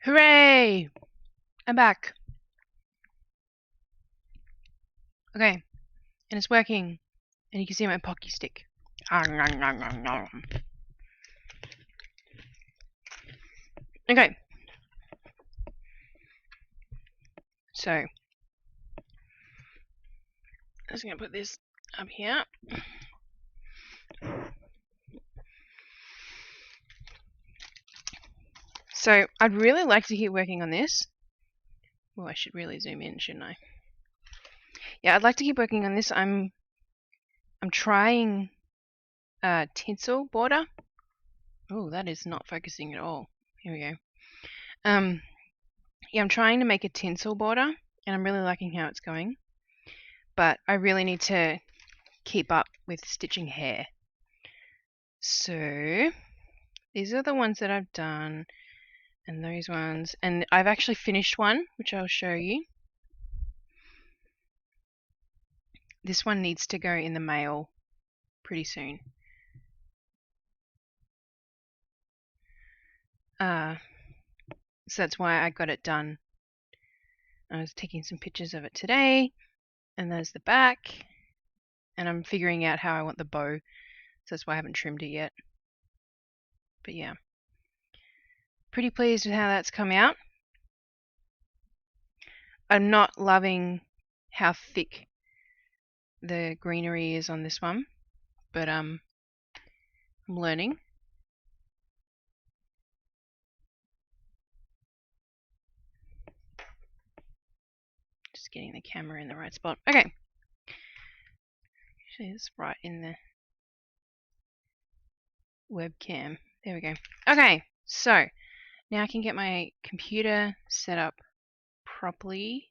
Hooray! I'm back. Okay, and it's working. And you can see my pocky stick. Okay. So, I'm just going to put this up here. So, I'd really like to keep working on this. Oh, I should really zoom in, shouldn't I? Yeah, I'd like to keep working on this. I'm trying a tinsel border. Oh, that is not focusing at all. Here we go. Yeah, I'm trying to make a tinsel border, and I'm really liking how it's going. But I really need to keep up with stitching hair. So, these are the ones that I've done, and those ones. And I've actually finished one, which I'll show you. This one needs to go in the mail pretty soon. So that's why I got it done. I was taking some pictures of it today, and there's the back, and I'm figuring out how I want the bow, so that's why I haven't trimmed it yet. But yeah, pretty pleased with how that's come out. I'm not loving how thick the greenery is on this one, but I'm learning. Just getting the camera in the right spot. Okay. Actually, it's right in the webcam. There we go. Okay, so now I can get my computer set up properly.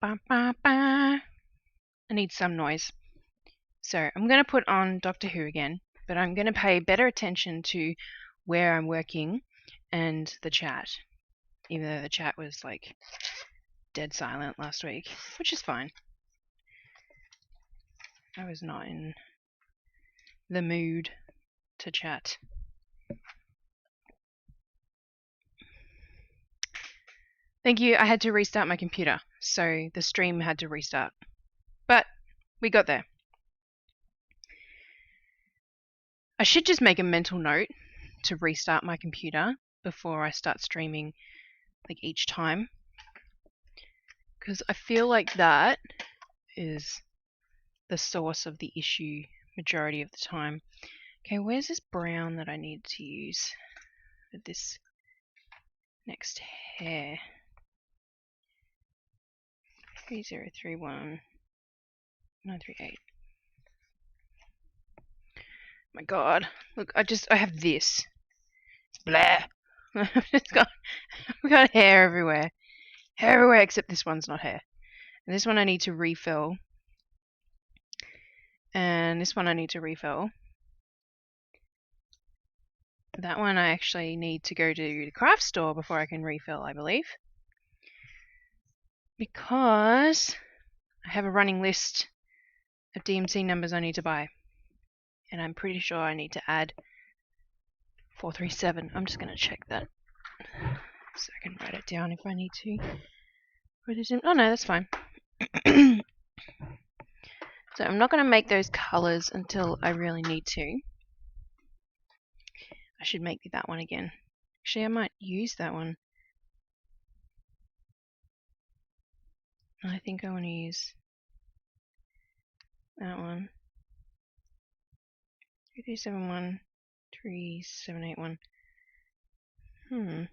Ba, ba, ba. I need some noise. So I'm going to put on Doctor Who again, but I'm going to pay better attention to where I'm working and the chat, even though the chat was like dead silent last week, which is fine. I was not in the mood to chat. Thank you. I had to restart my computer, so the stream had to restart. But we got there. I should just make a mental note to restart my computer before I start streaming, like each time, because I feel like that is the source of the issue majority of the time. Okay, where's this brown that I need to use for this next hair? 3031 938. My god, look, I have this. It's blah. I've got hair everywhere. Hair everywhere except this one's not hair. And this one I need to refill. And this one I need to refill. That one I actually need to go to the craft store before I can refill, I believe. Because I have a running list of DMC numbers I need to buy. And I'm pretty sure I need to add 437. I'm just going to check that so I can write it down if I need to. Put it in. Oh no, that's fine. So I'm not going to make those colors until I really need to. I should make that one again. Actually, I might use that one. I think I want to use that one. 3371 3781.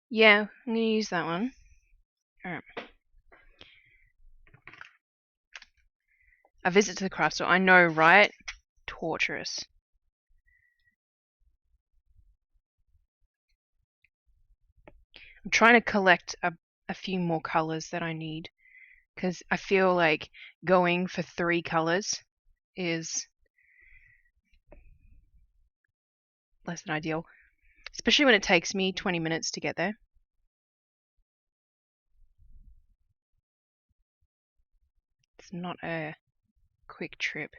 Yeah, I'm going to use that one. Alright. A visit to the craft store. I know, right? Torturous. I'm trying to collect a a few more colors that I need, because I feel like going for 3 colors is less than ideal, especially when it takes me 20 minutes to get there. It's not a quick trip.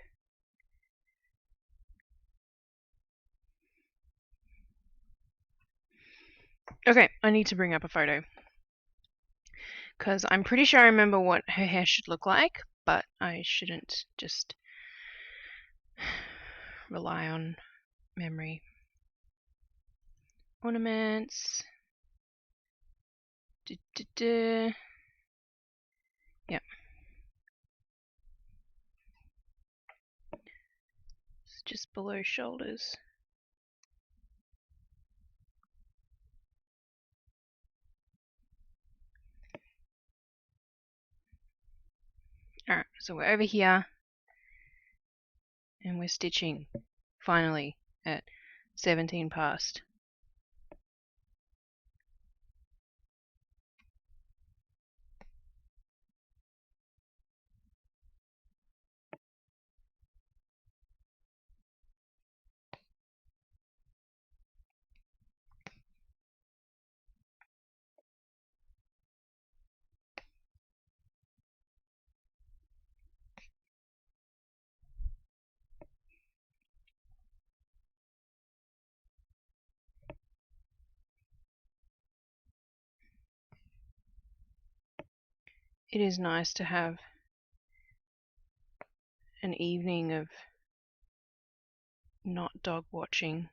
Okay, I need to bring up a photo, because I'm pretty sure I remember what her hair should look like, but I shouldn't just rely on memory. Ornaments. Yep. It's just below shoulders. Alright, so we're over here and we're stitching finally at 17 past. It is nice to have an evening of not dog watching.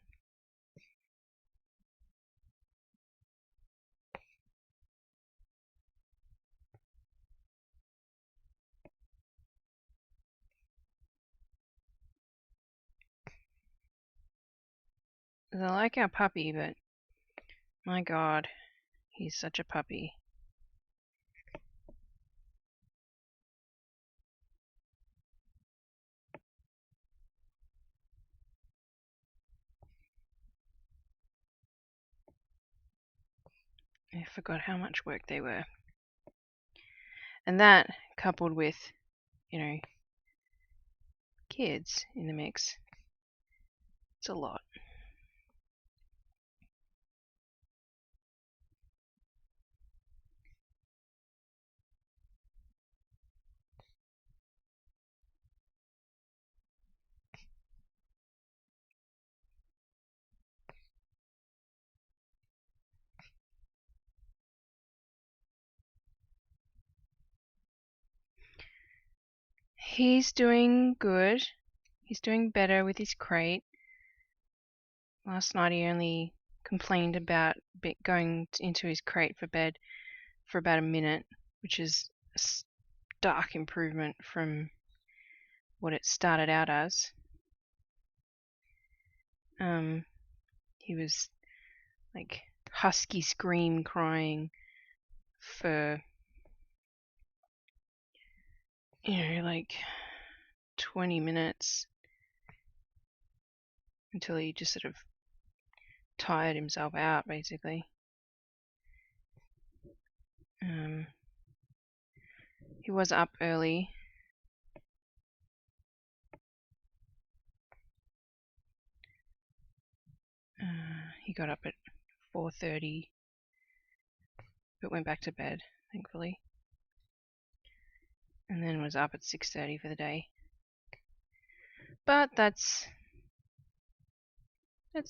I like our puppy, but my god, he's such a puppy. I forgot how much work they were. And that, coupled with, you know, kids in the mix, it's a lot. He's doing good. He's doing better with his crate. Last night he only complained about going into his crate for bed for about a minute, which is a stark improvement from what it started out as. He was like husky scream crying for, like 20 minutes until he just sort of tired himself out, basically. He was up early. He got up at 4:30, but went back to bed, thankfully, and then was up at 6:30 for the day. But that's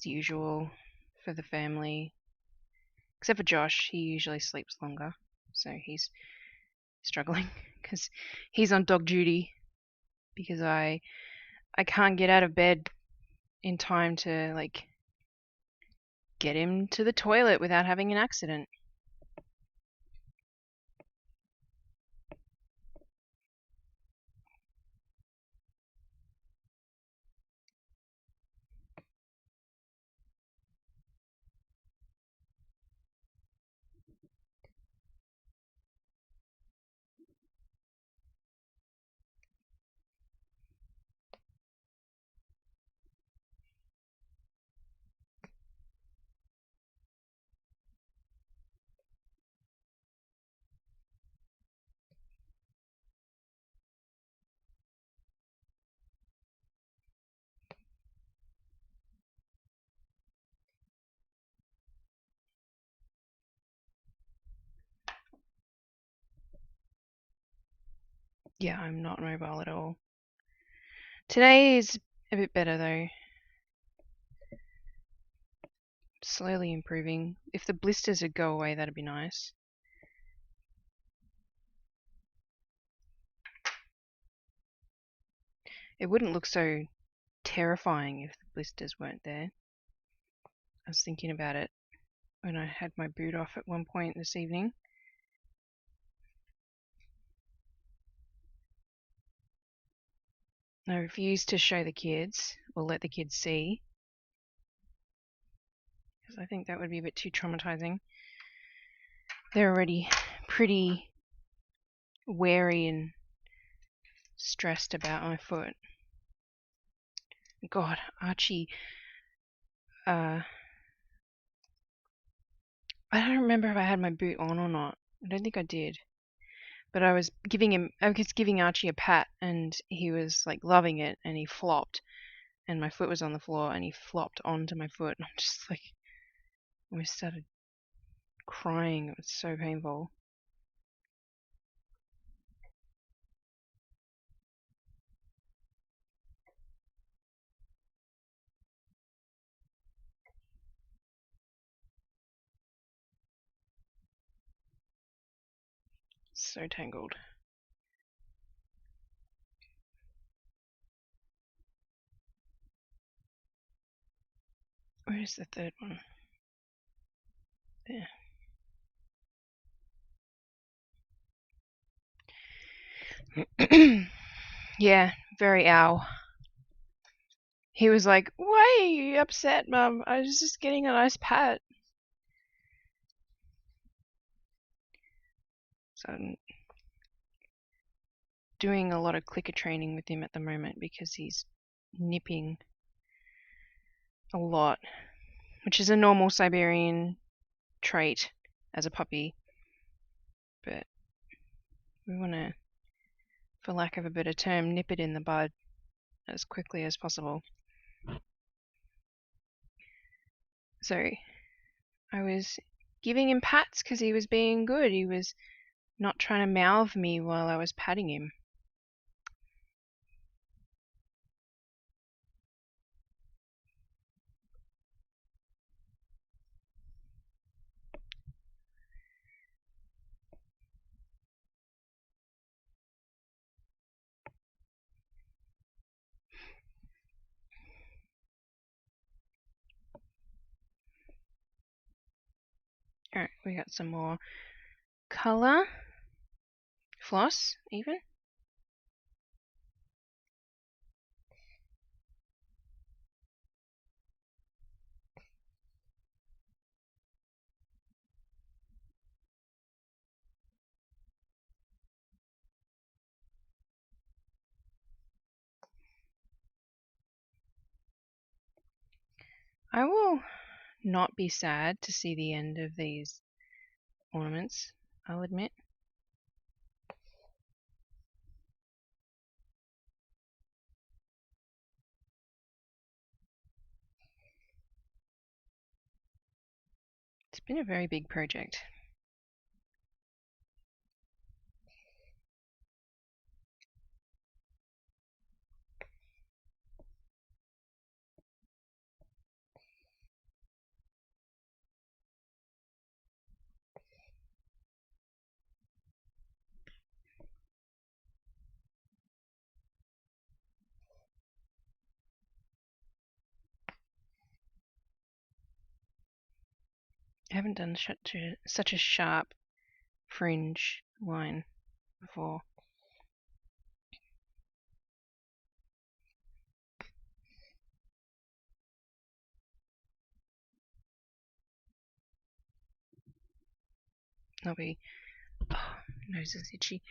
usual for the family, except for Josh. He usually sleeps longer, so he's struggling because he's on dog duty, because I can't get out of bed in time to like get him to the toilet without having an accident. Yeah, I'm not mobile at all. Today is a bit better though. Slowly improving. If the blisters would go away, that'd be nice. It wouldn't look so terrifying if the blisters weren't there. I was thinking about it when I had my boot off at one point this evening. I refused to show the kids or let the kids see because I think that would be a bit too traumatizing. They're already pretty wary and stressed about my foot. God, Archie, I don't remember if I had my boot on or not. I don't think I did. But I was giving Archie a pat and he was like loving it and he flopped and my foot was on the floor and he flopped onto my foot and I'm just like, I started crying. It was so painful. So tangled. Where's the third one? There. Yeah, very ow. He was like, "Why are you upset, Mum? I was just getting a nice pat." So I'm doing a lot of clicker training with him at the moment because he's nipping a lot, which is a normal Siberian trait as a puppy. But we want to, for lack of a better term, nip it in the bud as quickly as possible. So I was giving him pats because he was being good. He was not trying to mouth me while I was patting him. Alright, we got some more color. Floss, even. I will not be sad to see the end of these ornaments, I'll admit. It's been a very big project. I haven't done such a sharp fringe line before. I'll be, oh, nose is itchy.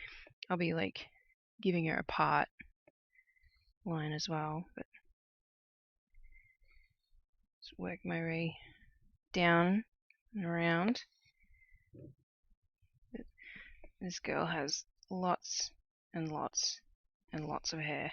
I'll be like giving her a part line as well, but just work my way down and around. This girl has lots and lots and lots of hair.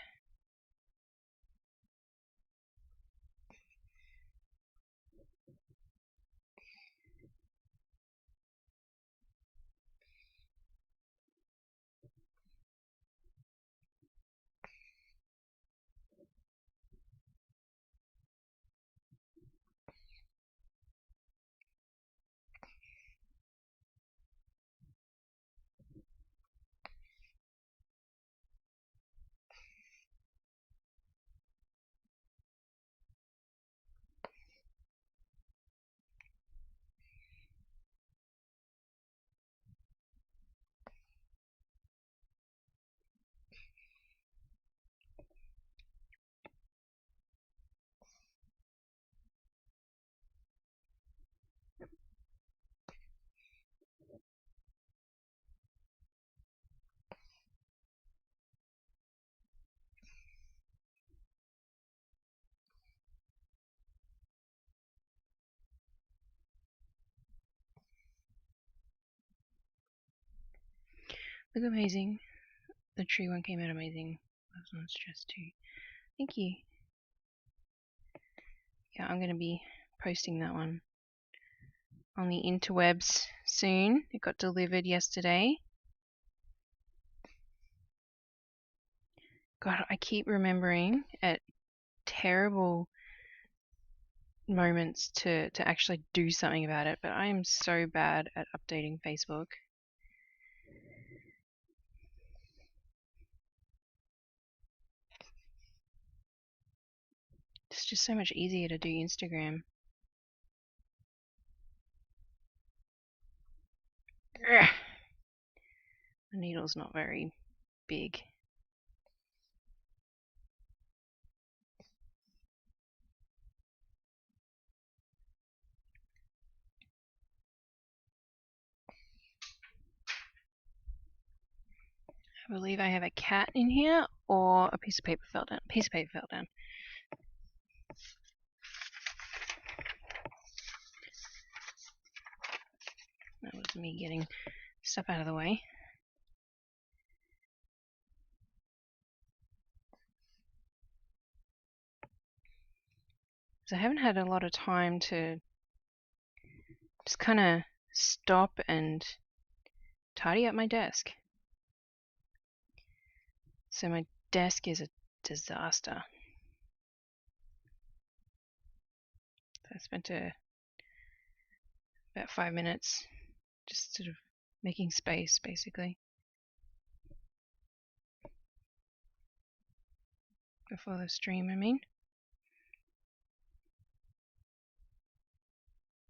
Look amazing. The tree one came out amazing. Last one's just too. Thank you. Yeah, I'm going to be posting that one on the interwebs soon. It got delivered yesterday. God, I keep remembering at terrible moments to actually do something about it, but I am so bad at updating Facebook. It's just so much easier to do Instagram. Ugh. The needle's not very big. I believe I have a cat in here, or a piece of paper fell down. Piece of paper fell down. That was me getting stuff out of the way. So I haven't had a lot of time to just kind of stop and tidy up my desk. So my desk is a disaster. So I spent about 5 minutes just sort of making space, basically, before the stream, I mean.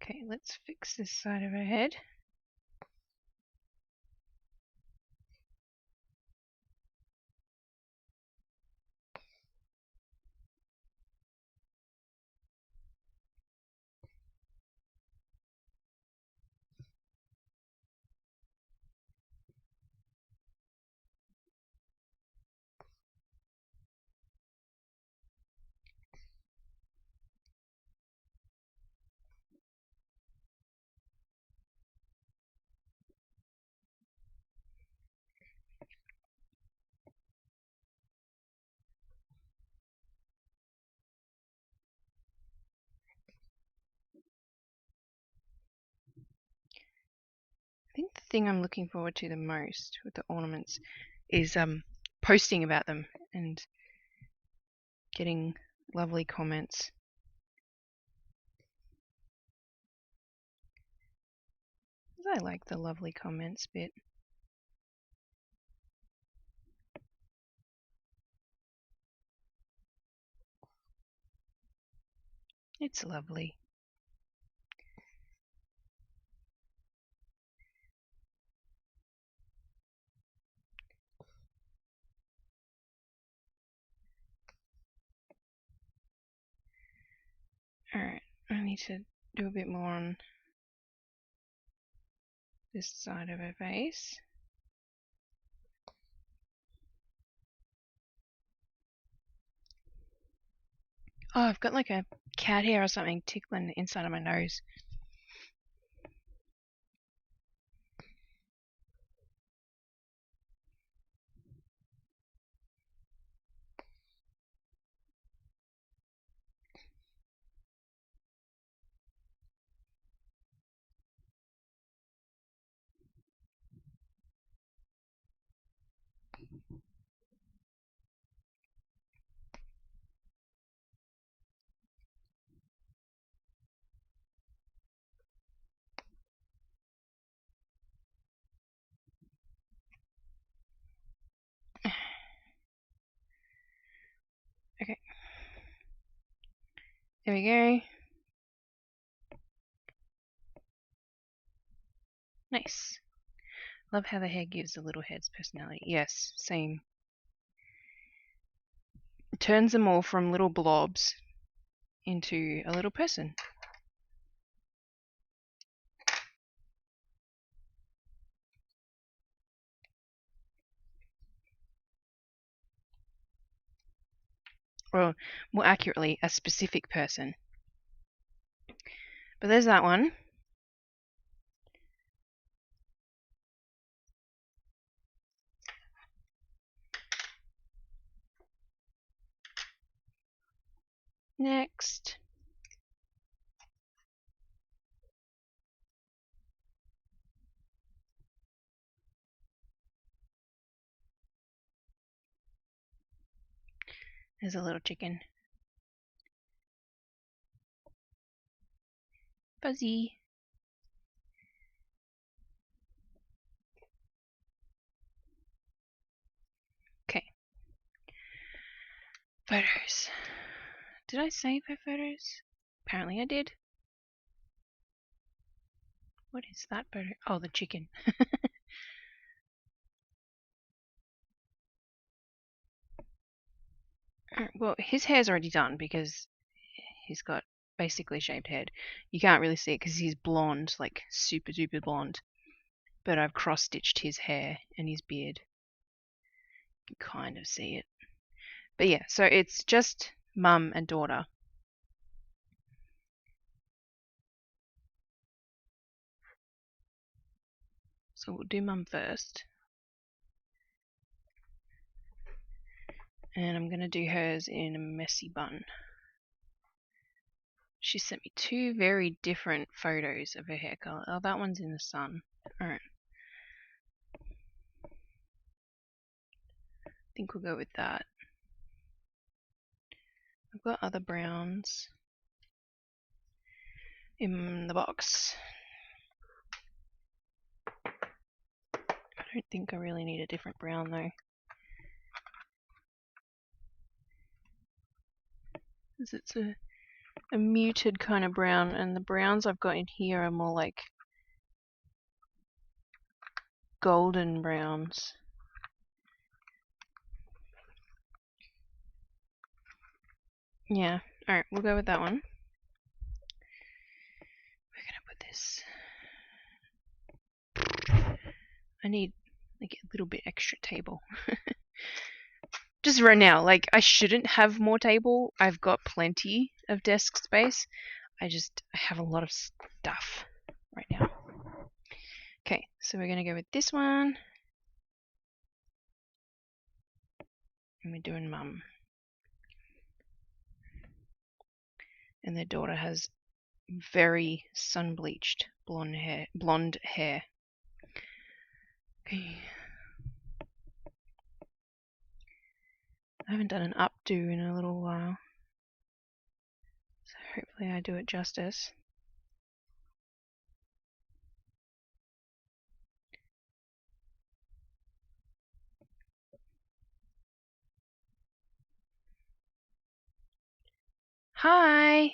Okay, let's fix this side of her head. I think the thing I'm looking forward to the most with the ornaments is posting about them and getting lovely comments. I like the lovely comments bit. It's lovely. Alright, I need to do a bit more on this side of her face. Oh, I've got like a cat hair or something tickling the inside of my nose. Okay. There we go. Nice. Love how the hair gives the little heads personality. Yes, same. It turns them all from little blobs into a little person. Or more accurately, a specific person. But there's that one. Next. There's a little chicken. Fuzzy. Okay. Photos. Did I save her photos? Apparently I did. What is that photo? Oh, the chicken. Well, his hair's already done because he's got basically shaved head. You can't really see it because he's blonde, like super duper blonde. But I've cross-stitched his hair and his beard. You can kind of see it. But yeah, so it's just mum and daughter. So we'll do mum first. And I'm going to do hers in a messy bun. She sent me two very different photos of her hair color. Oh, that one's in the sun. Alright. I think we'll go with that. I've got other browns in the box. I don't think I really need a different brown though. Because it's a muted kind of brown, and the browns I've got in here are more like golden browns. Yeah, alright, we'll go with that one. We're gonna put this. I need like a little bit extra table. Just right now, like I shouldn't have more table. I've got plenty of desk space. I have a lot of stuff right now. Okay, so we're gonna go with this one. And we're doing mum. And their daughter has very sun-bleached blonde hair. Okay. I haven't done an updo in a little while. So hopefully I do it justice. Hi!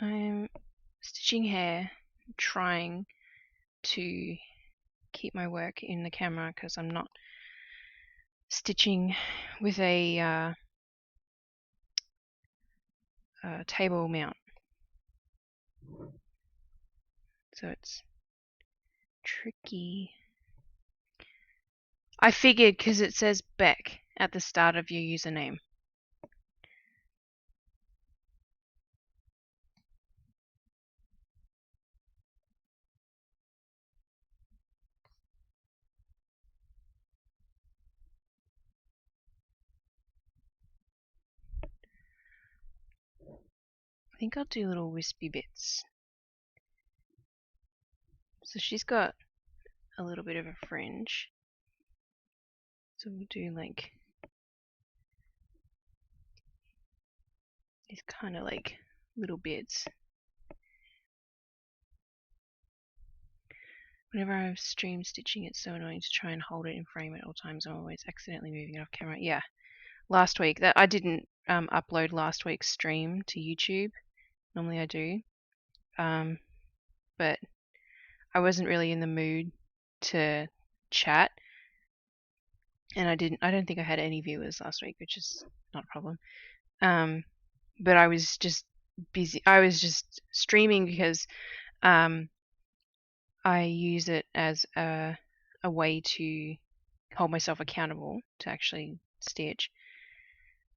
I'm stitching hair, trying to keep my work in the camera because I'm not stitching with a table mount. So it's tricky. I figured because it says Beck at the start of your username. I think I'll do little wispy bits. So she's got a little bit of a fringe. So we'll do like these kind of like little bits. Whenever I'm stream stitching, it's so annoying to try and hold it in frame at all times. I'm always accidentally moving it off camera. Yeah, last week that I didn't upload last week's stream to YouTube. Normally I do, but I wasn't really in the mood to chat, and I don't think I had any viewers last week, which is not a problem. But I was just busy. I was just streaming because I use it as a way to hold myself accountable to actually stitch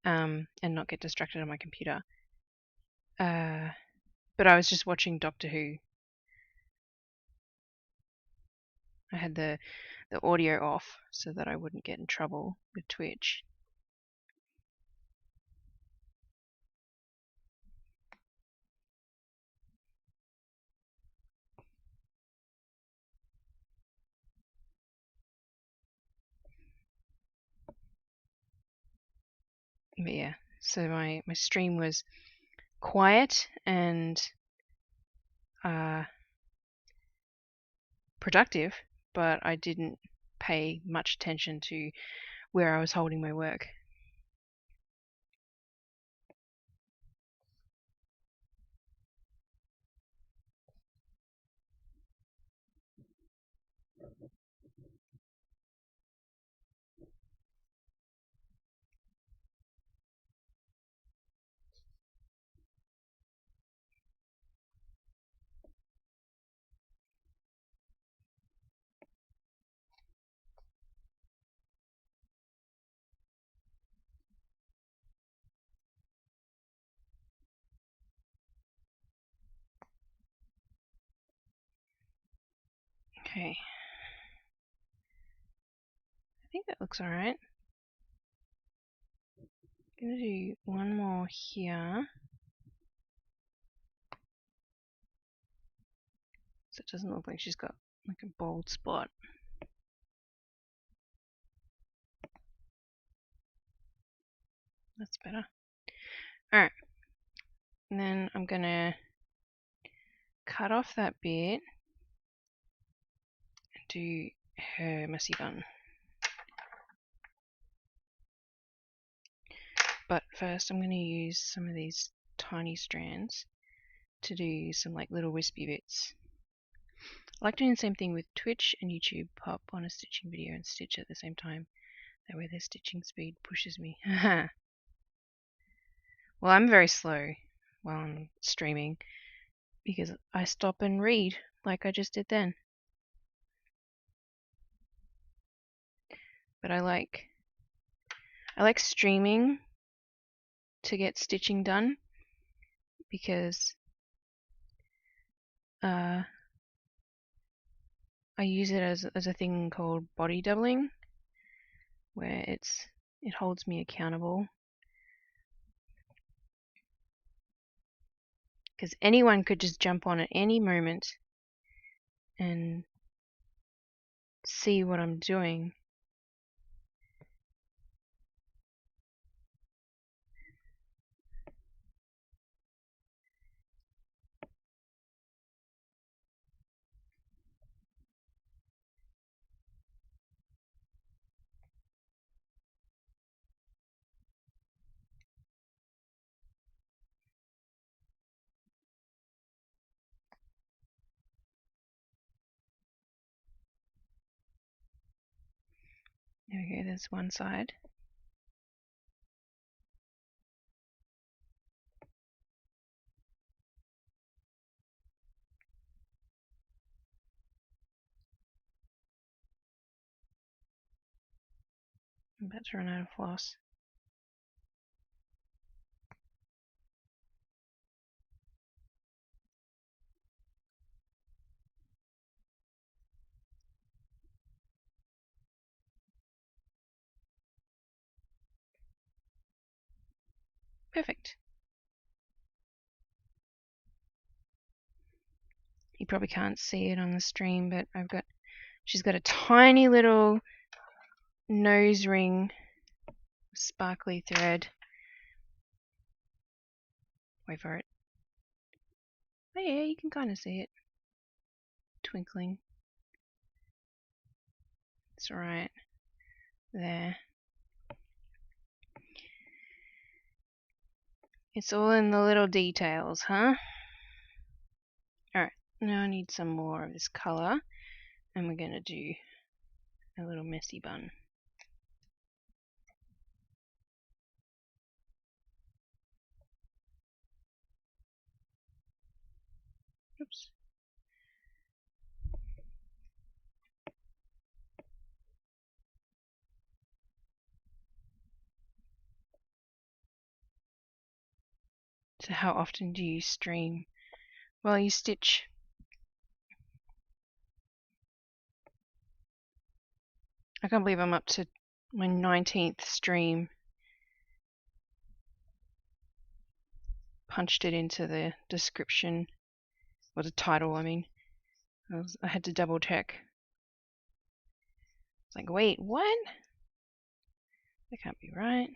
and not get distracted on my computer. But I was just watching Doctor Who. I had the audio off so that I wouldn't get in trouble with Twitch. But yeah, so my stream was quiet and productive, but I didn't pay much attention to where I was holding my work. Okay. I think that looks alright. I'm gonna do one more here. So it doesn't look like she's got like a bald spot. That's better. Alright. And then I'm gonna cut off that bit and do her messy bun. But first I'm gonna use some of these tiny strands to do some like little wispy bits. I like doing the same thing with Twitch and YouTube. Pop on a stitching video and stitch at the same time. That way the stitching speed pushes me. Well, I'm very slow while I'm streaming because I stop and read like I just did then. But I like streaming to get stitching done because I use it as a thing called body doubling, where it holds me accountable. Because anyone could just jump on at any moment and see what I'm doing. There we go, there's one side. I'm about to run out of floss. Perfect. You probably can't see it on the stream, but she's got a tiny little nose ring, sparkly thread. Wait for it. Oh yeah, you can kind of see it twinkling. It's right there. It's all in the little details, huh? Alright, now I need some more of this colour, and we're going to do a little messy bun. Oops. So how often do you stream? Well, you stitch. I can't believe I'm up to my 19th stream. Punched it into the description, or the title, I mean. I had to double check. It's like, wait, what? That can't be right.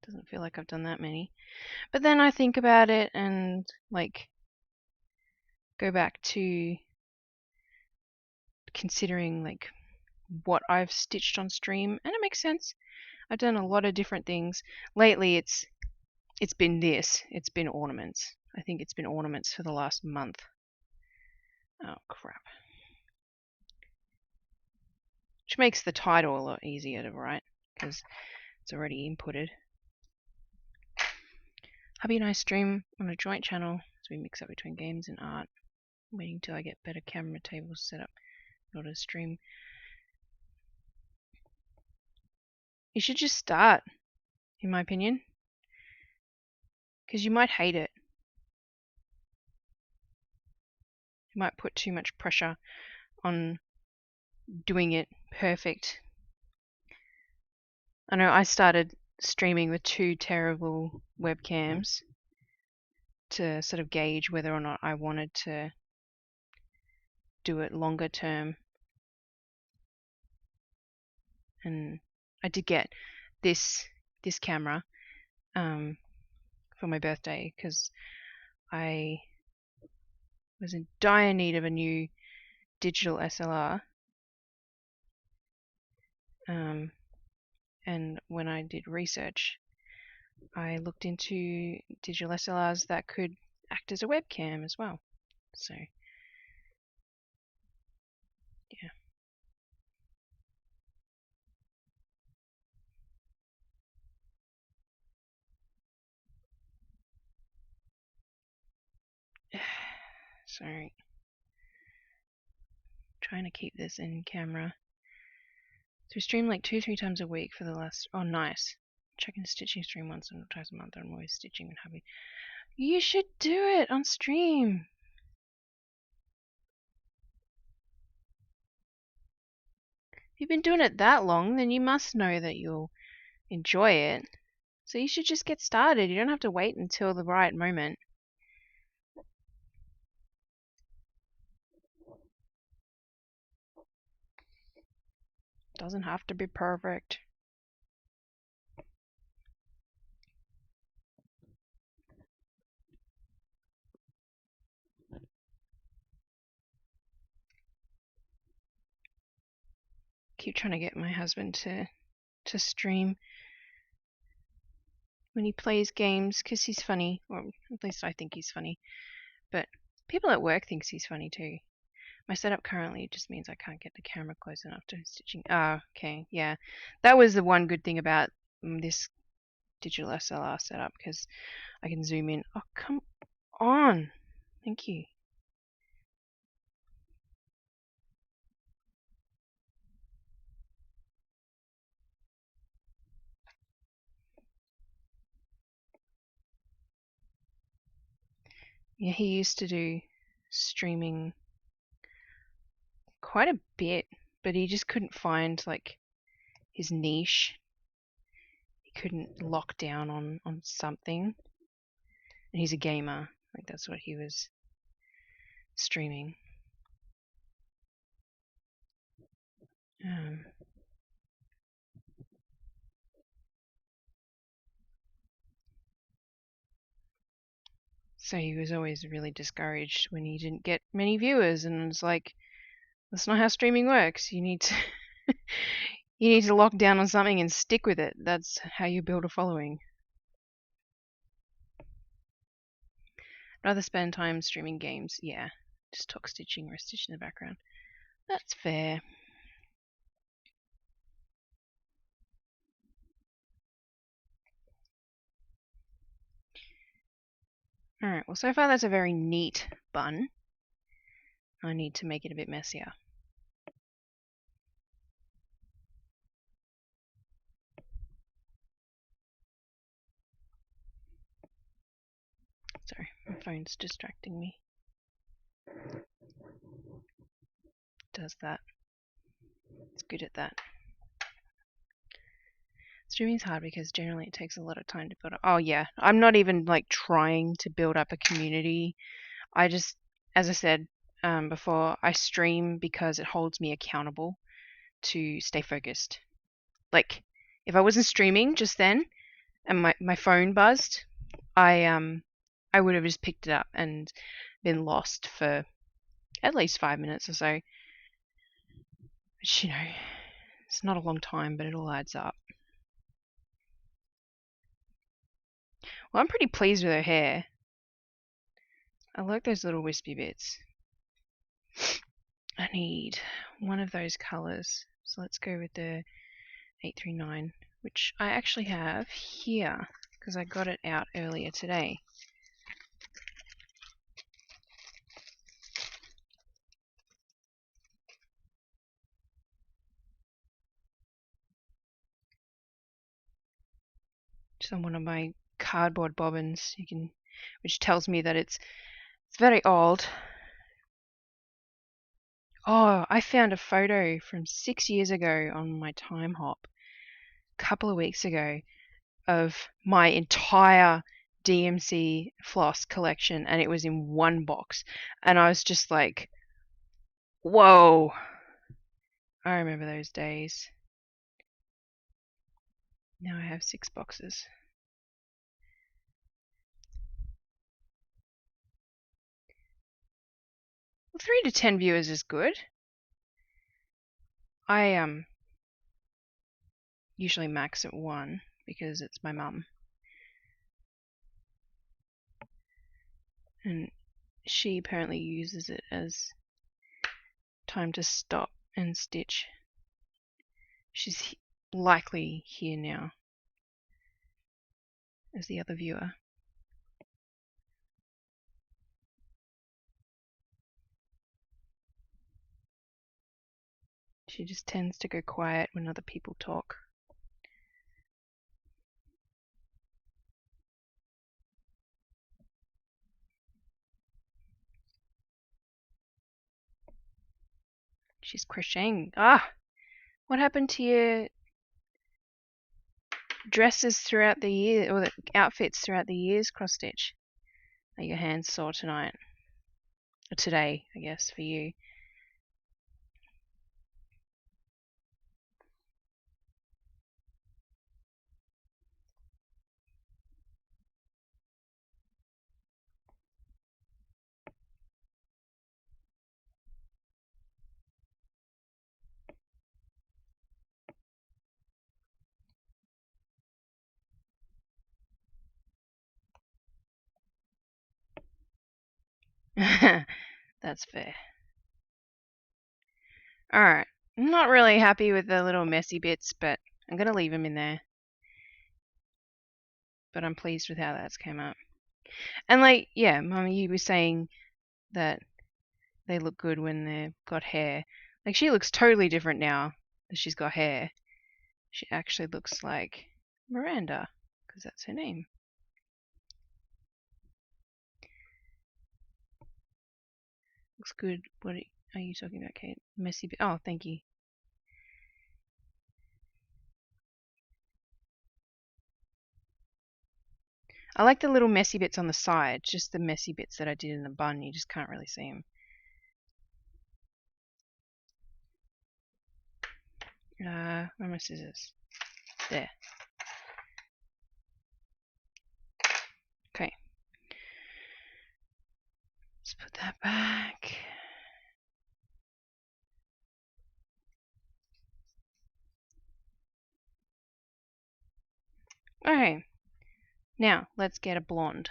Doesn't feel like I've done that many. But then I think about it and like go back to considering like what I've stitched on stream, and it makes sense. I've done a lot of different things. Lately it's been this. It's been ornaments. I think it's been ornaments for the last month. Oh crap. Which makes the title a lot easier to write because it's already inputted. Hubby and I stream on a joint channel, so we mix up between games and art. I'm waiting till I get better camera tables set up in order to stream. You should just start, in my opinion, because you might hate it. You might put too much pressure on doing it perfect. I know I started streaming with 2 terrible webcams to sort of gauge whether or not I wanted to do it longer term. And I did get this camera for my birthday because I was in dire need of a new digital SLR. And when I did research, I looked into digital SLRs that could act as a webcam as well. So, yeah. Sorry. Trying to keep this in camera. So we stream like 2-3 times a week for the last. Oh, nice. Checking stitching stream once or twice a month. I'm always stitching with hubby. You should do it on stream. If you've been doing it that long, then you must know that you'll enjoy it. So you should just get started. You don't have to wait until the right moment. Doesn't have to be perfect. Keep trying to get my husband to stream when he plays games because he's funny, or at least I think he's funny. But people at work thinks he's funny too. My setup currently just means I can't get the camera close enough to stitching. Ah, okay, yeah. That was the one good thing about this digital SLR setup because I can zoom in. Oh, come on. Thank you. Yeah, he used to do streaming quite a bit, but he just couldn't find like his niche. He couldn't lock down on something. And he's a gamer. Like that's what he was streaming. So he was always really discouraged when he didn't get many viewers, and it's like, that's not how streaming works. You need to you need to lock down on something and stick with it. That's how you build a following. Rather spend time streaming games. Yeah, just talk stitching or stitch in the background. That's fair. Alright, well so far that's a very neat bun. I need to make it a bit messier. My phone's distracting me. Does that. It's good at that. Streaming's hard because generally it takes a lot of time to build up. Oh yeah, I'm not even like trying to build up a community. I just, as I said before, I stream because it holds me accountable to stay focused. Like, if I wasn't streaming just then and my phone buzzed, I would have just picked it up and been lost for at least 5 minutes or so. Which, you know, it's not a long time, but it all adds up. Well, I'm pretty pleased with her hair. I like those little wispy bits. I need one of those colours. So let's go with the 839, which I actually have here because I got it out earlier today. Just on one of my cardboard bobbins, which tells me that it's very old. Oh, I found a photo from 6 years ago on my time hop, a couple of weeks ago, of my entire DMC floss collection, and it was in one box. And I was just like, whoa. I remember those days. Now I have 6 boxes. Well, 3 to 10 viewers is good. I usually max at 1 because it's my mum. And she apparently uses it as time to stop and stitch. She's likely here now as the other viewer. She just tends to go quiet when other people talk. She's crocheting. Ah! What happened to your dresses throughout the year, or the outfits throughout the years, cross stitch? Are your hands sore tonight? Or today, I guess, for you. That's fair. Alright. I'm not really happy with the little messy bits, but I'm going to leave them in there. But I'm pleased with how that's came out. And like, yeah, Mummy, you were saying that they look good when they've got hair. Like, she looks totally different now that she's got hair. She actually looks like Miranda, because that's her name. Looks good. What are you talking about, Kate? Messy bit. Oh, thank you. I like the little messy bits on the side, just the messy bits that I did in the bun. You just can't really see them. Where are my scissors? There. Okay. Let's put that back. Okay. Now, let's get a blonde.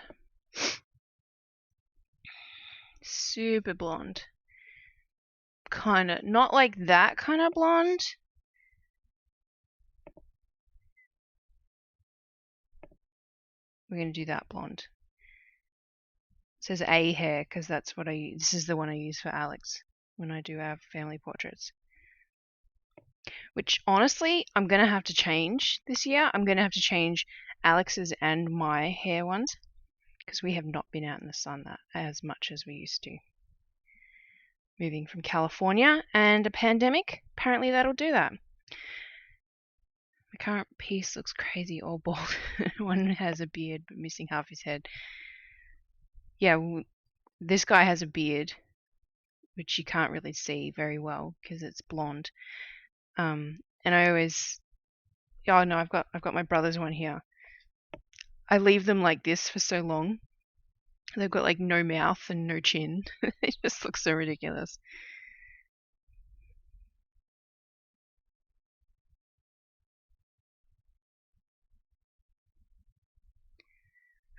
Super blonde. Kinda, not like that kind of blonde. We're going to do that blonde. It says A hair because that's what I use. This is the one I use for Alex when I do our family portraits. Which, honestly, I'm going to have to change this year. I'm going to have to change Alex's and my hair ones. because we have not been out in the sun as much as we used to. Moving from California and a pandemic, apparently that'll do that. My current piece looks crazy all bald. One has a beard but missing half his head. Yeah, this guy has a beard, which you can't really see very well because it's blonde. And I always, oh no, I've got my brother's one here. I leave them like this for so long. They've got like no mouth and no chin. It just looks so ridiculous.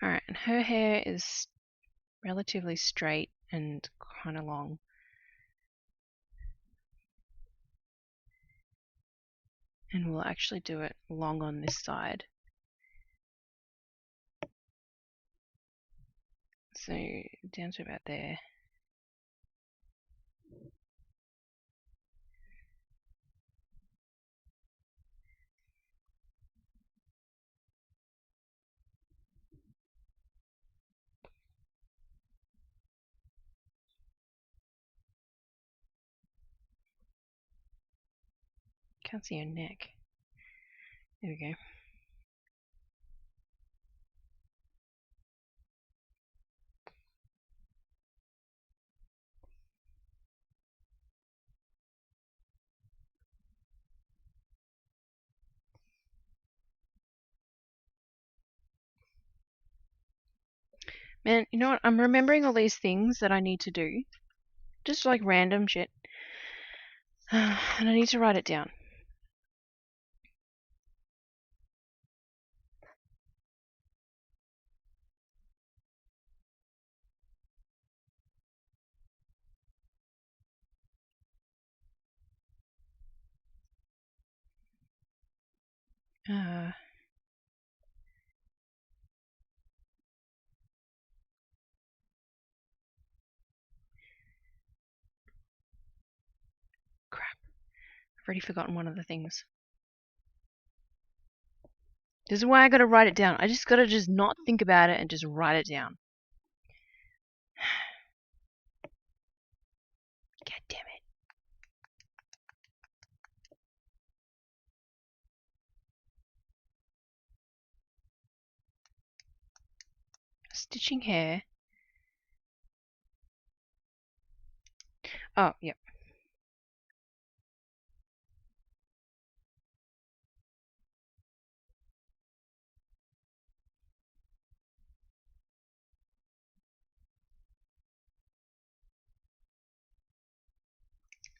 Alright, and her hair is relatively straight and kind of long. And we'll actually do it long on this side. So down to about there. Can't see her neck. There we go. Man, you know what? I'm remembering all these things that I need to do. Just like random shit. And I need to write it down. Crap. I've already forgotten one of the things. This is why I gotta write it down. I just gotta just not think about it and just write it down. God damn it. Stitching hair. Oh, yep.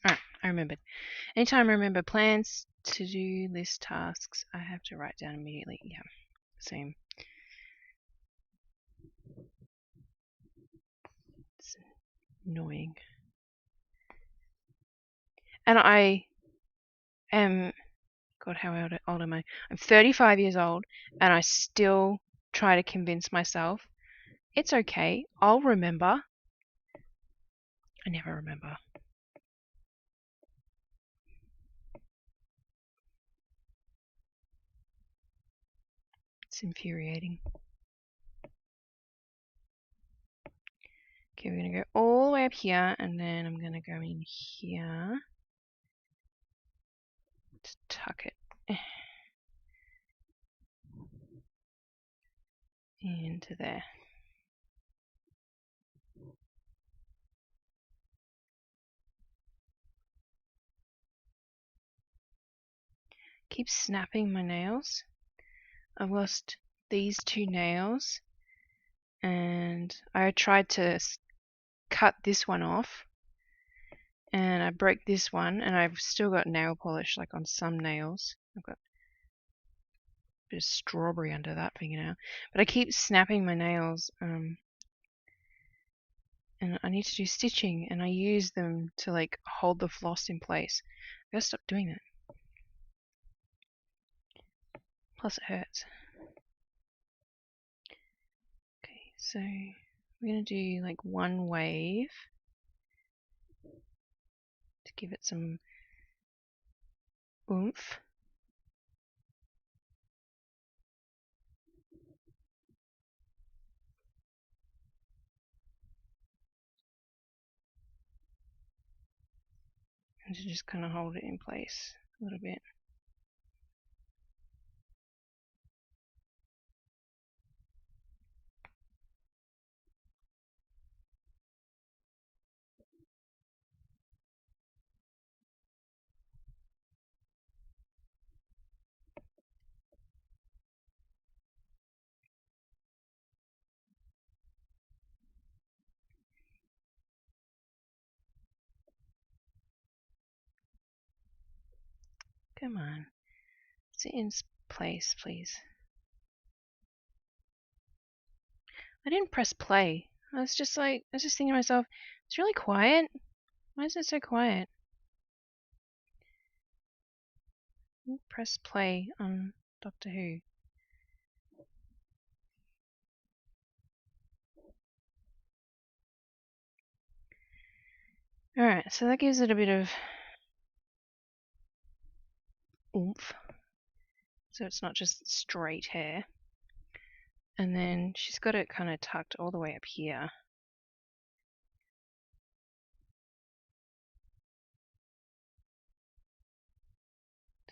Alright, I remembered. Anytime I remember plans, to-do list tasks, I have to write down immediately. Yeah, same. It's annoying. And I am, God, how old am I? I'm 35 years old, and I still try to convince myself, it's okay, I'll remember. I never remember. It's infuriating. Okay, we're going to go all the way up here, and then I'm going to go in here to tuck it into there. Keep snapping my nails. I've lost these two nails, and I tried to cut this one off, and I broke this one, and I've still got nail polish like on some nails. I've got a bit of strawberry under that fingernail, but I keep snapping my nails, and I need to do stitching, and I use them to like hold the floss in place. I gotta stop doing that. Plus it hurts. Okay, so we're gonna do like one wave to give it some oomph. And to just kind of hold it in place a little bit. Come on. Sit in place, please. I didn't press play. I was just thinking to myself, it's really quiet. Why is it so quiet? Press play on Doctor Who. Alright, so that gives it a bit of oomph. So it's not just straight hair. And then she's got it kind of tucked all the way up here.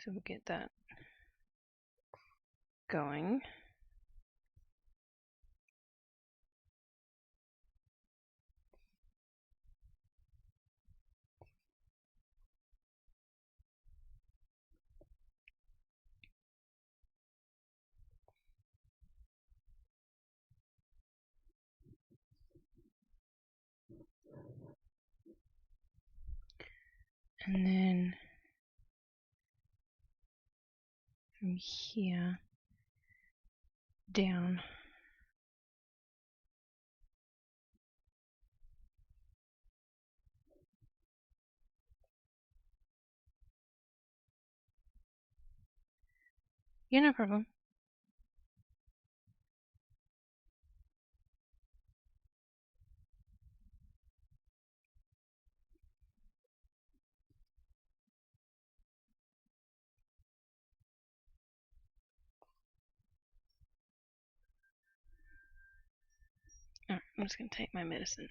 So we'll get that going. And then from here down. Yeah, no problem. Alright, I'm just going to take my medicine.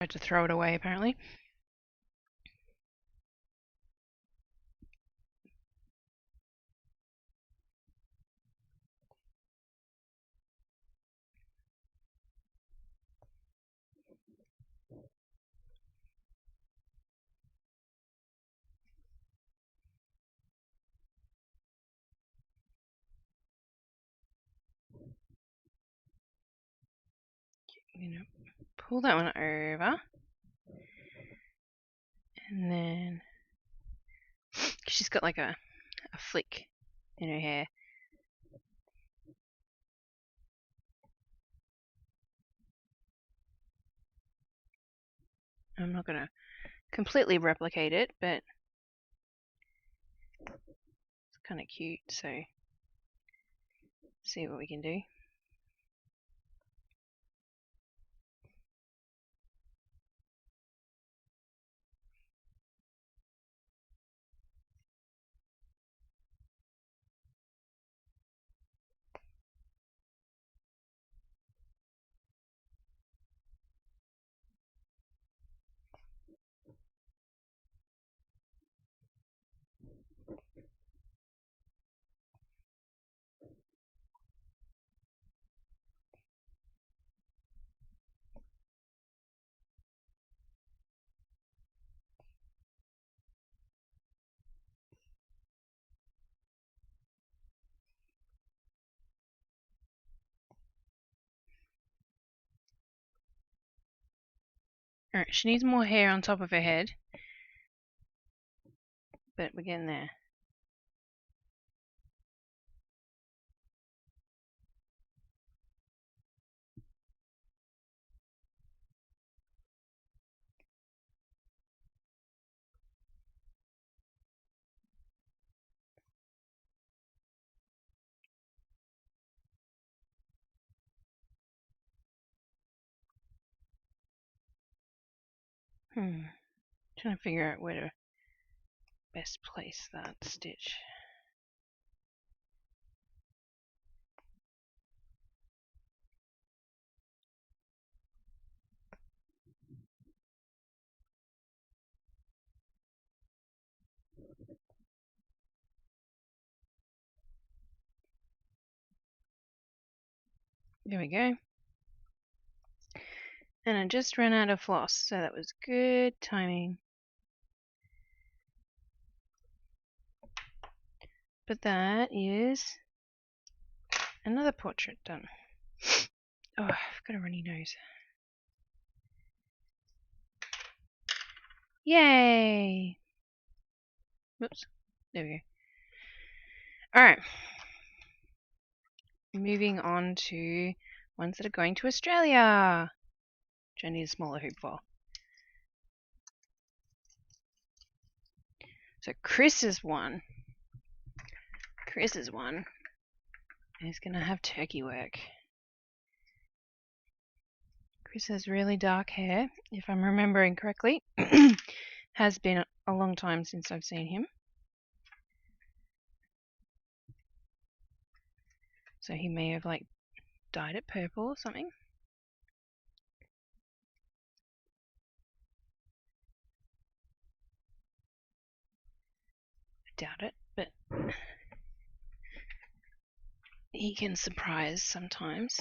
I had to throw it away apparently. I'm going to pull that one over. And then she's got like a flick in her hair. I'm not going to completely replicate it, but it's kind of cute, so see what we can do. Alright, she needs more hair on top of her head, but we're getting there. Trying to figure out where to best place that stitch. There we go. And I just ran out of floss, so that was good timing. But that is another portrait done. Oh, I've got a runny nose. Yay! Whoops. There we go. Alright. Moving on to ones that are going to Australia, which I need a smaller hoop for. So Chris's one is going to have turkey work. Chris has really dark hair, if I'm remembering correctly. Has been a long time since I've seen him. So he may have like dyed it purple or something. I doubt it, but he can surprise sometimes.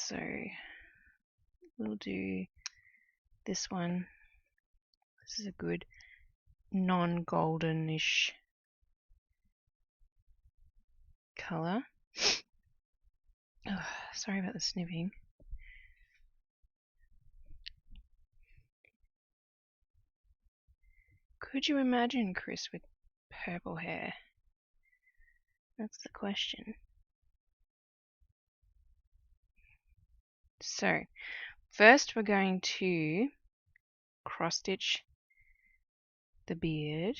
So we'll do this one. This is a good non-goldenish colour. Oh, sorry about the sniffing. Could you imagine Chris with purple hair? That's the question. So, first we're going to cross stitch the beard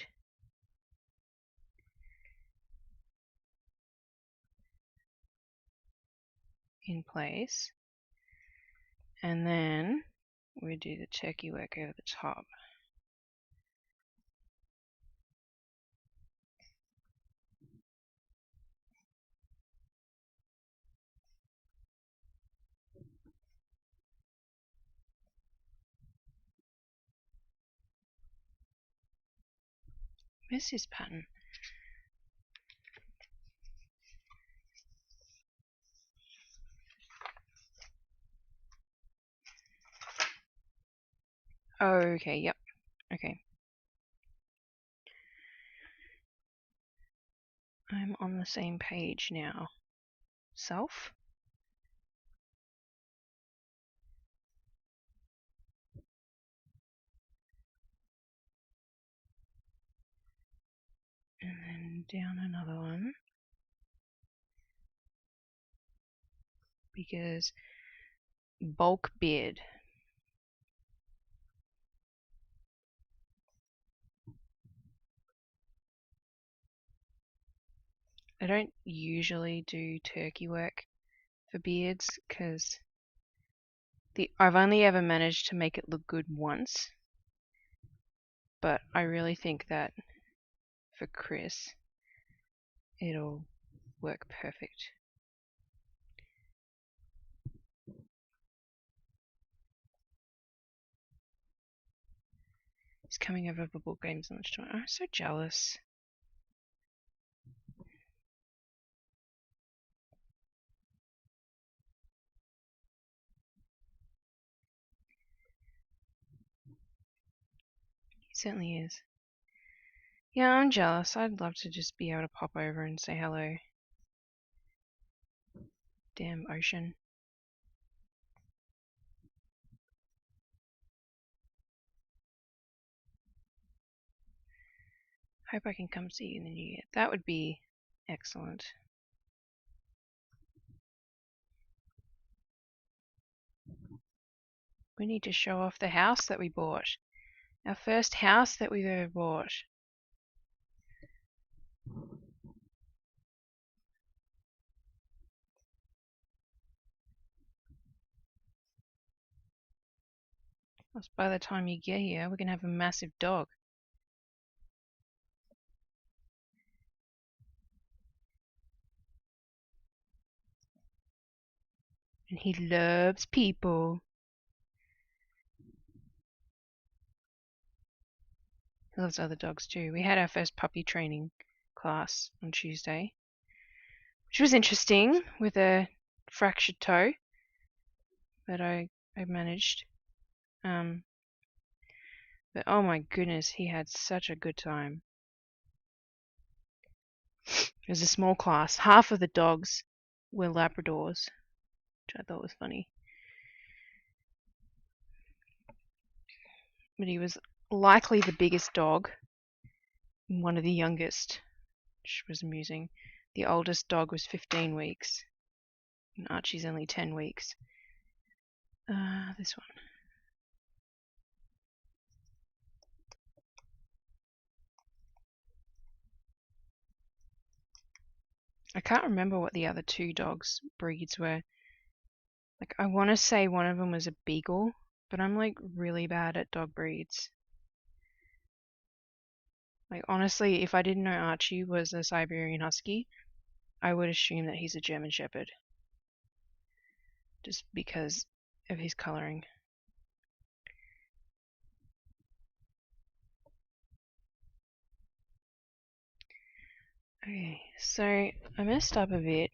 in place, and then we do the turkey work over the top. Where's his pattern? Oh, okay, yep. Okay. I'm on the same page now. Self. And then down another one. Because bulk beard. I don't usually do turkey work for beards because I've only ever managed to make it look good once, but I really think that for Chris it'll work perfect. He's coming over for book games lunchtime. I'm so jealous. He certainly is. Yeah, I'm jealous. I'd love to just be able to pop over and say hello. Damn ocean. Hope I can come see you in the new year. That would be excellent. We need to show off the house that we bought. Our first house that we've ever bought. Plus, by the time you get here, we're going to have a massive dog. And he loves people. He loves other dogs too. We had our first puppy training class on Tuesday, which was interesting with a fractured toe, but I managed. But oh my goodness, he had such a good time. It was a small class. Half of the dogs were Labradors, which I thought was funny. But he was likely the biggest dog and one of the youngest, which was amusing. The oldest dog was 15 weeks, and Archie's only 10 weeks. This one. I can't remember what the other two dogs' breeds were. Like, I want to say one of them was a beagle, but I'm like really bad at dog breeds. Like, honestly, if I didn't know Archie was a Siberian Husky, I would assume that he's a German Shepherd. Just because of his colouring. Okay, so I messed up a bit.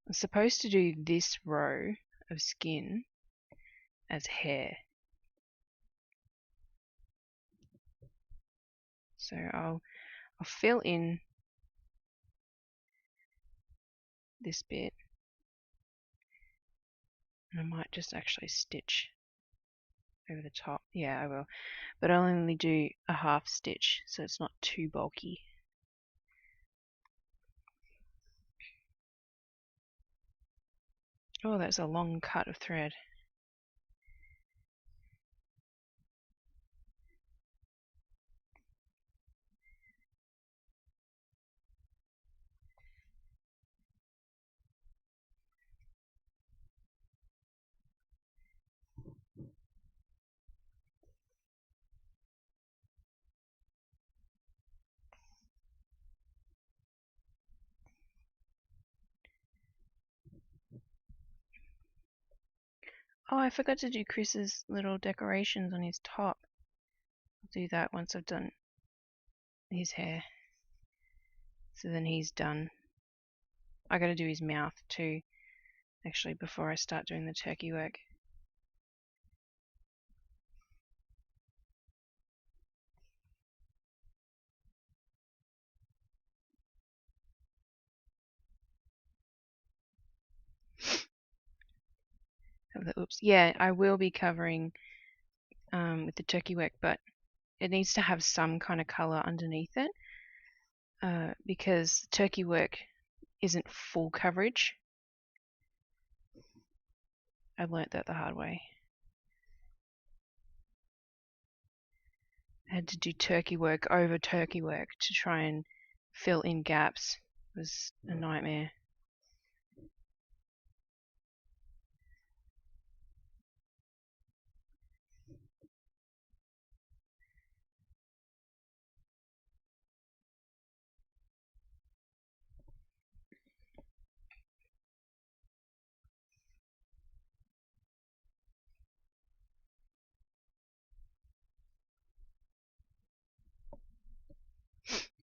I'm supposed to do this row of skin as hair. So I'll fill in this bit, and I might just actually stitch over the top. Yeah, I will. But I'll only do a half stitch, so it's not too bulky. Oh, that's a long cut of thread. Oh, I forgot to do Chris's little decorations on his top. I'll do that once I've done his hair. So then he's done. I gotta do his mouth too, actually, before I start doing the turkey work. Oops, yeah, I will be covering with the turkey work, but it needs to have some kind of color underneath it because turkey work isn't full coverage. I learnt that the hard way. I had to do turkey work over turkey work to try and fill in gaps. It was a nightmare.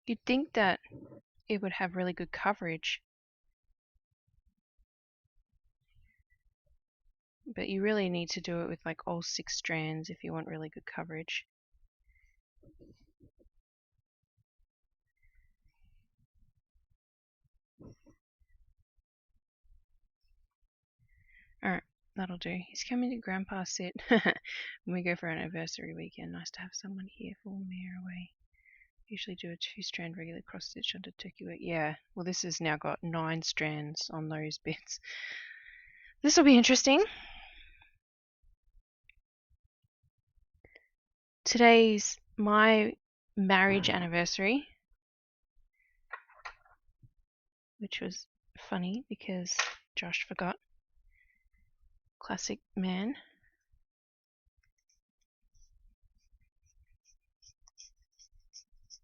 You'd think that it would have really good coverage, but you really need to do it with like all 6 strands if you want really good coverage. Alright, that'll do. He's coming to Grandpa's sit when we go for an anniversary weekend. Nice to have someone here for when we are away. Usually do a 2-strand regular cross stitch onto turkey work. Yeah, well this has now got 9 strands on those bits. This will be interesting. Today's my marriage anniversary, which was funny because Josh forgot. Classic man.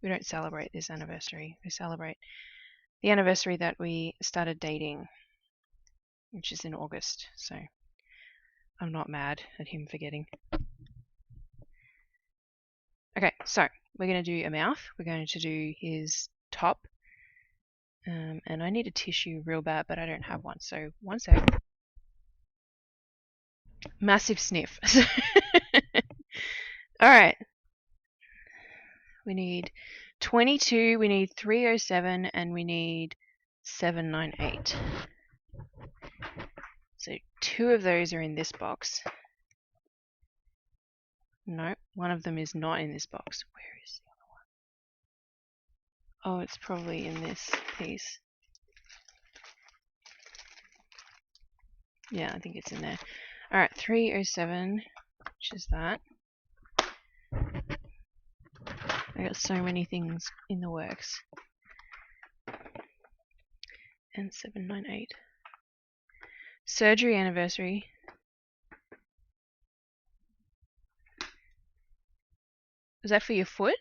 We don't celebrate this anniversary. We celebrate the anniversary that we started dating, which is in August. So I'm not mad at him forgetting. Okay, so we're going to do a mouth. We're going to do his top. And I need a tissue real bad, but I don't have one. So one sec. Massive sniff. Alright. We need 22, we need 307, and we need 798. So 2 of those are in this box. No, one of them is not in this box. Where is the other one? Oh, it's probably in this piece. Yeah, I think it's in there. Alright, 307, which is that. I got so many things in the works. And 798. Surgery anniversary. Is that for your foot?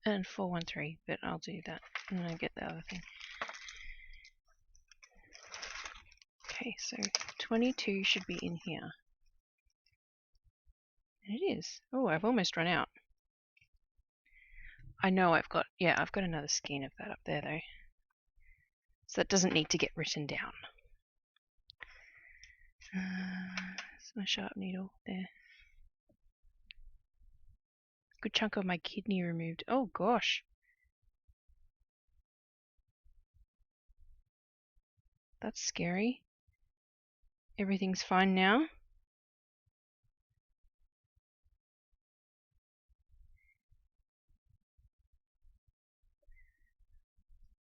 And 413, but I'll do that and I get the other thing. Okay, so 22 should be in here. And it is. Oh, I've almost run out. I know I've got another skein of that up there though. So that doesn't need to get written down. It's my sharp needle there. Good chunk of my kidney removed. Oh gosh. That's scary. Everything's fine now.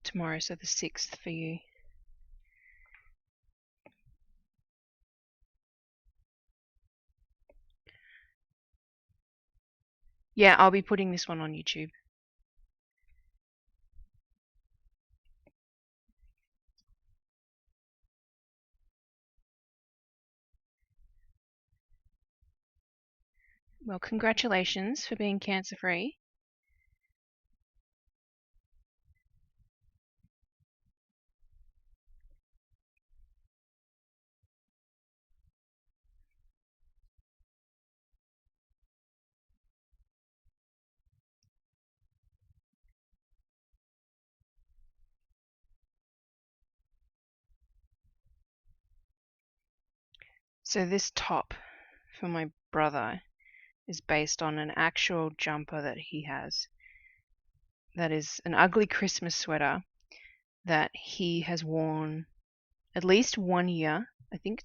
Tomorrow, so the 6th for you. Yeah, I'll be putting this one on YouTube. Well, congratulations for being cancer-free. So this top for my brother is based on an actual jumper that he has. That is an ugly Christmas sweater that he has worn at least 1 year. I think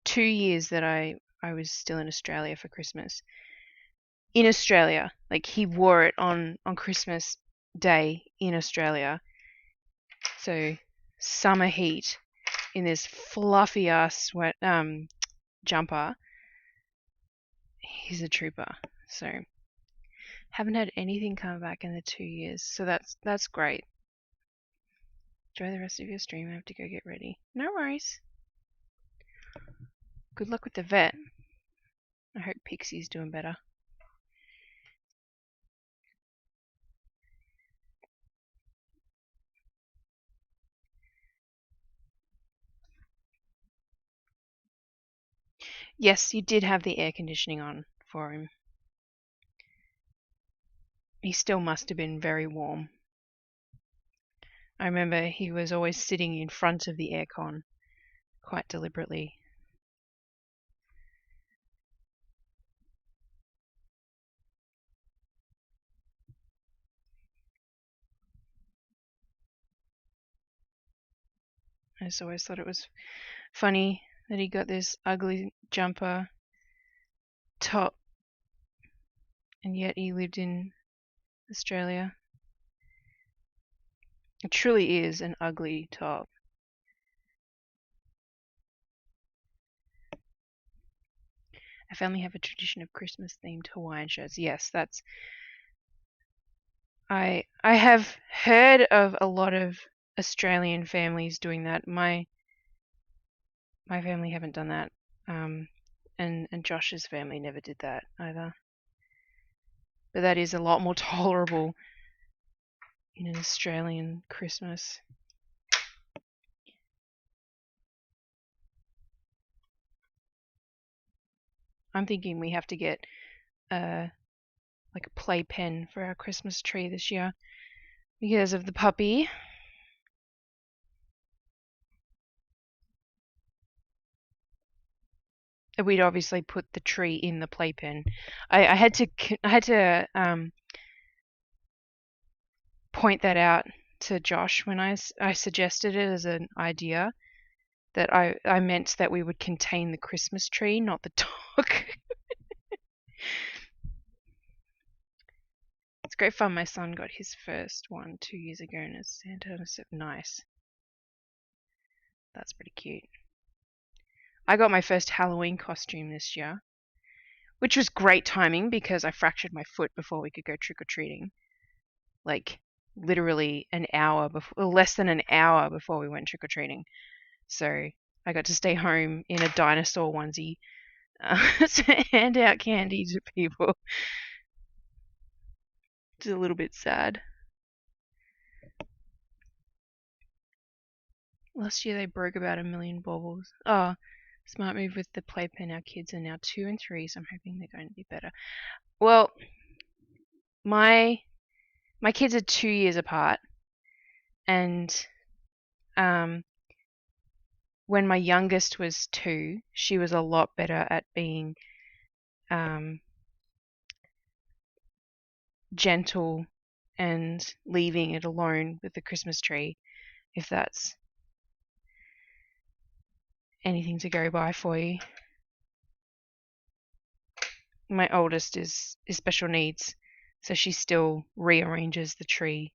2 years that I was still in Australia for Christmas. In Australia, like he wore it on Christmas Day in Australia. So summer heat in this fluffy ass jumper. He's a trooper. So haven't had anything come back in the 2 years, so that's great. Enjoy the rest of your stream. I have to go get ready. No worries. Good luck with the vet. I hope Pixie's doing better. Yes, you did have the air conditioning on for him. He still must have been very warm. I remember he was always sitting in front of the aircon, quite deliberately. I just always thought it was funny that he got this ugly jumper top, and yet he lived in Australia. It truly is an ugly top. Our family have a tradition of Christmas-themed Hawaiian shirts. Yes, that's... I have heard of a lot of Australian families doing that. My My family haven't done that. And Josh's family never did that either. But that is a lot more tolerable in an Australian Christmas. I'm thinking we have to get like a playpen for our Christmas tree this year because of the puppy. We'd obviously put the tree in the playpen. I had to point that out to Josh when I suggested it as an idea, that I meant that we would contain the Christmas tree, not the dog. It's great fun. My son got his first one 2 years ago, and it's Santa, and it's nice. That's pretty cute. I got my first Halloween costume this year, which was great timing because I fractured my foot before we could go trick-or-treating. Like, literally an hour before, less than an hour before we went trick-or-treating. So I got to stay home in a dinosaur onesie to hand out candy to people. It's a little bit sad. Last year they broke about 1 million baubles. Oh, smart move with the playpen. Our kids are now 2 and 3, so I'm hoping they're going to be better. Well, my kids are 2 years apart, and when my youngest was 2, she was a lot better at being gentle and leaving it alone with the Christmas tree, if that's anything to go by for you. My oldest is special needs, so she still rearranges the tree,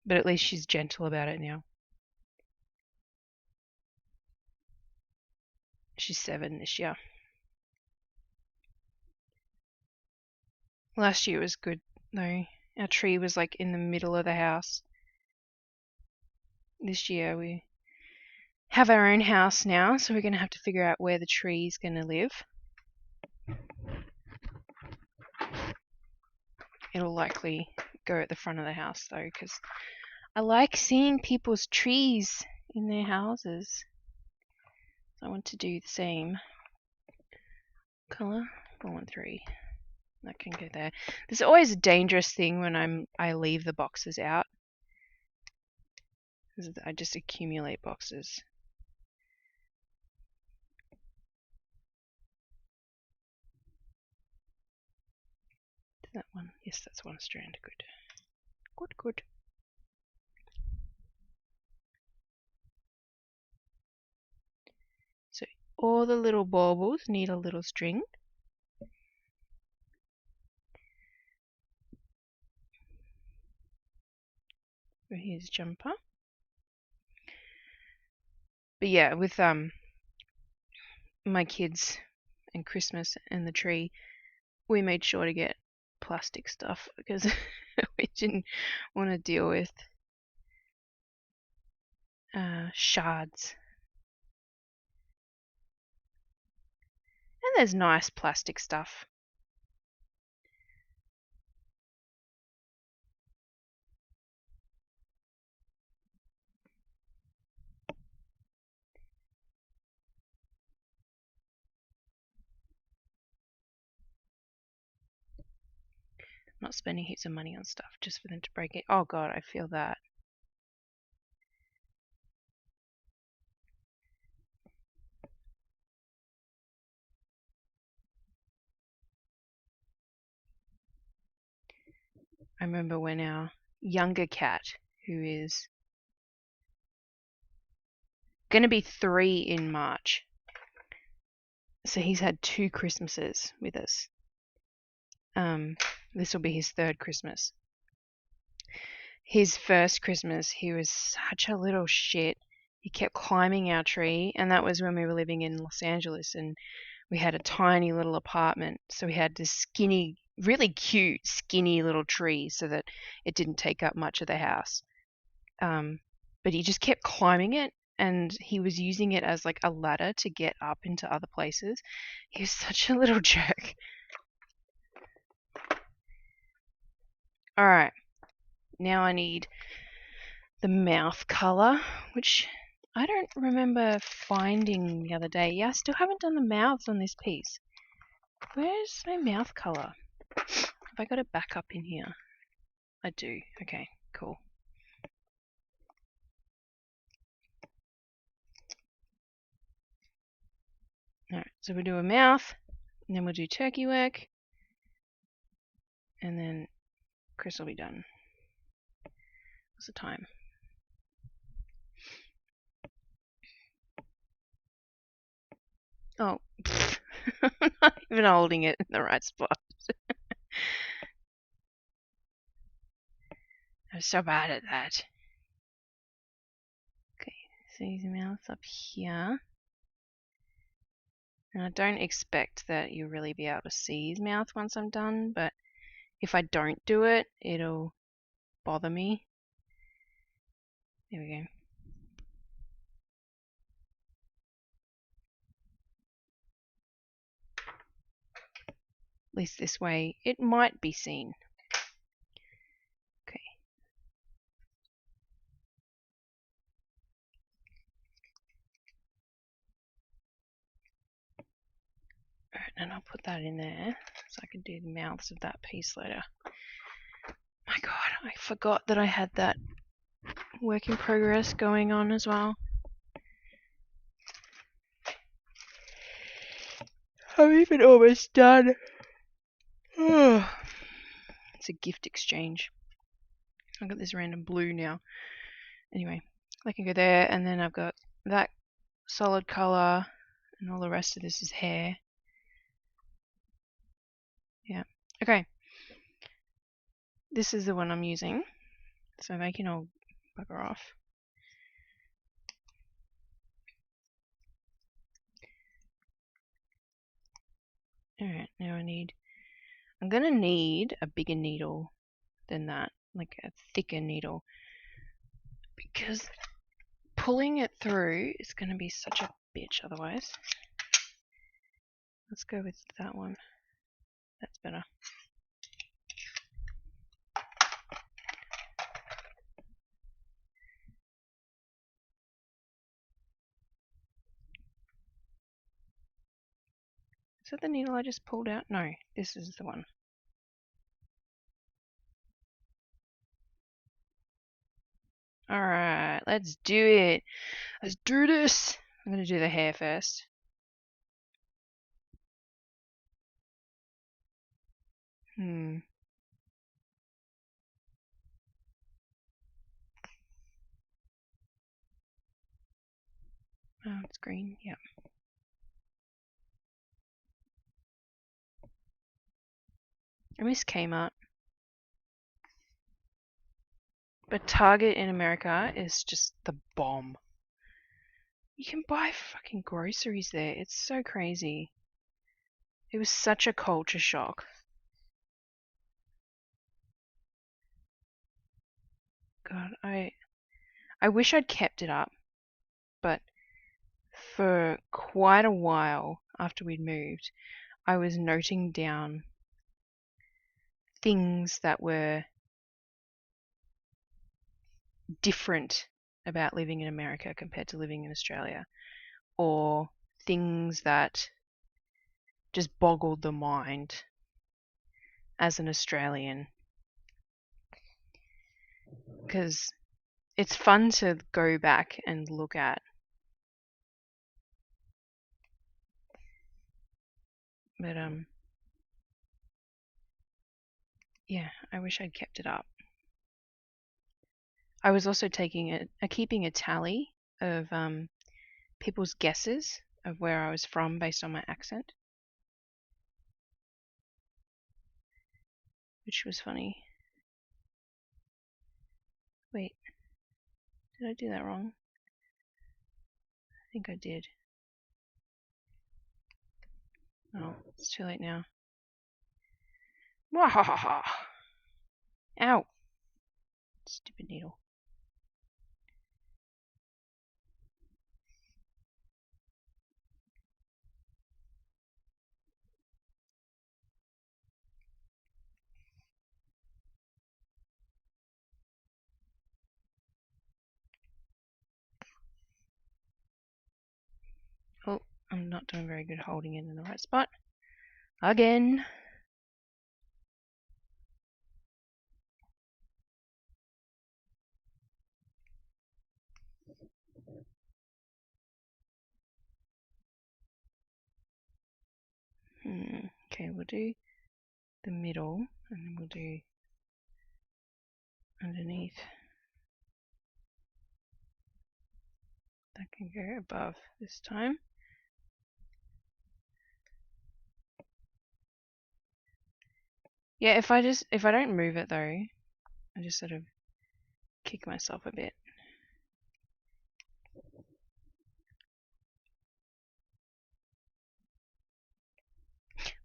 but at least she's gentle about it now. She's 7 this year. Last year was good though. Our tree was like in the middle of the house. This year we have our own house now, so we're going to have to figure out where the tree is going to live. It'll likely go at the front of the house though, because I like seeing people's trees in their houses. So I want to do the same color. 413. That can go there. There's always a dangerous thing when I leave the boxes out. I just accumulate boxes. That one, yes, that's one strand. Good. Good. So all the little baubles need a little string. So here's jumper. But yeah, with my kids and Christmas and the tree, we made sure to get plastic stuff because we didn't want to deal with shards. And there's nice plastic stuff. Not spending heaps of money on stuff just for them to break it. Oh god, I feel that. I remember when our younger cat, who is going to be 3 in March, so he's had 2 Christmases with us. This will be his 3rd Christmas. His first Christmas, he was such a little shit. He kept climbing our tree, and that was when we were living in Los Angeles, and we had a tiny little apartment, so we had this skinny, really cute, skinny little tree so that it didn't take up much of the house. But he just kept climbing it, and he was using it as like a ladder to get up into other places. He was such a little jerk. Alright, now I need the mouth colour, which I don't remember finding the other day. Yeah, I still haven't done the mouths on this piece. Where's my mouth colour? Have I got it back up in here? I do. Okay, cool. Alright, so we'll do a mouth, and then we'll do turkey work, and then Chris will be done. What's the time? Oh, I'm not even holding it in the right spot. I'm so bad at that. Okay, so his mouth's up here. And I don't expect that you'll really be able to see his mouth once I'm done, but if I don't do it, it'll bother me. There we go. At least this way it might be seen. Okay. Alright, and I'll put that in there so I can do the mouths of that piece later. My god, I forgot that I had that work in progress going on as well. I'm even almost done. It's a gift exchange. I've got this random blue now. Anyway, I can go there, and then I've got that solid colour, and all the rest of this is hair. Yeah. Okay. This is the one I'm using, so they can all bugger off. Alright, now I'm gonna need a bigger needle than that, like a thicker needle, because pulling it through is gonna be such a bitch otherwise. Let's go with that one. That's better. Is that the needle I just pulled out? No, this is the one. Alright, let's do it. Let's do this. I'm going to do the hair first. Oh, it's green. Yep. I miss Kmart. But Target in America is just the bomb. You can buy fucking groceries there. It's so crazy. It was such a culture shock. God, I wish I'd kept it up, but for quite a while after we'd moved, I was noting down things that were different about living in America compared to living in Australia, or things that just boggled the mind as an Australian. Because it's fun to go back and look at. But yeah, I wish I'd kept it up. I was also keeping a tally of people's guesses of where I was from based on my accent, which was funny. Wait, did I do that wrong? I think I did. Oh, it's too late now. Wahahaha! Ow! Stupid needle. I'm not doing very good holding it in the right spot. Again. Okay, we'll do the middle, and then we'll do underneath. That can go above this time. Yeah, if I don't move it though, I just sort of kick myself a bit.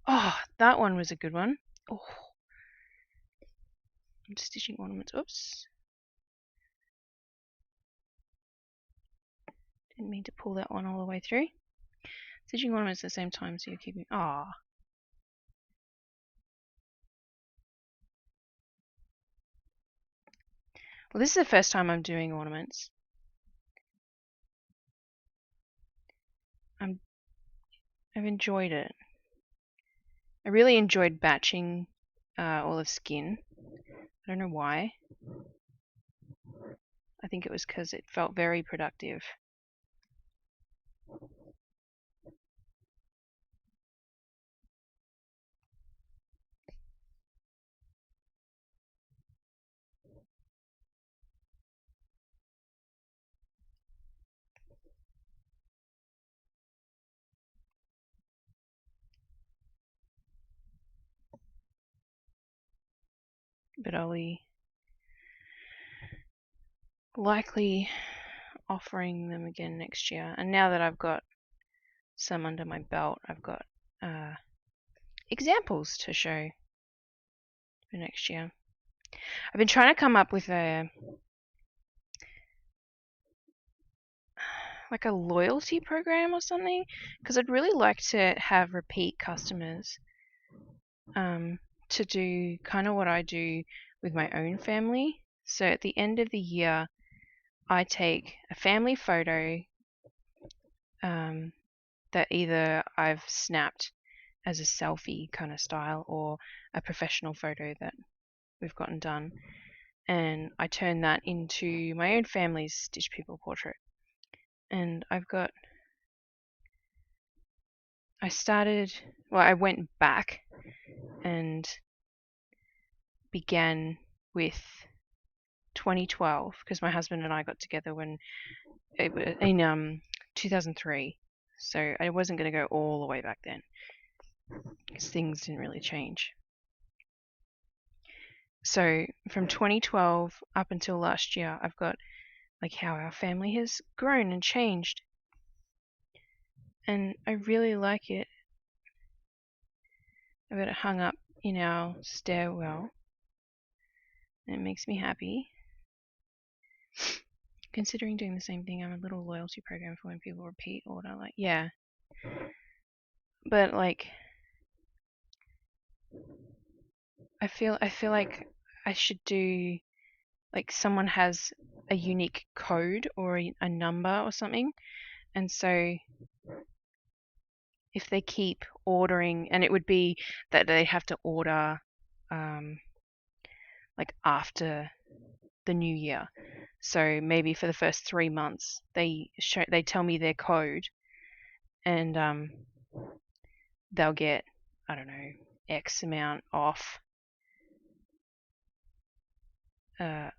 Oh, that one was a good one. Oh, I'm stitching ornaments. Oops. Didn't mean to pull that one all the way through. Stitching ornaments at the same time, so you're keeping. Ah. Well, this is the first time I'm doing ornaments. I've enjoyed it. I really enjoyed batching all of skin. I don't know why. I think it was because it felt very productive. But I'll be likely offering them again next year. And now that I've got some under my belt, I've got examples to show for next year. I've been trying to come up with a loyalty program or something, because I'd really like to have repeat customers to do kind of what I do with my own family. So at the end of the year, I take a family photo that either I've snapped as a selfie kind of style or a professional photo that we've gotten done, and I turn that into my own family's Stitch People portrait. And I went back and began with 2012 because my husband and I got together when it was in 2003. So I wasn't going to go all the way back then because things didn't really change. So from 2012 up until last year, I've got like how our family has grown and changed. And I really like it. I've got it hung up in our stairwell. And it makes me happy. Considering doing the same thing, I'm a little loyalty program for when people repeat order. Like, yeah. But like, I feel like I should do like someone has a unique code or a number or something, and so if they keep ordering, and it would be that they have to order like after the new year. So maybe for the first 3 months they tell me their code, and they'll get, I don't know, X amount off. I've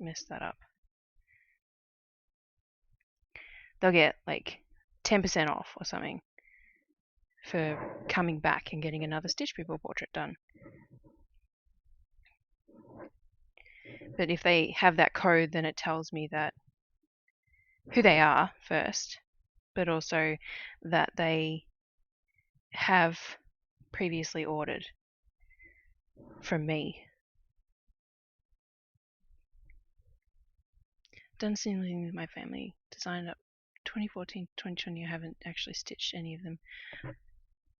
messed that up. They'll get like 10% off or something for coming back and getting another Stitch People portrait done. But if they have that code, then it tells me that who they are first, but also that they have previously ordered from me. Done something with my family. Designed up 2014 to 2020. I haven't actually stitched any of them.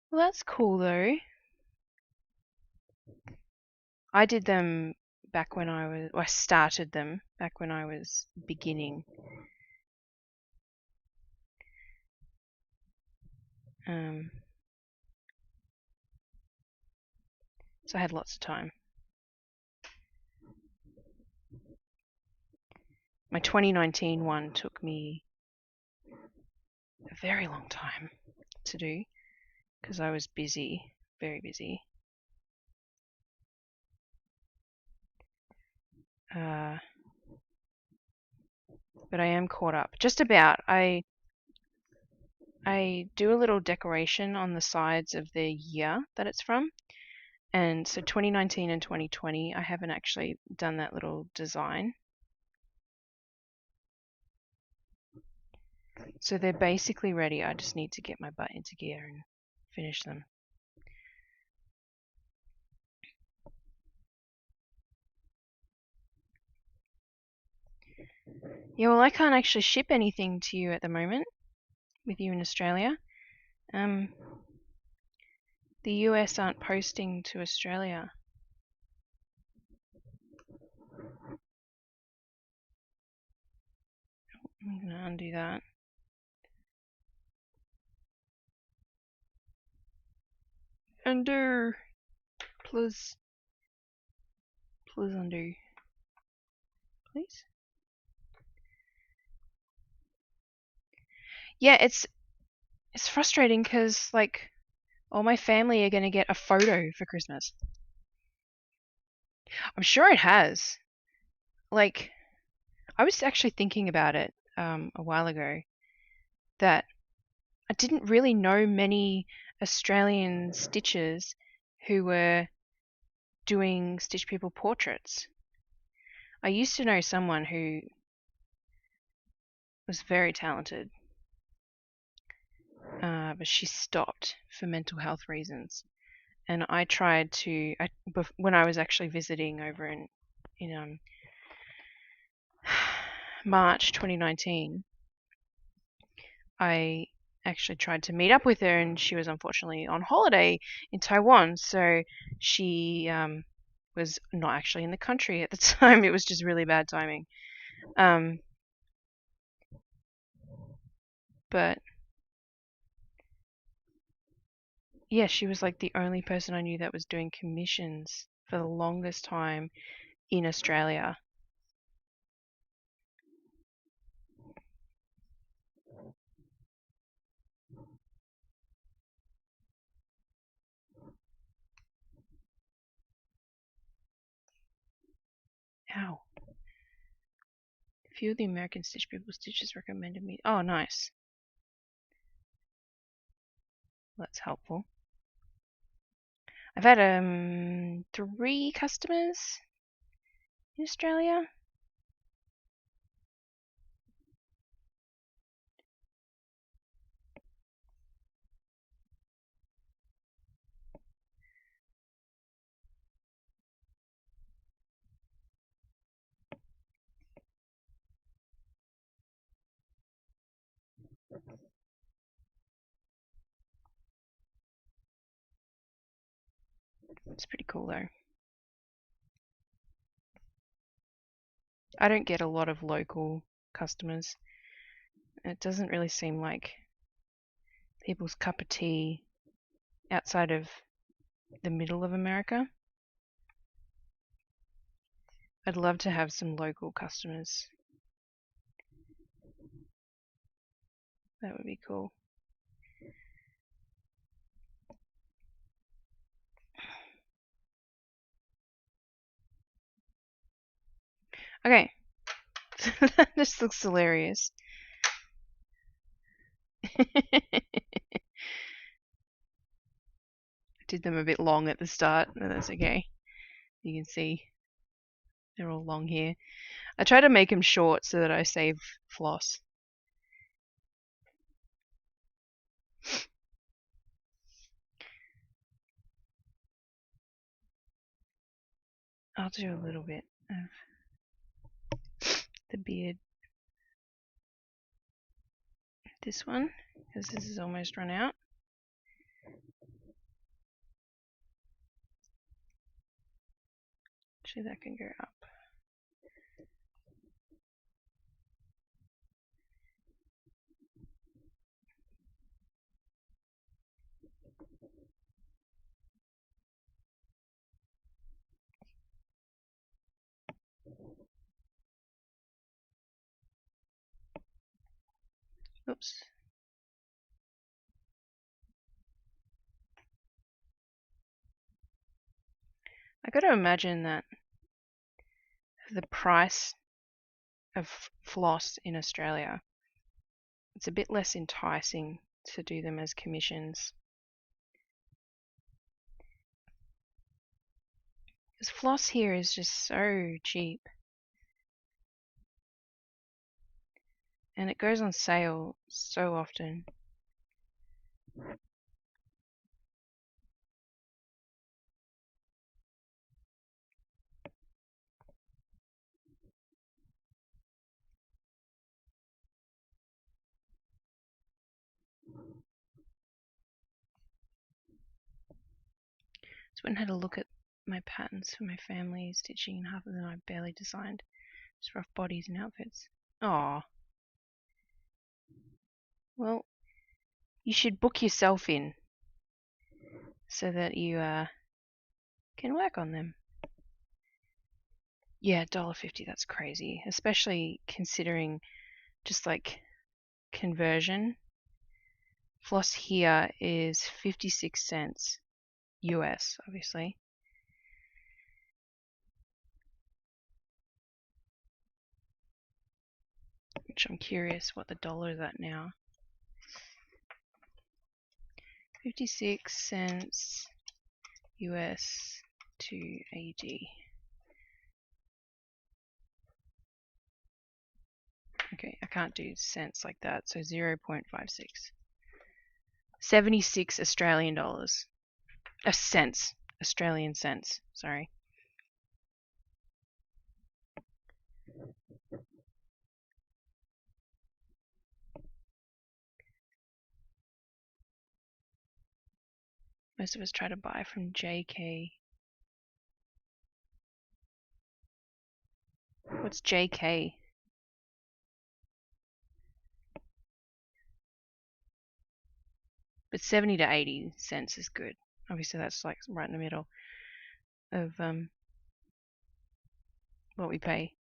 Well, that's cool though. I did them back when I started them back when I was beginning. So I had lots of time. My 2019 one took me a very long time to do because I was busy, very busy. But I am caught up. Just about. I do a little decoration on the sides of the year that it's from. And so 2019 and 2020, I haven't actually done that little design. So they're basically ready. I just need to get my butt into gear and finish them. Yeah, well, I can't actually ship anything to you at the moment with you in Australia. The US aren't posting to Australia. I'm going to undo that. Undo. Please undo. Please. Yeah, it's frustrating because like all my family are going to get a photo for Christmas. I'm sure it has. Like, I was actually thinking about it a while ago that I didn't really know many Australian stitchers who were doing Stitch People portraits. I used to know someone who was very talented, but she stopped for mental health reasons. And I tried to, when I was actually visiting over in March 2019, I actually tried to meet up with her, and she was unfortunately on holiday in Taiwan, so she was not actually in the country at the time. It was just really bad timing. But yeah, she was like the only person I knew that was doing commissions for the longest time in Australia. Ow. A few of the American Stitch People stitches recommended me. Oh, nice. That's helpful. I've had 3 customers in Australia. It's pretty cool though. I don't get a lot of local customers. It doesn't really seem like people's cup of tea outside of the middle of America. I'd love to have some local customers. That would be cool. Okay. This looks hilarious. I did them a bit long at the start, but that's okay. You can see they're all long here. I try to make them short so that I save floss. I'll do a little bit of the beard. This one, because this is almost run out. Actually, that can go up. Oops. I got to imagine that the price of floss in Australia, it's a bit less enticing to do them as commissions. Because floss here is just so cheap. And it goes on sale so often. Just went and had a look at my patterns for my family stitching, and half of them I barely designed. Just rough bodies and outfits. Aw. Well, you should book yourself in so that you can work on them. Yeah, $1.50, that's crazy. Especially considering just like conversion. Floss here is 56 cents US, obviously. Which I'm curious what the dollar is at now. 56 cents US to AD. Okay, I can't do cents like that, so 0.56. 76 Australian dollars. Cents. Australian cents, sorry. Most of us try to buy from JK. What's JK? But 70 to 80 cents is good. Obviously that's like right in the middle of what we pay.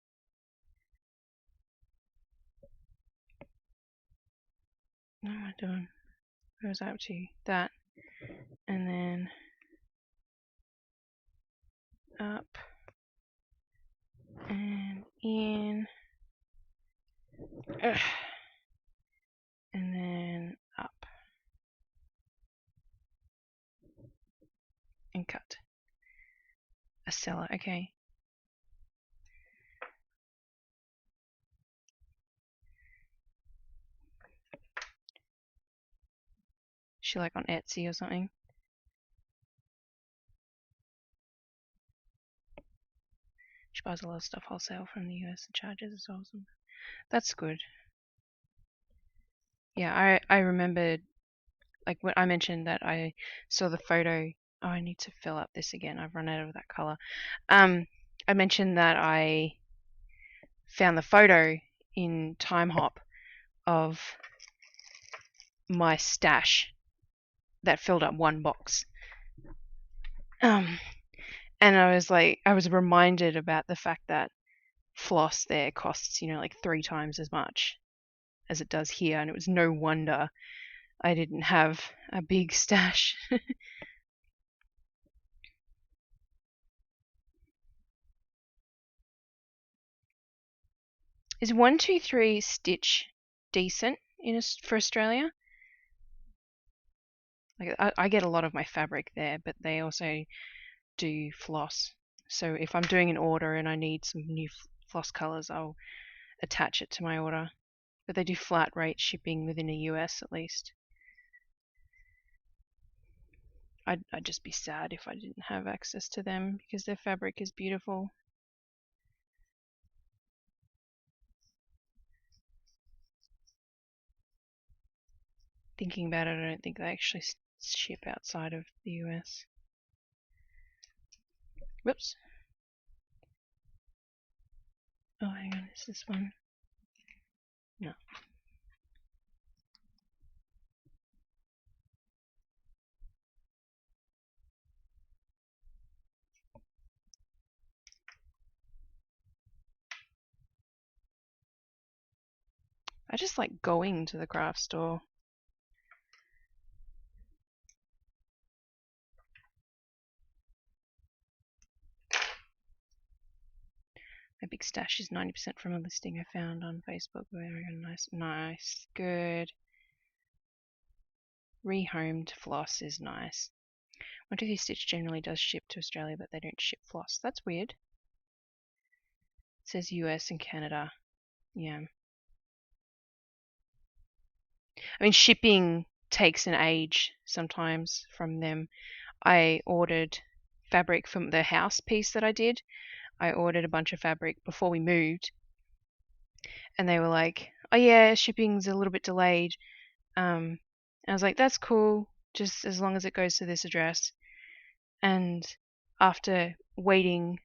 What am I doing? What was I up to? That. And then up and in. Ugh. And then up. And cut. A seller, okay. She like on Etsy or something. She buys a lot of stuff wholesale from the US and charges is awesome. That's good. Yeah, I remembered, like when I mentioned that I saw the photo. Oh, I need to fill up this again. I've run out of that color. I mentioned that I found the photo in Time Hop of my stash that filled up one box. And I was reminded about the fact that floss there costs, like 3 times as much as it does here, and it was no wonder I didn't have a big stash. Is 123 stitch decent for Australia? Like I get a lot of my fabric there, but they also do floss. So if I'm doing an order and I need some new floss colors, I'll attach it to my order. But they do flat rate shipping within the US at least. I'd just be sad if I didn't have access to them because their fabric is beautiful. Thinking about it, I don't think they actually ship outside of the US. Whoops. Oh, hang on, is this one? No. I just like going to the craft store. My big stash is 90% from a listing I found on Facebook. Very nice, good. Rehomed floss is nice. 123 Stitch generally does ship to Australia, but they don't ship floss. That's weird. It says US and Canada. Yeah. I mean, shipping takes an age sometimes from them. I ordered fabric from the house piece that I did. I ordered a bunch of fabric before we moved, and they were like, "Oh yeah, shipping's a little bit delayed." I was like, "That's cool, just as long as it goes to this address." And after waiting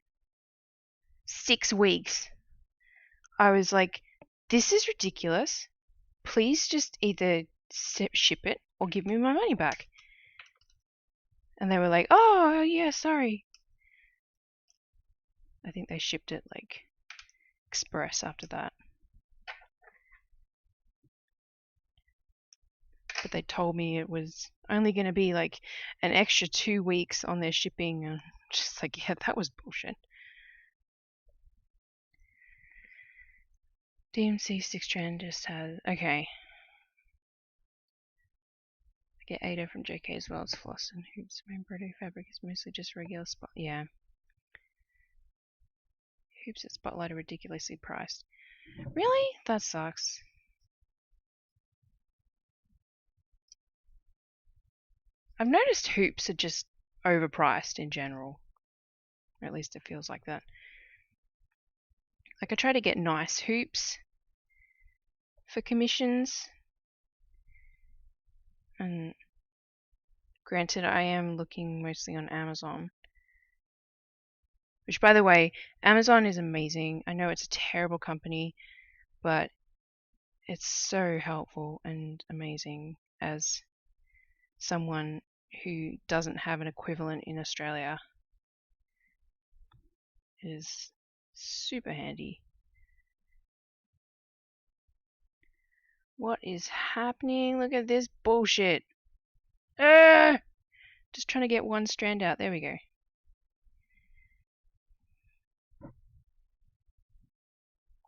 6 weeks, I was like, "This is ridiculous. Please just either ship it or give me my money back." And they were like, "Oh yeah, sorry." I think they shipped it like express after that. But they told me it was only going to be like an extra 2 weeks on their shipping, and just like, yeah, that was bullshit. DMC 6 strand just has, okay. I get Ada from JK as well as floss and hoops. My embroidery fabric is mostly just regular spot. Yeah. Hoops at Spotlight are ridiculously priced. Really? That sucks. I've noticed hoops are just overpriced in general. Or at least it feels like that. Like, I try to get nice hoops for commissions. And granted, I am looking mostly on Amazon. Which, by the way, Amazon is amazing. I know it's a terrible company, but it's so helpful and amazing as someone who doesn't have an equivalent in Australia. It is super handy. What is happening? Look at this bullshit. Just trying to get one strand out. There we go.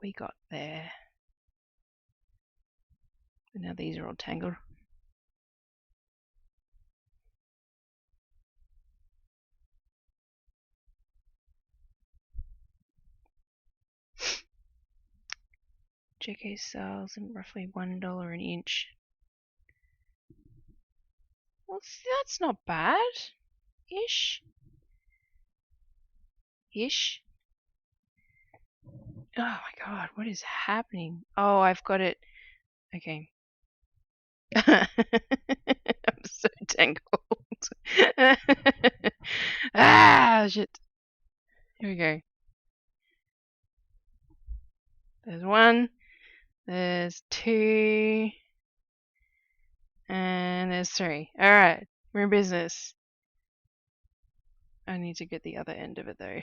We got there. And now these are all tangled. JK sells roughly $1 an inch. Well, that's not bad. Ish. Oh my god, what is happening? Oh, I've got it. Okay. I'm so tangled. Ah, shit. Here we go. There's one. There's two. And there's three. Alright, we're in business. I need to get the other end of it though.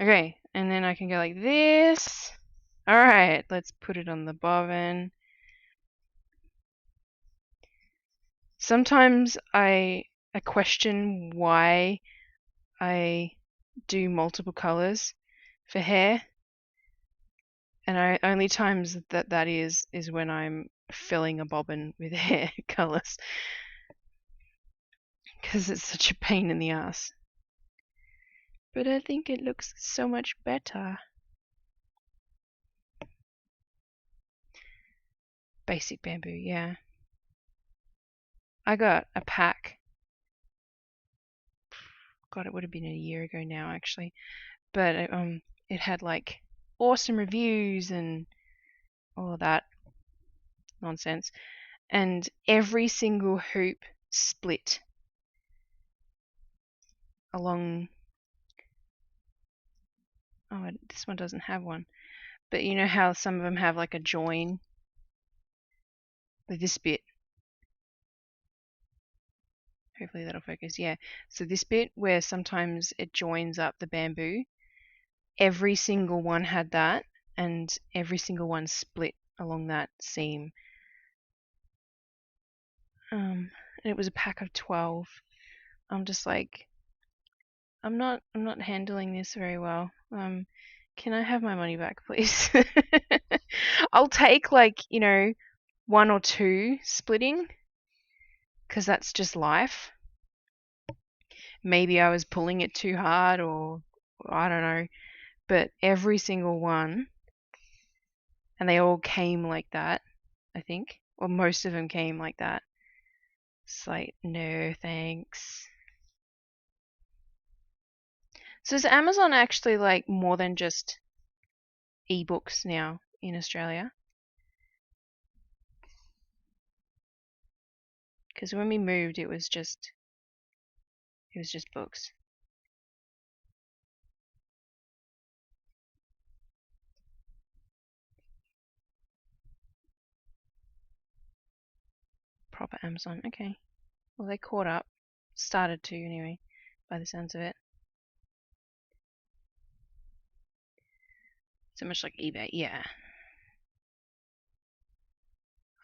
Okay, and then I can go like this. Alright, let's put it on the bobbin. Sometimes I question why I do multiple colors for hair, and only times that is when I'm filling a bobbin with hair colors, because it's such a pain in the ass. But I think it looks so much better. Basic bamboo, yeah. I got a pack. God, it would have been a year ago now, actually. But it had like awesome reviews and all of that nonsense. And every single hoop split along. Oh, this one doesn't have one. But you know how some of them have like a join? Like this bit. Hopefully that'll focus. Yeah. So this bit where sometimes it joins up the bamboo, every single one had that, and every single one split along that seam. And it was a pack of 12. I'm just like, I'm not handling this very well. Can I have my money back, please? I'll take, like, 1 or 2 splitting, because that's just life. Maybe I was pulling it too hard, or I don't know, but every single one, and they all came like that, I think, or most of them came like that. It's like, no thanks. So is Amazon actually like more than just ebooks now in Australia? Because when we moved, it was just books. Proper Amazon. Okay. Well, they caught up. Started to anyway, by the sounds of it. So much like eBay. Yeah.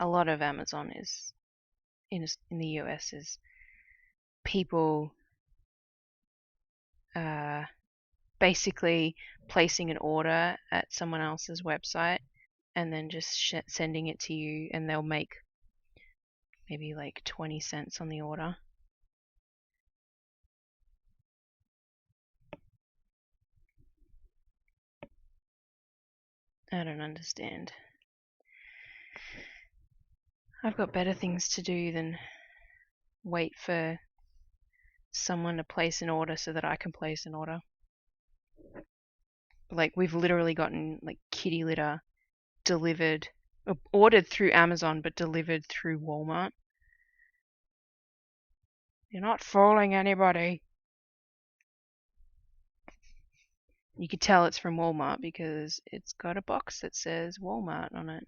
A lot of Amazon is in the US is people basically placing an order at someone else's website and then just sending it to you, and they'll make maybe like 20 cents on the order. I don't understand. I've got better things to do than wait for someone to place an order so that I can place an order. Like, we've literally gotten like kitty litter delivered, ordered through Amazon but delivered through Walmart. You're not fooling anybody. You could tell it's from Walmart because it's got a box that says Walmart on it.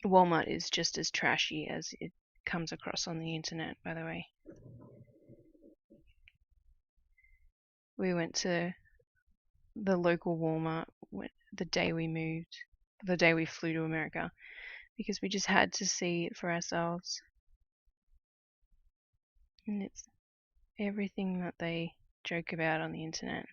Walmart is just as trashy as it comes across on the internet, by the way. We went to the local Walmart the day we moved, the day we flew to America, because we just had to see it for ourselves. And it's everything that they joke about on the internet.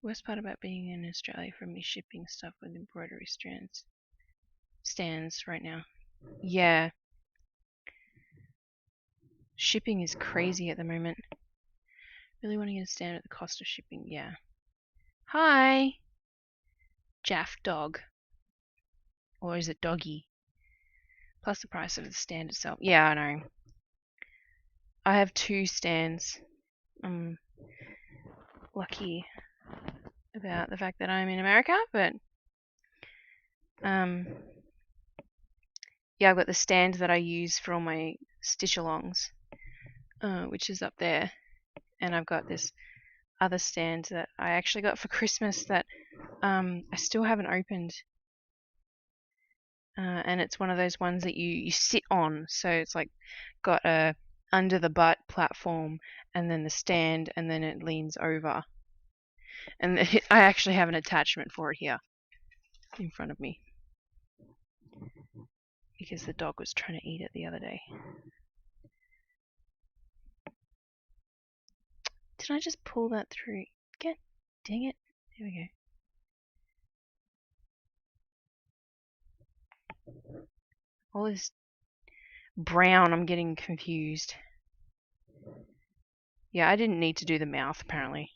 Worst part about being in Australia for me, shipping stuff with embroidery stands right now. Yeah. Shipping is crazy at the moment. Really want to get a stand at the cost of shipping. Yeah. Hi. Jaff dog. Or is it doggy? Plus the price of the stand itself. Yeah, I know. I have 2 stands. I'm lucky about the fact that I'm in America, but yeah, I've got the stand that I use for all my stitch-alongs, which is up there, and I've got this other stand that I actually got for Christmas that I still haven't opened, and it's one of those ones that you sit on, so it's like got a under the butt platform and then the stand, and then it leans over, and I actually have an attachment for it here in front of me because the dog was trying to eat it the other day. Did I just pull that through? Dang it. There we go. All this brown, I'm getting confused. Yeah, I didn't need to do the mouth, apparently.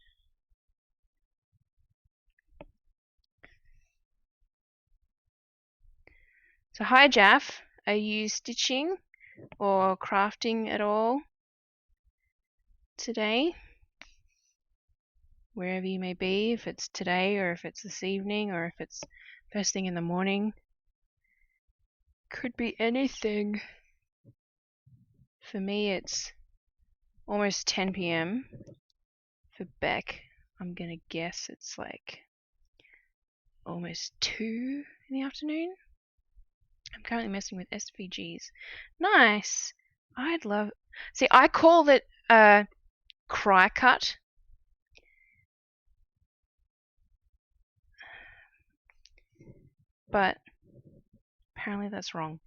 So hi, Jaff. Are you stitching or crafting at all today? Wherever you may be, if it's today or if it's this evening or if it's first thing in the morning. Could be anything. For me, it's almost 10 p.m. For Beck, I'm gonna guess it's like almost 2 in the afternoon. I'm currently messing with SVGs. Nice! I'd love. See, I call it cry cut, but apparently that's wrong.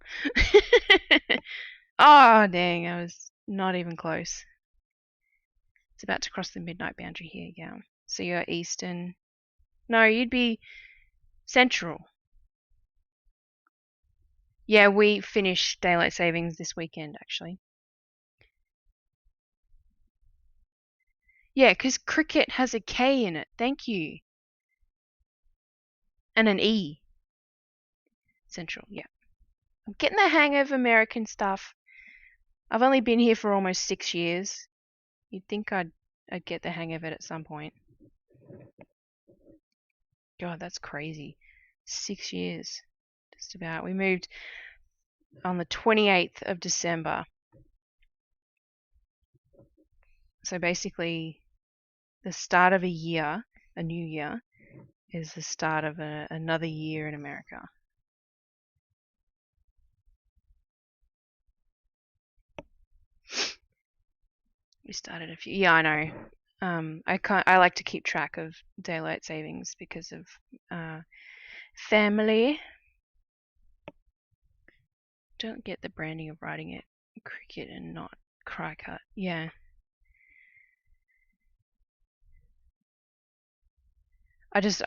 Oh, dang, I was not even close. It's about to cross the midnight boundary here, yeah. So you're Eastern. No, you'd be Central. Yeah, we finished daylight savings this weekend, actually. Yeah, 'cause cricket has a K in it. Thank you. And an E. Central, yeah. I'm getting the hang of American stuff. I've only been here for almost 6 years. You'd think I'd get the hang of it at some point. God, that's crazy. 6 years. Just about. We moved on the 28th of December. So basically, the start of a year, a new year, is the start of another year in America. We started a few. Yeah, I know. I like to keep track of daylight savings because of family. Don't get the branding of writing it cricket and not cry cut. Yeah.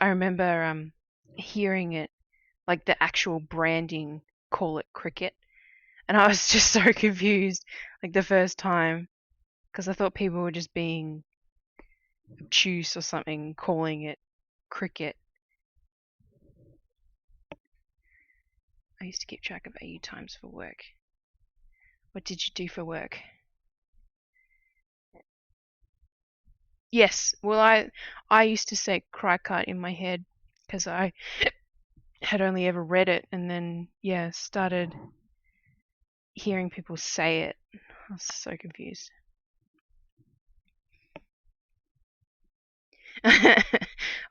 I remember hearing it, like the actual branding, call it cricket, and I was just so confused like the first time because I thought people were just being obtuse or something calling it cricket. I used to keep track of AU times for work. What did you do for work? Yes, well I used to say cry cut in my head because I had only ever read it and then yeah started hearing people say it. I was so confused.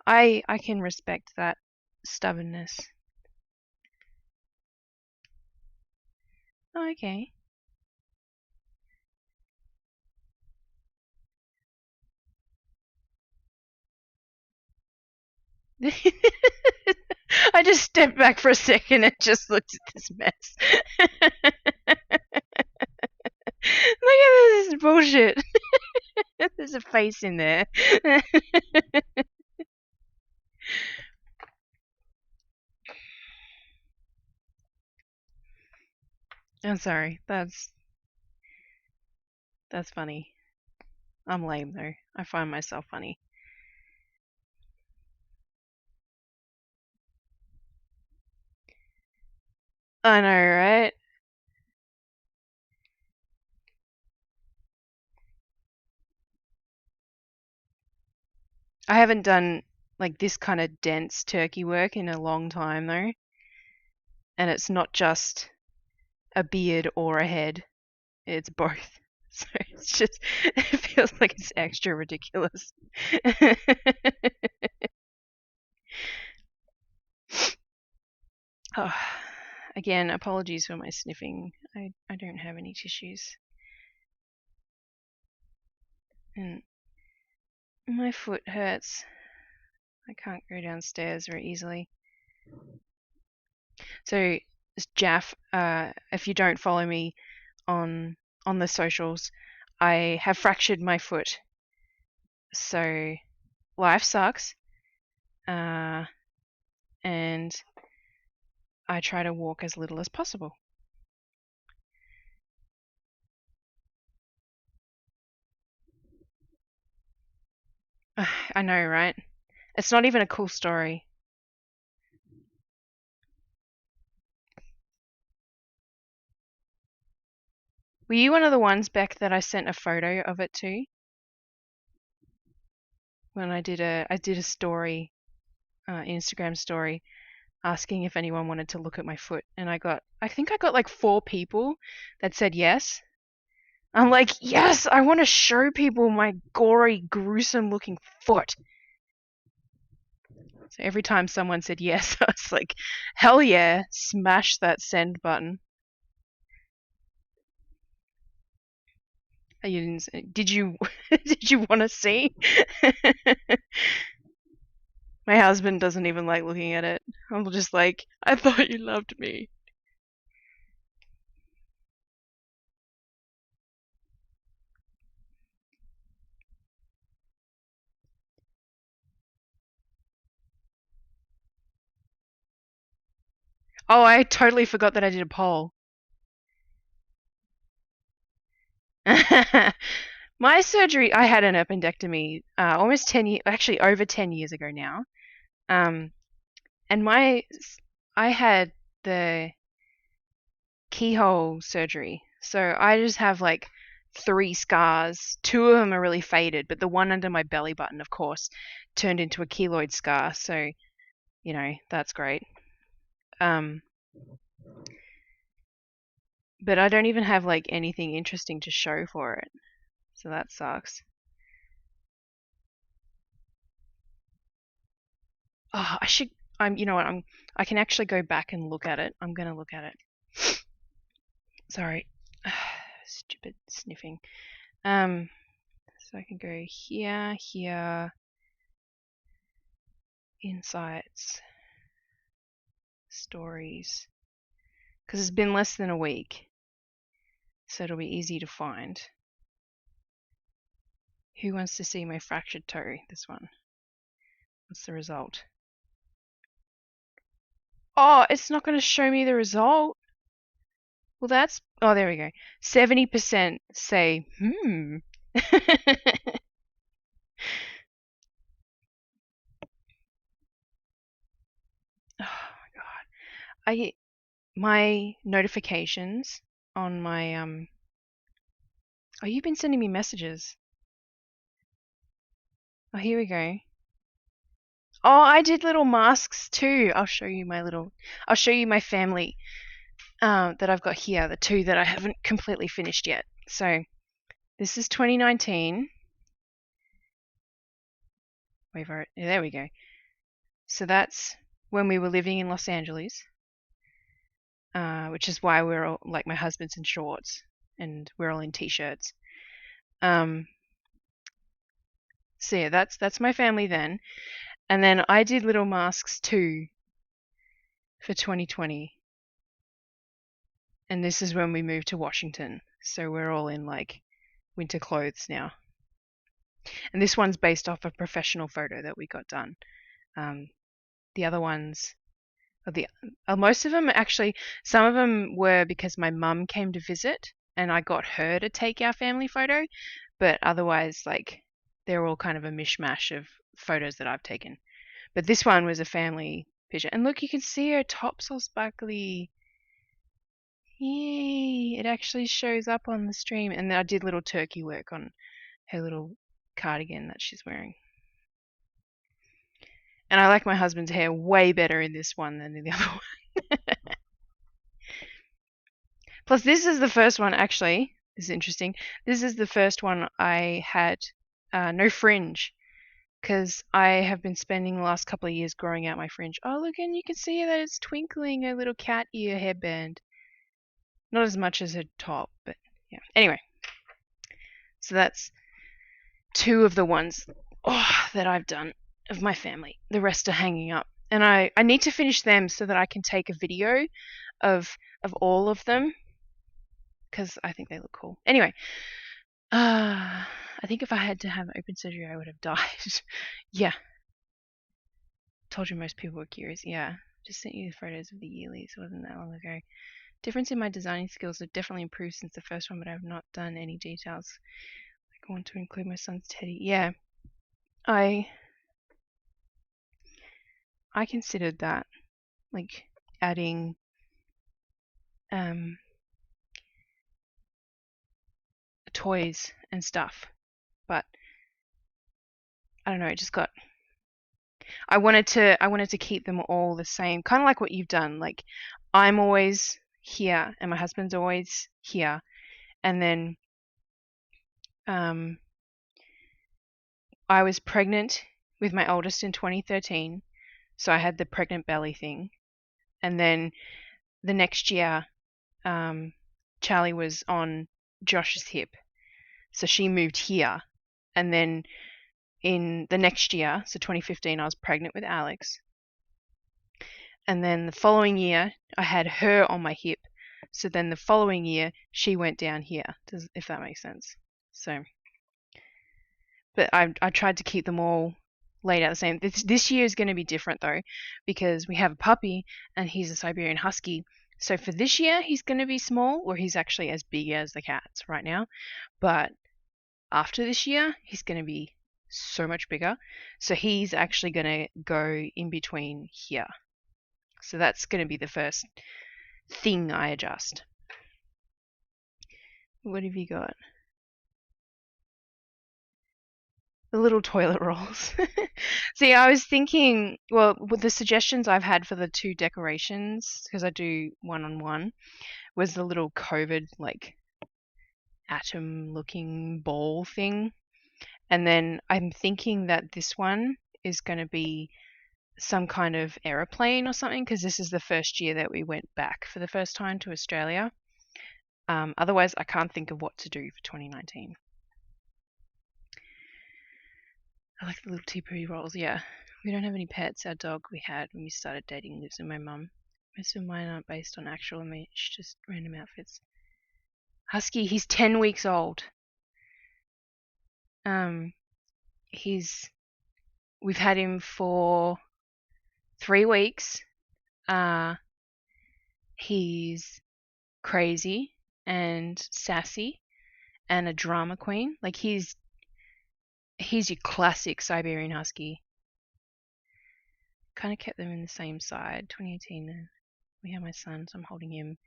I can respect that stubbornness. Oh, okay. I just stepped back for a second and just looked at this mess. Look at this bullshit. There's a face in there. I'm sorry. That's funny. I'm lame though. I find myself funny. I know, right? I haven't done like this kind of dense turkey work in a long time though, and it's not just a beard or a head. It's both. So it's just it feels like it's extra ridiculous. Oh, again, apologies for my sniffing. I don't have any tissues. And my foot hurts. I can't go downstairs very easily. So, Jaff, if you don't follow me on the socials, I have fractured my foot. So life sucks. Uh, and I try to walk as little as possible. I know, right? It's not even a cool story. Were you one of the ones, Beck, that I sent a photo of it to when I did a story, Instagram story, asking if anyone wanted to look at my foot, and I think I got like 4 people that said yes. I'm like, yes, I want to show people my gory, gruesome looking foot. So every time someone said yes, I was like, hell yeah, smash that send button. You didn't say, did you did you want to see? My husband doesn't even like looking at it. I'm just like, I thought you loved me. Oh, I totally forgot that I did a poll. My surgery, I had an appendectomy almost 10 years, actually over 10 years ago now. Um, and I had the keyhole surgery. So I just have like 3 scars. 2 of them are really faded, but the one under my belly button, of course, turned into a keloid scar. So, that's great. Um, but I don't even have like anything interesting to show for it. So that sucks. Oh, you know what, I can actually go back and look at it. I'm gonna look at it. Sorry. Stupid sniffing. So I can go here, insights, stories. Because it's been less than a week, so it'll be easy to find. Who wants to see my fractured toe? This one. What's the result? Oh, it's not going to show me the result. Well, oh, there we go. 70% say, oh my God. My notifications on my, oh, you've been sending me messages. Oh, here we go. Oh, I did little masks too. I'll show you my family that I've got here, the 2 that I haven't completely finished yet. So this is 2019. Wait for it. Yeah, there we go. So that's when we were living in Los Angeles, which is why we're all, like, my husband's in shorts and we're all in t-shirts. So yeah, that's my family then. And then I did little masks too for 2020. And this is when we moved to Washington. So we're all in like winter clothes now. And this one's based off a professional photo that we got done. The other ones, most of them actually, some of them were because my mum came to visit and I got her to take our family photo. But otherwise, like, they're all kind of a mishmash of photos that I've taken. But this one was a family picture. And look, you can see her top's all sparkly. Yay! It actually shows up on the stream. And then I did little turkey work on her little cardigan that she's wearing. And I like my husband's hair way better in this one than in the other one. Plus, this is the first one, actually. This is interesting. This is the first one I had no fringe, because I have been spending the last couple of years growing out my fringe. Oh, look, and you can see that it's twinkling, a little cat ear headband. Not as much as her top, but yeah. Anyway, so that's 2 of the ones that I've done of my family. The rest are hanging up. And I need to finish them so that I can take a video of all of them, because I think they look cool. Anyway, I think if I had to have open surgery, I would have died. Yeah. Told you most people were curious. Yeah. Just sent you the photos of the yearlies. It wasn't that long ago. Difference in my designing skills have definitely improved since the first one, but I have not done any details. I want to include my son's teddy. Yeah. I considered that, like, adding toys and stuff, but I don't know, it just got, I wanted to keep them all the same, kind of like what you've done. Like, I'm always here and my husband's always here, and then I was pregnant with my oldest in 2013, so I had the pregnant belly thing, and then the next year Charlie was on Josh's hip. So she moved here. And then in the next year, so 2015, I was pregnant with Alex. And then the following year, I had her on my hip. So then the following year, she went down here, if that makes sense. So, but I tried to keep them all laid out the same. This year is going to be different though, because we have a puppy and he's a Siberian Husky. So for this year, he's going to be small, or he's actually as big as the cats right now. But after this year, he's going to be so much bigger. So he's actually going to go in between here. So that's going to be the first thing I adjust. What have you got? The little toilet rolls. See, I was thinking, well, with the suggestions I've had for the 2 decorations, because I do 1-on-1, was the little COVID, like, atom-looking ball thing. And then I'm thinking that this one is going to be some kind of aeroplane or something, because this is the first year that we went back for the first time to Australia. Otherwise, I can't think of what to do for 2019. I like the little teepee rolls, yeah. We don't have any pets. Our dog we had when we started dating lives with my mum. Most of mine aren't based on actual image, just random outfits. Husky, he's 10 weeks old. We've had him for 3 weeks. He's crazy and sassy and a drama queen. Like he's your classic Siberian Husky. Kind of kept them in the same side. 2018, we had my son, so I'm holding him.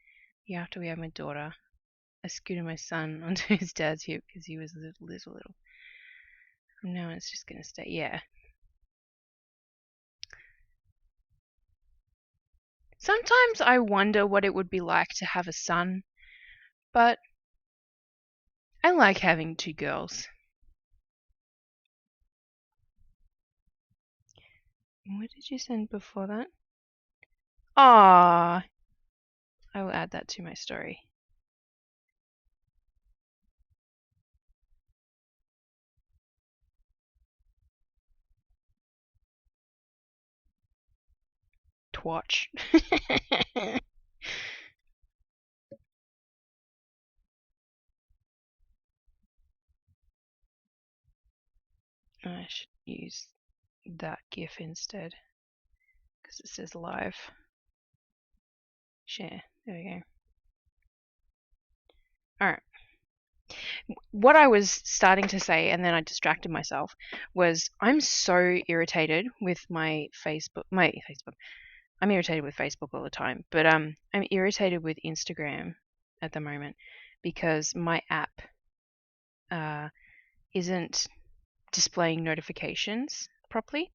Year after we had my daughter, I scooted my son onto his dad's hip because he was little. From now on, it's just gonna stay. Yeah. Sometimes I wonder what it would be like to have a son, but I like having 2 girls. What did you send before that? Ah, I will add that to my story. Twatch. I should use that GIF instead because it says live. Share. There we go. Alright. What I was starting to say, and then I distracted myself, was I'm so irritated with my Facebook. I'm irritated with Facebook all the time, but I'm irritated with Instagram at the moment because my app isn't displaying notifications properly.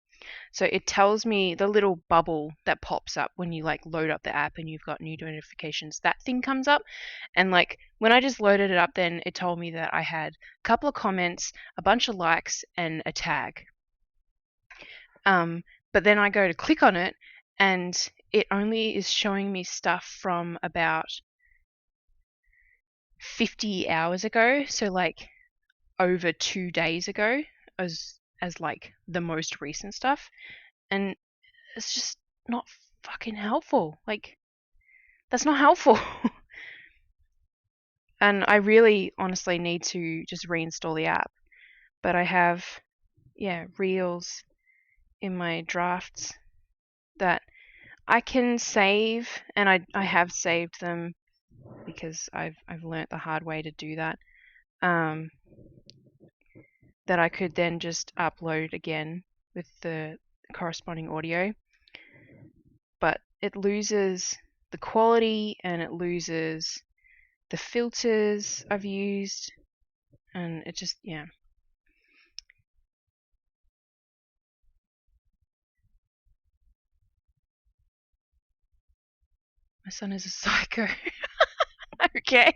So it tells me the little bubble that pops up when you like load up the app and you've got new notifications. That thing comes up, and like when I just loaded it up, then it told me that I had a couple of comments, a bunch of likes, and a tag. But then I go to click on it, and it only is showing me stuff from about 50 hours ago. So like over 2 days ago as like the most recent stuff, and it's just not fucking helpful. Like that's not helpful. And I really honestly need to just reinstall the app, but I have reels in my drafts that I can save, and I have saved them because I've learnt the hard way to do that. That I could then just upload again with the corresponding audio, but it loses the quality and it loses the filters I've used, and it just, yeah. My son is a psycho. Okay.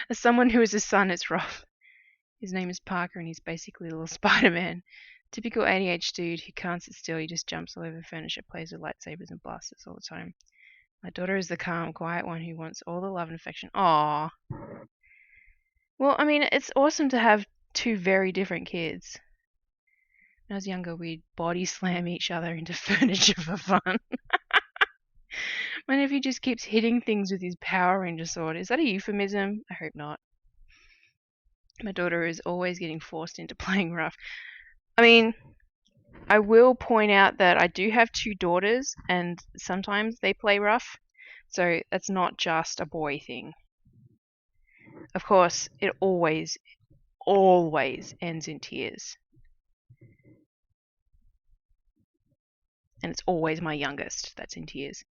As someone who is a son, it's rough. His name is Parker and he's basically a little Spider-Man. Typical ADHD dude who can't sit still, he just jumps all over furniture, plays with lightsabers and blasters all the time. My daughter is the calm, quiet one who wants all the love and affection. Aww. Well, I mean, it's awesome to have two very different kids. When I was younger, we'd body slam each other into furniture for fun. My nephew just keeps hitting things with his Power Ranger sword. Is that a euphemism? I hope not. My daughter is always getting forced into playing rough. I mean, I will point out that I do have two daughters, and sometimes they play rough. So that's not just a boy thing. Of course, it always ends in tears. And it's always my youngest that's in tears.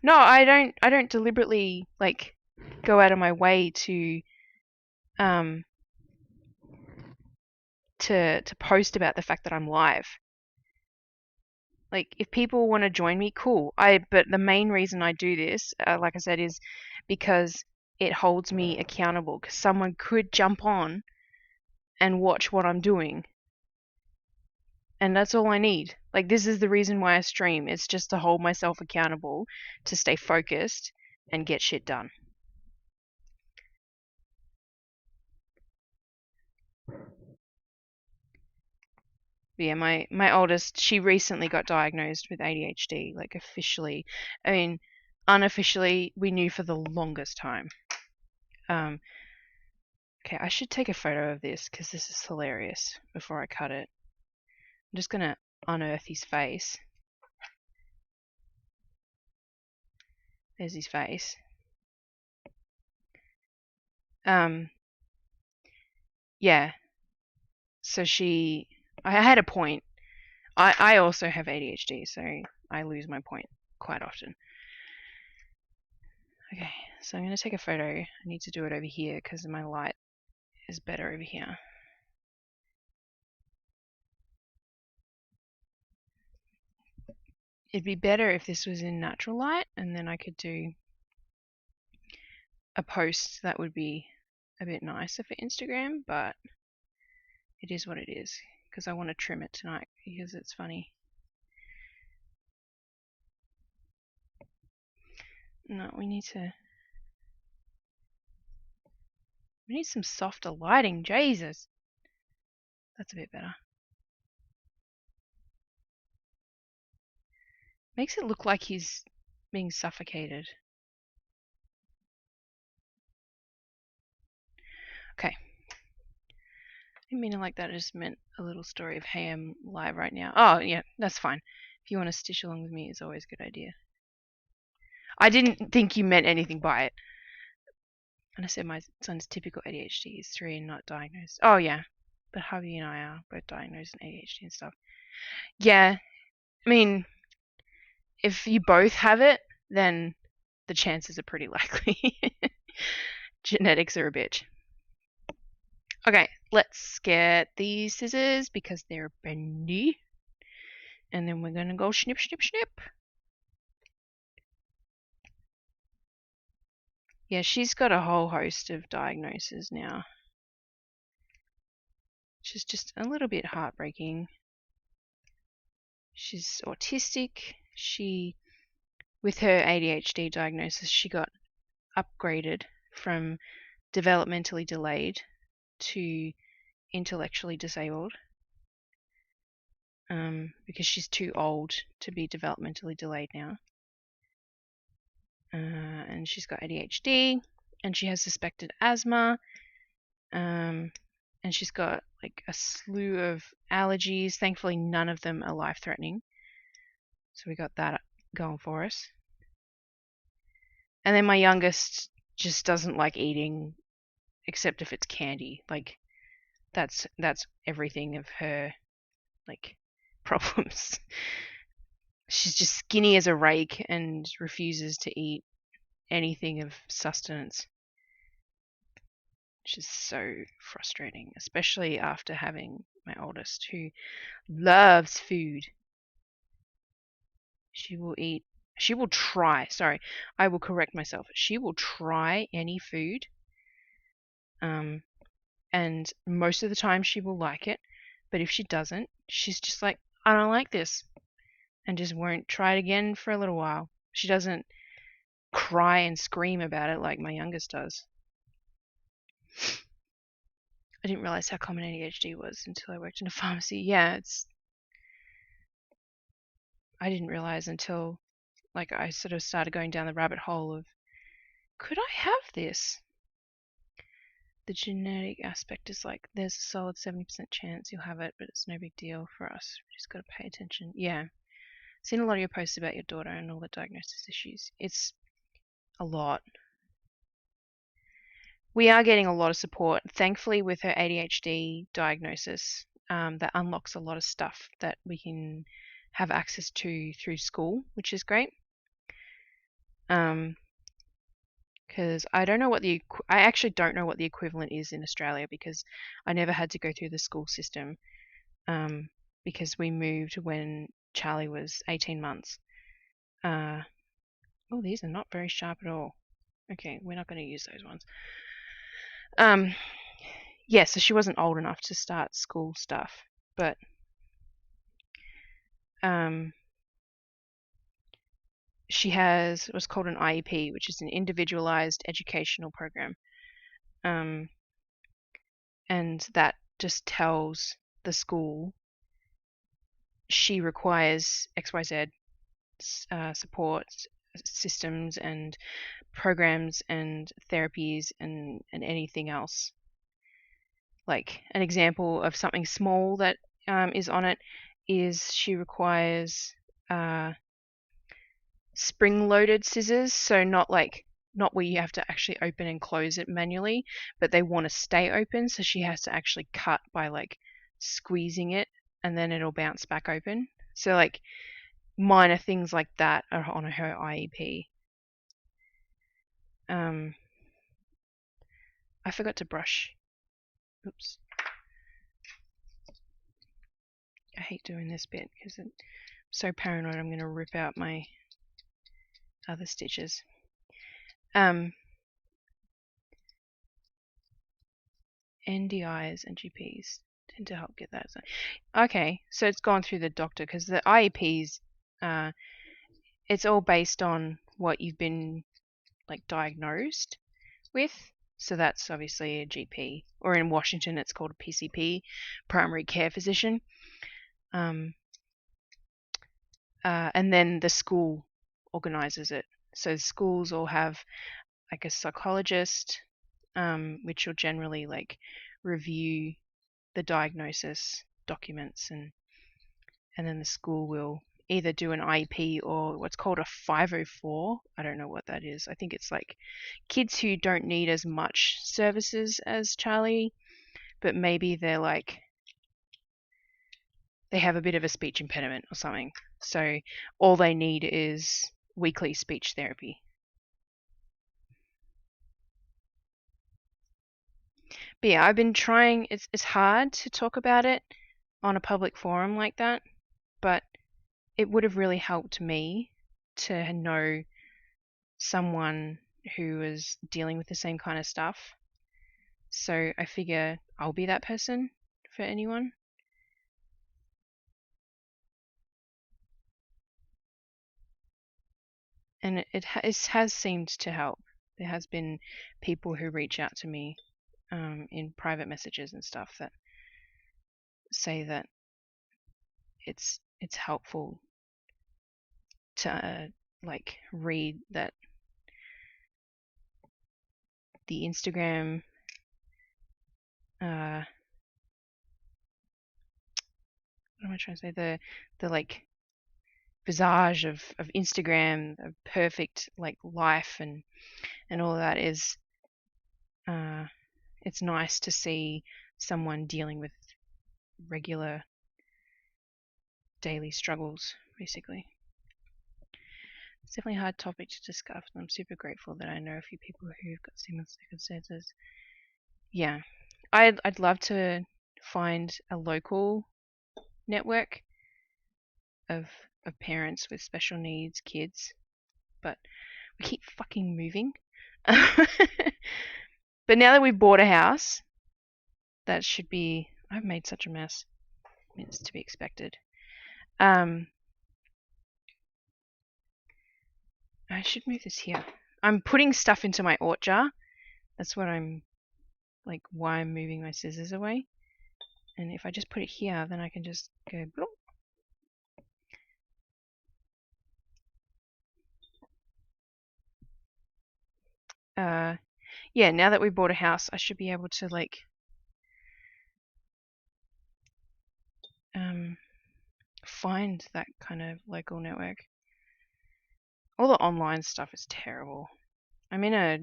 No, I don't deliberately like go out of my way um to post about the fact that I'm live. Like if people want to join me, cool. But the main reason I do this, like I said, is because it holds me accountable. Because someone could jump on and watch what I'm doing, and that's all I need. Like this is the reason why I stream. It's just to hold myself accountable, to stay focused and get shit done. But yeah, my oldest, she recently got diagnosed with ADHD, like officially. I mean, unofficially, we knew for the longest time. Um, okay, I should take a photo of this because this is hilarious before I cut it. I'm just gonna unearth his face. There's his face. Um, yeah. So I had a point. I also have ADHD, so I lose my point quite often. Okay, so I'm gonna take a photo. I need to do it over here because my light is better over here. It'd be better if this was in natural light, and then I could do a post that would be a bit nicer for Instagram, but it is what it is because I want to trim it tonight because it's funny. No, we need some softer lighting. Jesus, that's a bit better. Makes it look like he's being suffocated. Okay. I didn't mean it like that. I just meant a little story of, hey, I'm live right now. Oh, yeah, that's fine. If you want to stitch along with me, it's always a good idea. I didn't think you meant anything by it. And I said my son's typical ADHD. He's 3 and not diagnosed. Oh, yeah. But hubby and I are both diagnosed in ADHD and stuff. Yeah. I mean, if you both have it, then the chances are pretty likely. Genetics are a bitch. Okay, let's get these scissors because they're bendy. And then we're going to go snip, snip, snip. Yeah, she's got a whole host of diagnoses now. Which is just a little bit heartbreaking. She's autistic. With her ADHD diagnosis, she got upgraded from developmentally delayed to intellectually disabled because she's too old to be developmentally delayed now. And she's got ADHD, and she has suspected asthma, and she's got like a slew of allergies. Thankfully, none of them are life-threatening, so we got that going for us. And then my youngest just doesn't like eating except if it's candy. Like that's everything of her like problems. She's just skinny as a rake and refuses to eat anything of sustenance, which is so frustrating, especially after having my oldest who loves food. She will try, sorry, I will correct myself. She will try any food, and most of the time she will like it, but if she doesn't, she's just like, I don't like this. and just won't try it again for a little while. She doesn't cry and scream about it like my youngest does. I didn't realize how common ADHD was until I worked in a pharmacy. Yeah, I didn't realize until like I sort of started going down the rabbit hole of, could I have this? The genetic aspect is like, there's a solid 70% chance you'll have it, but it's no big deal for us. We just got to pay attention. Yeah. Seen a lot of your posts about your daughter and all the diagnosis issues. It's a lot. We are getting a lot of support. Thankfully, with her ADHD diagnosis, that unlocks a lot of stuff that we can have access to through school, which is great. Because I actually don't know what the equivalent is in Australia, because I never had to go through the school system, because we moved when Charlie was 18 months. Oh, these are not very sharp at all. Okay, we're not going to use those ones. Yeah, so she wasn't old enough to start school stuff, but she has what's called an IEP, which is an individualized educational program. And that just tells the school she requires XYZ support systems and programs and therapies and anything else. Like an example of something small that is on it is she requires spring-loaded scissors, so not where you have to actually open and close it manually, but they want to stay open, so she has to actually cut by like squeezing it, and then it'll bounce back open. So like minor things like that are on her IEP. I forgot to brush. Oops. I hate doing this bit because I'm so paranoid I'm going to rip out my other stitches. NDIs and GPs tend to help get that. Okay, so it's gone through the doctor, because the IEPs, it's all based on what you've been like diagnosed with. So that's obviously a GP, or in Washington it's called a PCP, primary care physician. And then the school organizes it. So schools all have like a psychologist, which will generally like review the diagnosis documents, and then the school will either do an IEP or what's called a 504. I don't know what that is. I think it's like kids who don't need as much services as Charlie, but maybe they're like they have a bit of a speech impediment or something. So all they need is weekly speech therapy. But yeah, I've been trying. It's hard to talk about it on a public forum like that, but it would have really helped me to know someone who is dealing with the same kind of stuff. So I figure I'll be that person for anyone. And it has seemed to help. There has been people who reach out to me in private messages and stuff that say that it's helpful to like read that the Instagram what am I trying to say, the like visage of Instagram, of perfect like life and all of that is it's nice to see someone dealing with regular daily struggles, basically. It's definitely a hard topic to discuss, and I'm super grateful that I know a few people who've got similar circumstances. Yeah, I'd love to find a local network of parents with special needs kids, but we keep fucking moving. But now that we've bought a house, that should be. I've made such a mess. I mean, it's to be expected. I should move this here. I'm putting stuff into my Ort jar. That's what I'm, like, why I'm moving my scissors away. And if I just put it here, then I can just go bloop. Yeah, now that we bought a house, I should be able to, like, find that kind of local network. All the online stuff is terrible. I'm in a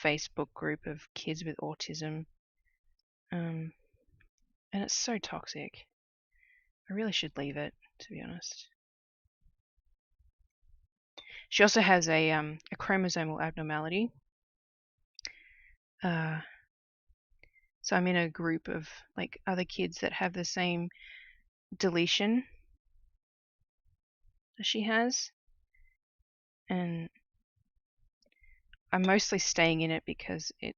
Facebook group of kids with autism, and it's so toxic. I really should leave it, to be honest. She also has a chromosomal abnormality. So I'm in a group of, like, other kids that have the same deletion as she has, and I'm mostly staying in it because a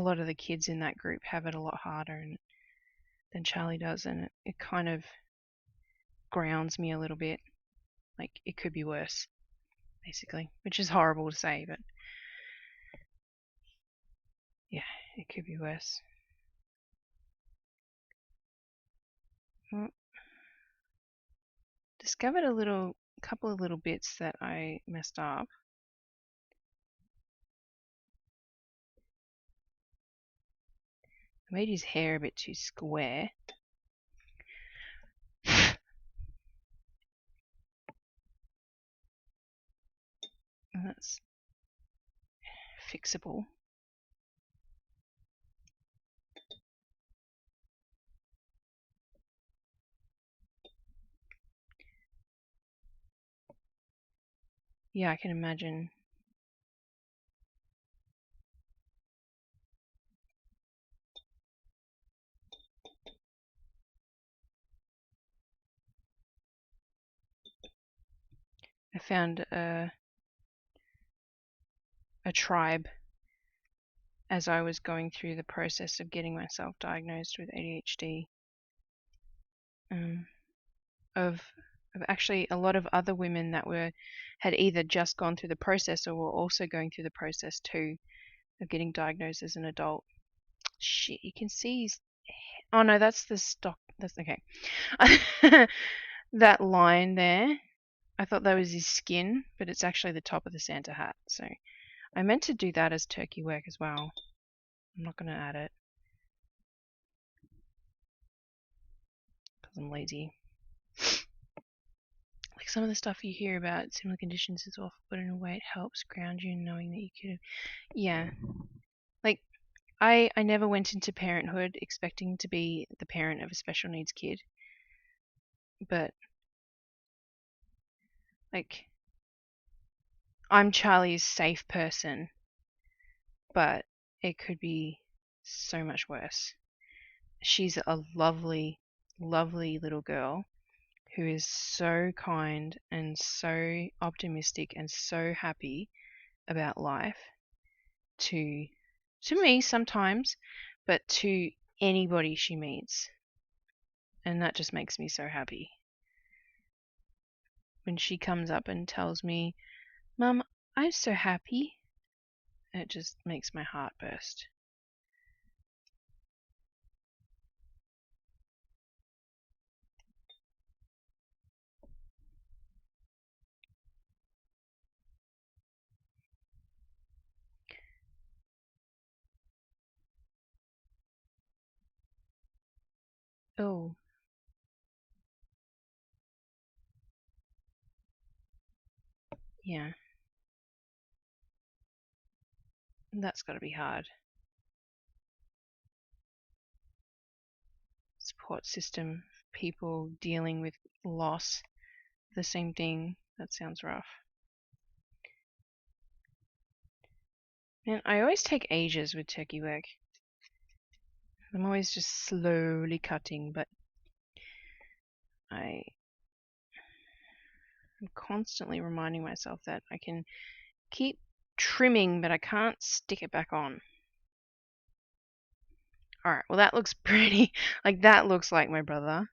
lot of the kids in that group have it a lot harder than Charlie does, and it kind of grounds me a little bit. Like, it could be worse, basically, which is horrible to say, but yeah, it could be worse. Well, discovered a couple of little bits that I messed up. I made his hair a bit too square. And that's fixable. Yeah, I can imagine. I found a tribe as I was going through the process of getting myself diagnosed with ADHD, of actually a lot of other women that had either just gone through the process or were also going through the process too of getting diagnosed as an adult. Shit, you can see his... Oh no, that's the stock. That's okay. That line there, I thought that was his skin, but it's actually the top of the Santa hat. So I meant to do that as turkey work as well. I'm not going to add it because I'm lazy. Like, some of the stuff you hear about similar conditions is awful, but in a way it helps ground you in knowing that you could... Yeah. Like, I never went into parenthood expecting to be the parent of a special needs kid. But, like, I'm Charlie's safe person, but it could be so much worse. She's a lovely, lovely little girl who is so kind and so optimistic and so happy about life to me sometimes, but to anybody she meets. And that just makes me so happy. When she comes up and tells me, "Mum, I'm so happy," it just makes my heart burst. Oh, yeah. That's got to be hard. Support system, people dealing with loss, the same thing. That sounds rough. And I always take ages with turkey work. I'm always just slowly cutting, but I'm constantly reminding myself that I can keep trimming, but I can't stick it back on. Alright, well, that looks pretty... Like, that looks like my brother.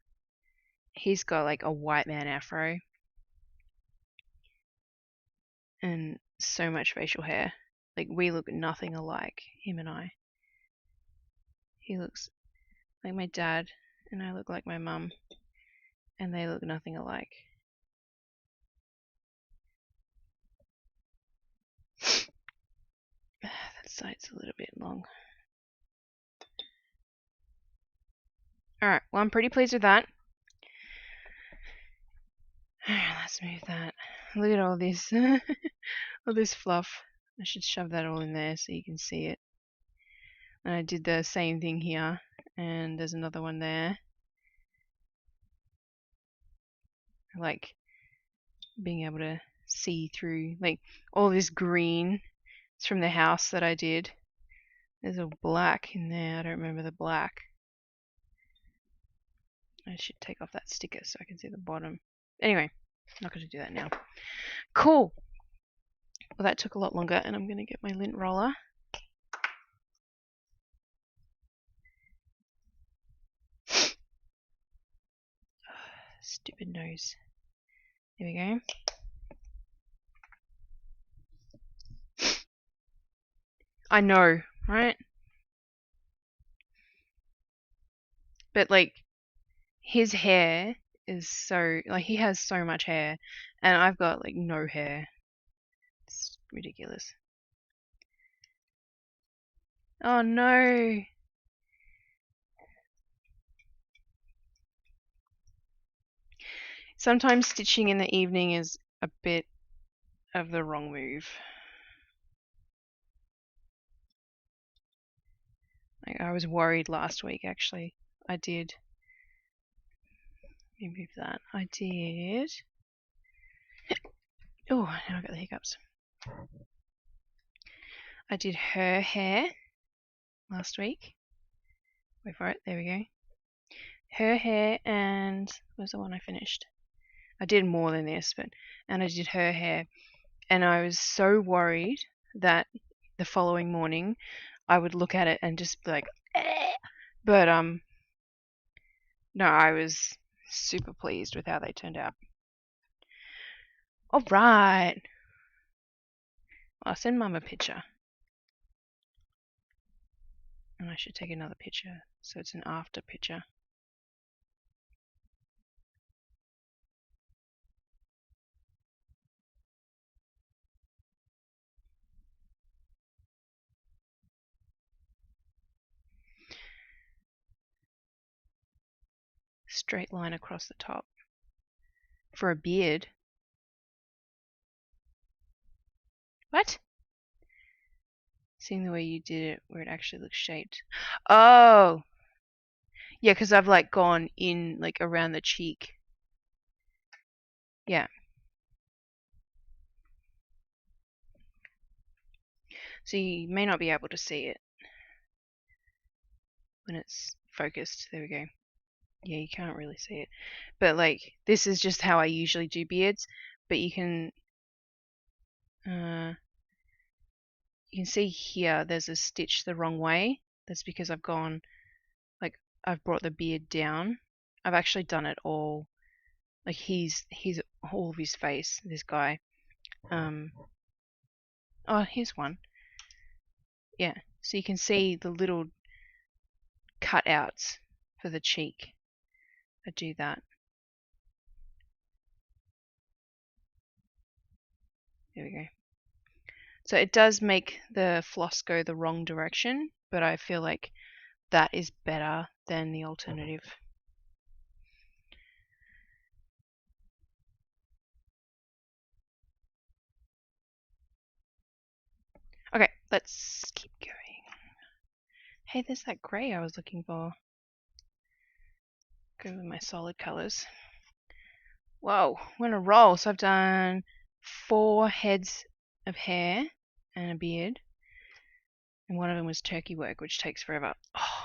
He's got, like, a white man afro. and so much facial hair. Like, we look nothing alike, him and I. He looks like my dad, and I look like my mum, and they look nothing alike. That side's a little bit long. Alright, well, I'm pretty pleased with that. Let's move that. Look at all this, all this fluff. I should shove that all in there so you can see it. And I did the same thing here, and there's another one there. I like being able to see through, like, all this green. It's from the house that I did. There's a black in there. I don't remember the black. I should take off that sticker so I can see the bottom. Anyway, not going to do that now. Cool. Well, that took a lot longer, and I'm going to get my lint roller. Stupid nose. There we go. I know, right? But, like, his hair is so, like, he has so much hair, and I've got, like, no hair. It's ridiculous. Oh no! Sometimes stitching in the evening is a bit of the wrong move. Like, I was worried last week, actually. I did. Let me move that. I did. Oh, now I got the hiccups. I did her hair last week. Wait for it. There we go. Her hair, and where's the one I finished? I did more than this, and I did her hair, and I was so worried that the following morning I would look at it and just be like, eh. But no, I was super pleased with how they turned out. All right, I'll send Mum a picture, and I should take another picture so it's an after picture. Straight line across the top. For a beard. What? Seeing the way you did it, where it actually looks shaped. Oh! Yeah, because I've, like, gone in, like, around the cheek. Yeah. So you may not be able to see it when it's focused. There we go. Yeah, you can't really see it. But, like, this is just how I usually do beards. But you can see here there's a stitch the wrong way. That's because I've gone, like, I've brought the beard down. I've actually done it all. Like, he's all of his face, this guy. Oh, here's one. Yeah, so you can see the little cutouts for the cheek. I do that. There we go. So it does make the floss go the wrong direction, but I feel like that is better than the alternative. Okay, let's keep going. Hey, there's that grey I was looking for. Go with my solid colours. Whoa, we're on a roll. So I've done 4 heads of hair and a beard. And one of them was turkey work, which takes forever. Oh,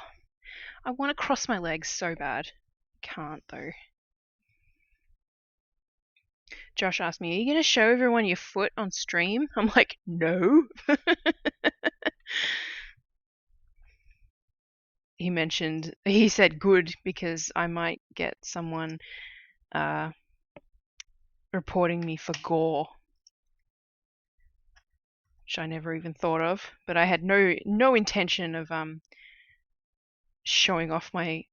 I want to cross my legs so bad. Can't, though. Josh asked me, are you going to show everyone your foot on stream? I'm like, no. He said good, because I might get someone reporting me for gore. which I never even thought of, but I had no intention of showing off my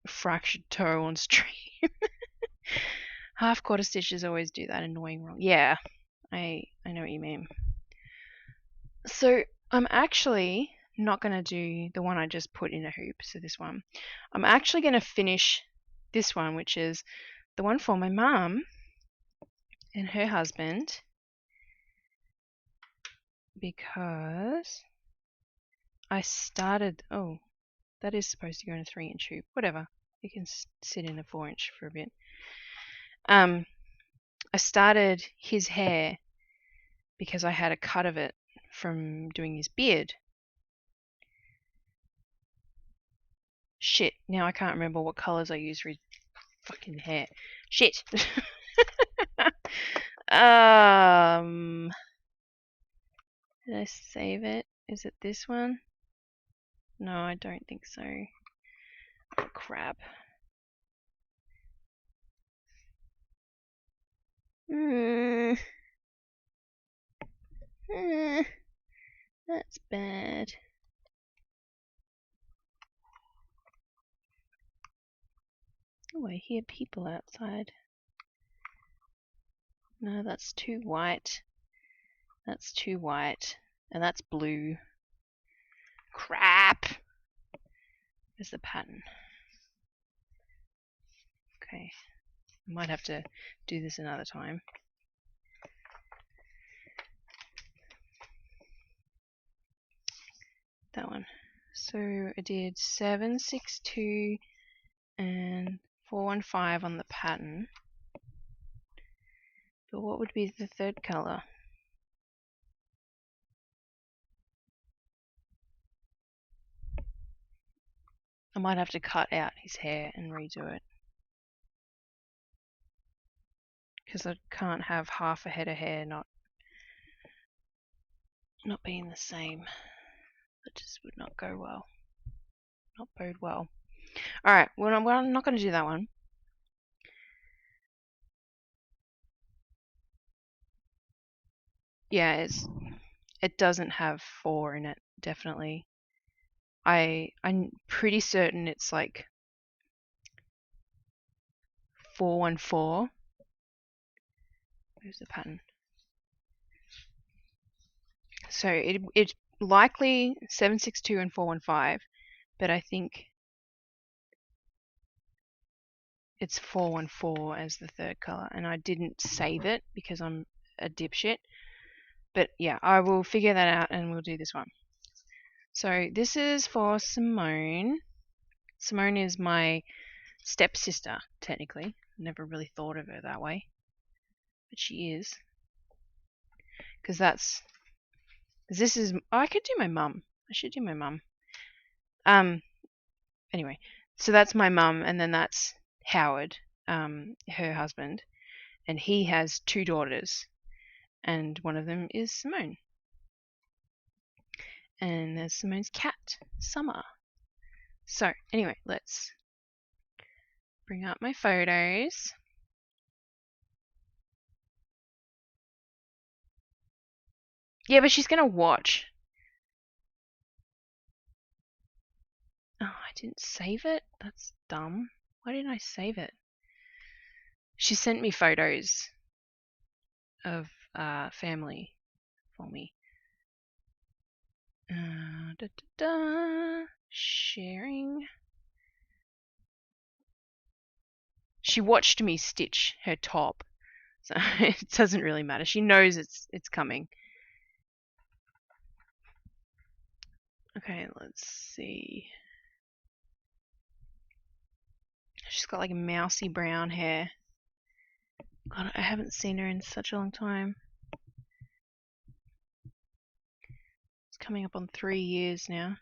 fractured toe on stream. Half quarter stitches always do that annoying wrong. Yeah, I know what you mean. So I'm actually not going to do the one I just put in a hoop, so this one. I'm actually going to finish this one, which is the one for my mum and her husband, because I started, oh, that is supposed to go in a 3-inch hoop, whatever, it can sit in a 4-inch for a bit. I started his hair because I had a cut of it from doing his beard. Shit, now I can't remember what colours I used for his fucking hair. Shit. Did I save it? Is it this one? No, I don't think so. Oh, crap. That's bad. Oh, I hear people outside. No, that's too white. That's too white. And that's blue. Crap! There's the pattern. Okay. I might have to do this another time. That one. So I did 762 and 415 on the pattern. But what would be the third colour? I might have to cut out his hair and redo it, because I can't have half a head of hair not being the same. That just would not go well. Not bode well. Alright, well I'm not going to do that one. Yeah, it doesn't have 4 in it, definitely. I'm pretty certain it's like 414. Where's the pattern? So it's likely 762 and 415, but I think it's 414 as the third color, and I didn't save it because I'm a dipshit. But yeah, I will figure that out and we'll do this one. So this is for Simone. Simone is my stepsister, technically. Never really thought of her that way, but she is. Because this is, oh, I could do my mum. I should do my mum. Anyway, so that's my mum, and then that's Howard, her husband, and he has 2 daughters, and one of them is Simone. And there's Simone's cat, Summer. So, anyway, let's bring up my photos. Yeah, but she's gonna watch. Oh, I didn't save it? That's dumb. Why didn't I save it? She sent me photos of family for me. Sharing. She watched me stitch her top, so it doesn't really matter. She knows it's coming. Okay, let's see. She's got like a mousy brown hair. God, I haven't seen her in such a long time. It's coming up on 3 years now.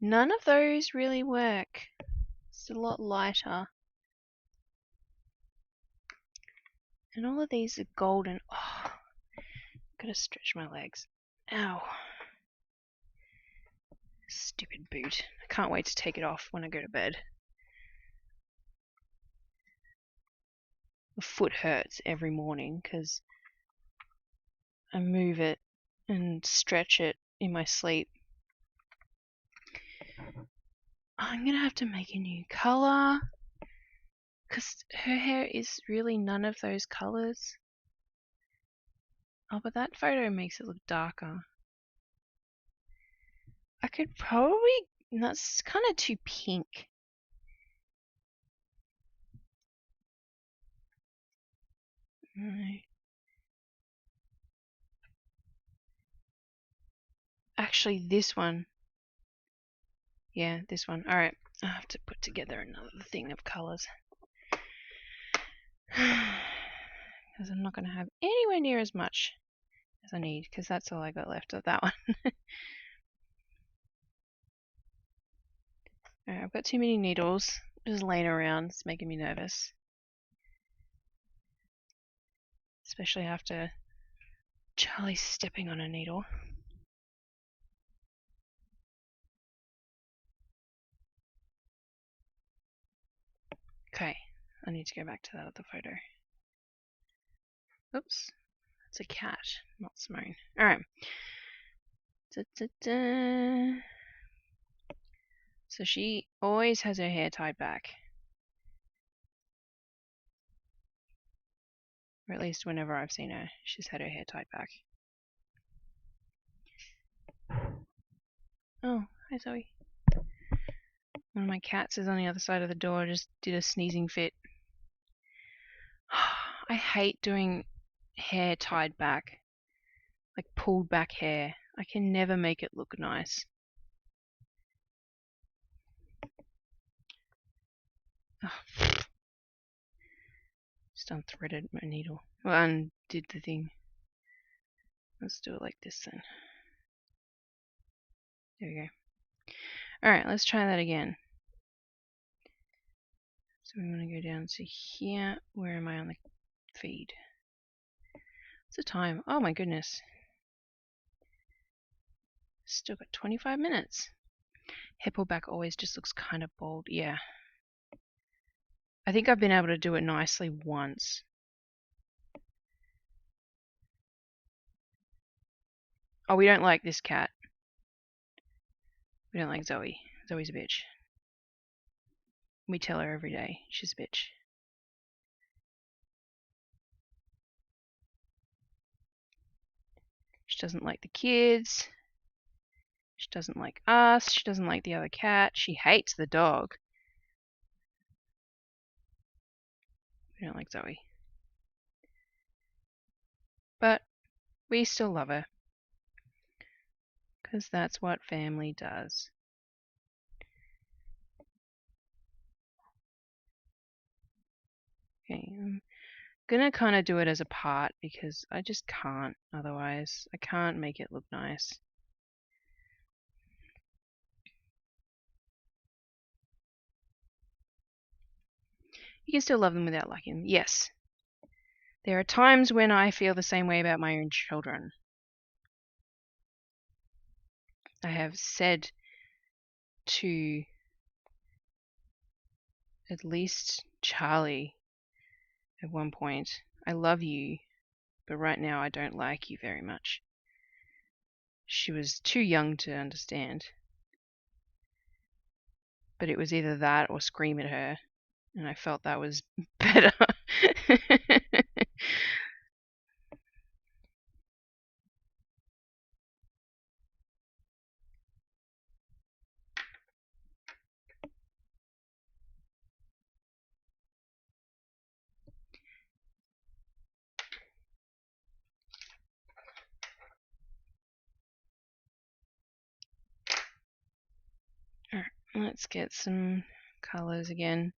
None of those really work. It's a lot lighter. And all of these are golden. Oh, gotta stretch my legs. Ow. Stupid boot. I can't wait to take it off when I go to bed. My foot hurts every morning because I move it and stretch it in my sleep. I'm gonna have to make a new color because her hair is really none of those colors. Oh, but that photo makes it look darker. I could probably, that's kind of too pink. No. Actually, this one. Yeah, this one. Alright, I have to put together another thing of colors. Because I'm not going to have anywhere near as much as I need, because that's all I got left of that one. Alright, I've got too many needles just laying around. It's making me nervous. Especially after Charlie stepping on a needle. Okay, I need to go back to that other photo. Oops, that's a cat, not Simone. Alright. So she always has her hair tied back. Or at least whenever I've seen her, she's had her hair tied back. Oh, hi Zoe. One of my cats is on the other side of the door, just did a sneezing fit. I hate doing hair tied back. Like pulled back hair. I can never make it look nice. Just unthreaded my needle. Well, undid the thing. Let's do it like this then. There we go. Alright, let's try that again. So we want to go down to here. Where am I on the feed? What's the time? Oh my goodness. Still got 25 minutes. Hair pull back always just looks kind of bald. Yeah. I think I've been able to do it nicely once. Oh, we don't like this cat. We don't like Zoe. Zoe's a bitch. We tell her every day she's a bitch. She doesn't like the kids. She doesn't like us. She doesn't like the other cat. She hates the dog. We don't like Zoe. But we still love her. Because that's what family does. Okay, I'm gonna kind of do it as a part because I just can't otherwise. I can't make it look nice. You can still love them without liking them. Yes. There are times when I feel the same way about my own children. I have said to at least Charlie at one point, I love you, but right now I don't like you very much. She was too young to understand. But it was either that or scream at her, and I felt that was better. Alright, let's get some colors again.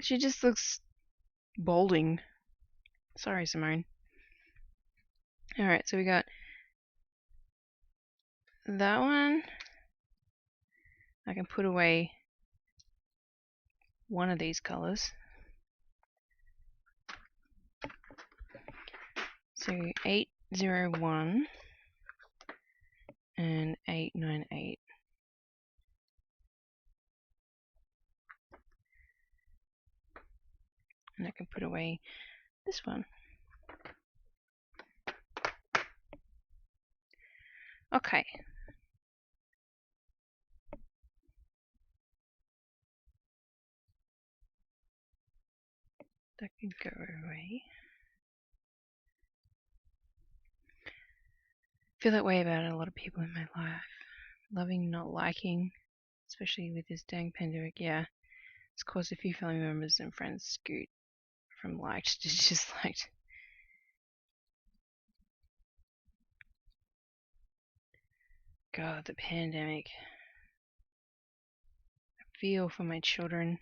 She just looks balding. Sorry, Simone. Alright, so we got that one. I can put away one of these colors. So 801 and 898. And I can put away this one. Okay. That can go away. I feel that way about a lot of people in my life. Loving, not liking, especially with this dang pandemic. Yeah, it's caused a few family members and friends scoot from liked to disliked. God, the pandemic. I feel for my children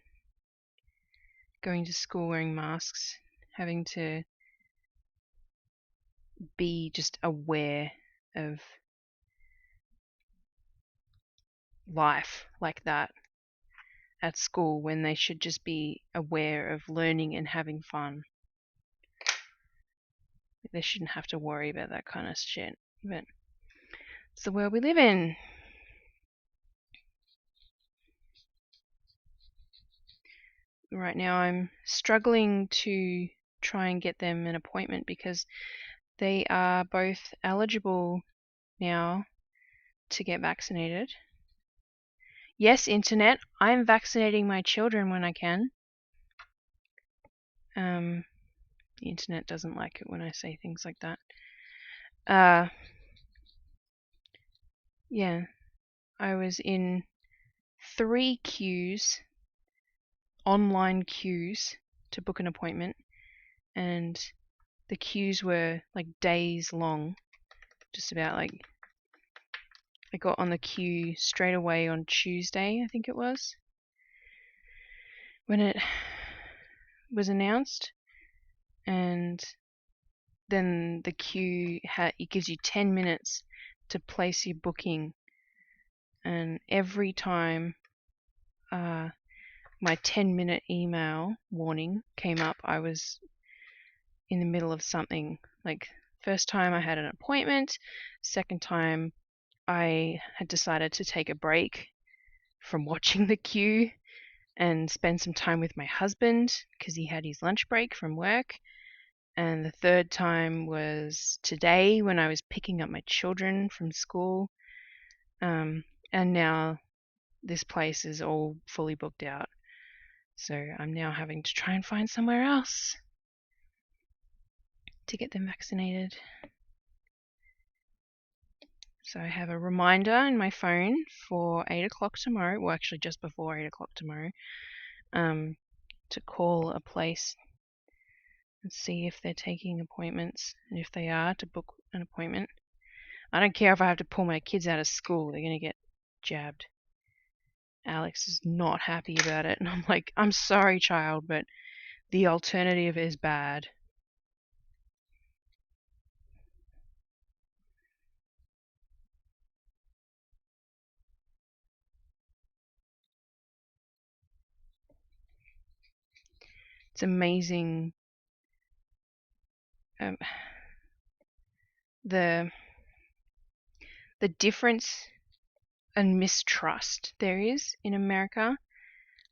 going to school wearing masks, having to be just aware of life like that at school when they should just be aware of learning and having fun. They shouldn't have to worry about that kind of shit. But it's the world we live in. Right now I'm struggling to try and get them an appointment because they are both eligible now to get vaccinated. Yes, internet, I'm vaccinating my children when I can. The internet doesn't like it when I say things like that. Yeah, I was in 3 queues, online queues, to book an appointment, and the queues were like days long. Just about like, I got on the queue straight away on Tuesday, I think it was, when it was announced, and then the queue it gives you 10 minutes to place your booking, and every time my 10-minute email warning came up, I was in the middle of something. Like, first time I had an appointment, second time I had decided to take a break from watching the queue and spend some time with my husband because he had his lunch break from work. And the third time was today when I was picking up my children from school. And now this place is all fully booked out. So I'm now having to try and find somewhere else to get them vaccinated. So I have a reminder in my phone for 8 o'clock tomorrow, well actually just before 8 o'clock tomorrow, to call a place and see if they're taking appointments, and if they are, to book an appointment. I don't care if I have to pull my kids out of school, they're going to get jabbed. Alex is not happy about it, and I'm like, I'm sorry, child, but the alternative is bad. It's amazing the difference and mistrust there is in America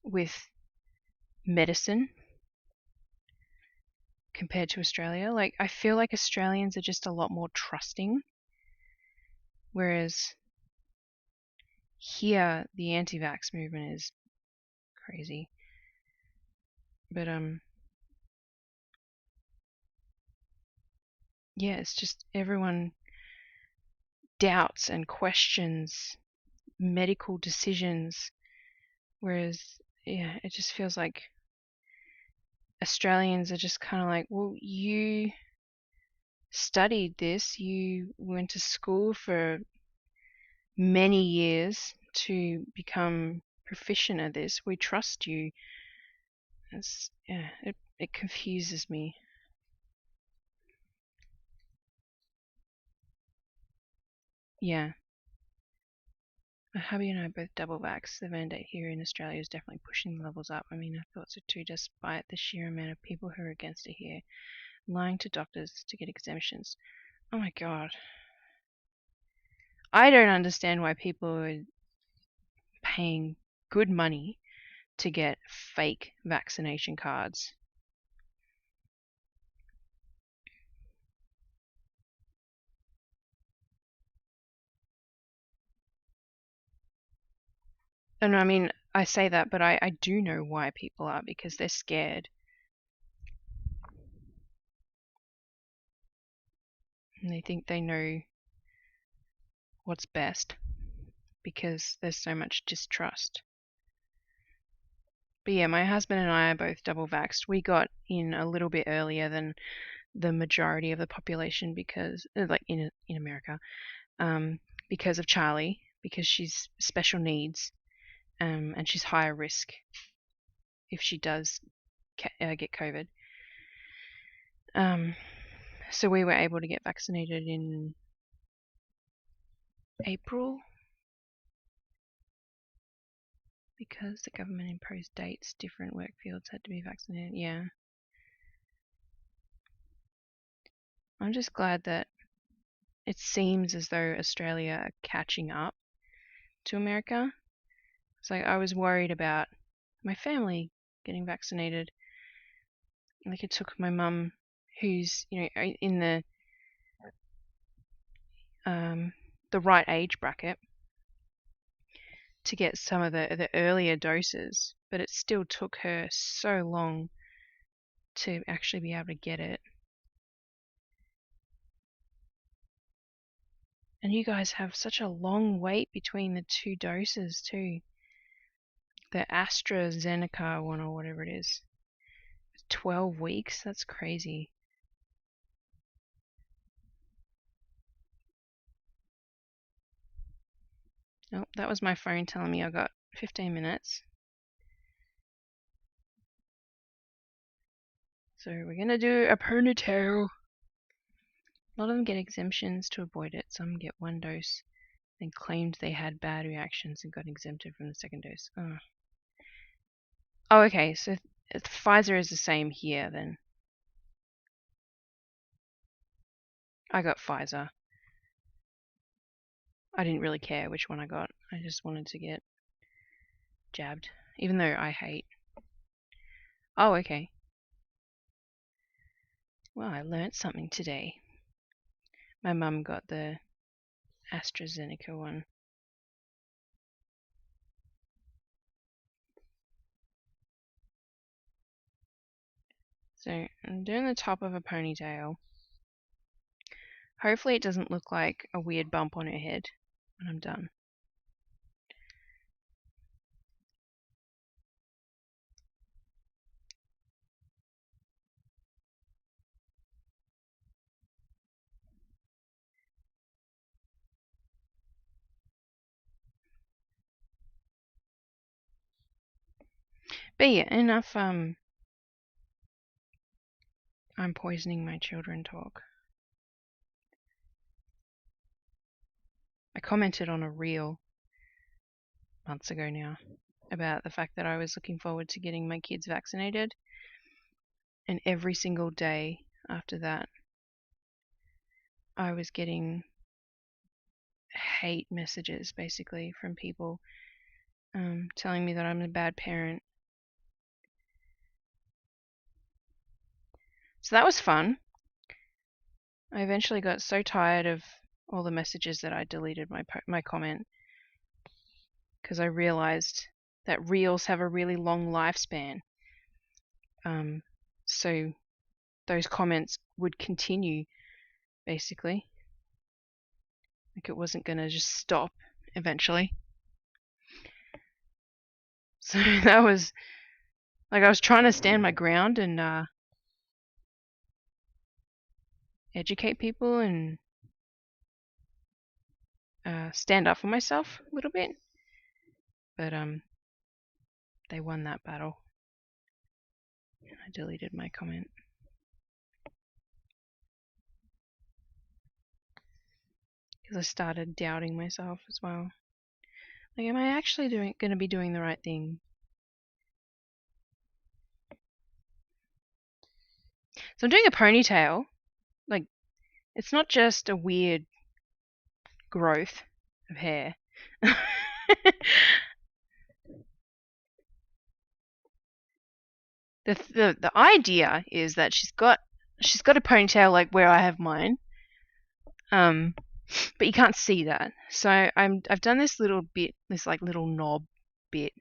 with medicine compared to Australia. Like, I feel like Australians are just a lot more trusting, whereas here the anti-vax movement is crazy. But yeah, it's just everyone doubts and questions medical decisions, whereas yeah, it just feels like Australians are just kind of like, well, you studied this, you went to school for many years to become proficient at this, we trust you. It confuses me. Yeah. My hubby and I both double vax. The mandate here in Australia is definitely pushing the levels up. I mean, I thought so too, despite the sheer amount of people who are against it here, lying to doctors to get exemptions. Oh my god. I don't understand why people are paying good money to get fake vaccination cards. And I mean, I say that, but I do know why people are, because they're scared. And they think they know what's best because there's so much distrust. But yeah, my husband and I are both double vaxxed. We got in a little bit earlier than the majority of the population because, like in America, because of Charlie, because she's special needs, and she's higher risk if she does get COVID. So we were able to get vaccinated in April because the government imposed dates. Different work fields had to be vaccinated. Yeah. I'm just glad that it seems as though Australia are catching up to America. It's like I was worried about my family getting vaccinated. Like it took my mum, who's in the right age bracket, to get some of the earlier doses, but it still took her so long to actually be able to get it. And you guys have such a long wait between the two doses too. The AstraZeneca one or whatever it is. 12 weeks? That's crazy. Oh, that was my phone telling me I got 15 minutes. So we're going to do a ponytail. A lot of them get exemptions to avoid it. Some get one dose, then claimed they had bad reactions and got exempted from the second dose. Oh, okay. So Pfizer is the same here then. I got Pfizer. I didn't really care which one I got. I just wanted to get jabbed, even though I hate. Oh, okay. Well, I learnt something today. My mum got the AstraZeneca one. So I'm doing the top of a ponytail. Hopefully it doesn't look like a weird bump on her head when I'm done. But yeah, enough I'm poisoning my children talk. I commented on a reel months ago now about the fact that I was looking forward to getting my kids vaccinated, and every single day after that I was getting hate messages basically from people telling me that I'm a bad parent. So that was fun. I eventually got so tired of all the messages that I deleted my comment, because I realized that reels have a really long lifespan. So those comments would continue basically. Like it wasn't going to just stop eventually. So that was like I was trying to stand my ground and educate people and stand up for myself a little bit. But they won that battle. And I deleted my comment. Because I started doubting myself as well. Like, am I actually going to be doing the right thing? So I'm doing a ponytail. Like, it's not just a weird growth of hair. The idea is that she's got a ponytail like where I have mine, but you can't see that. So I've done this little bit, this like little knob bit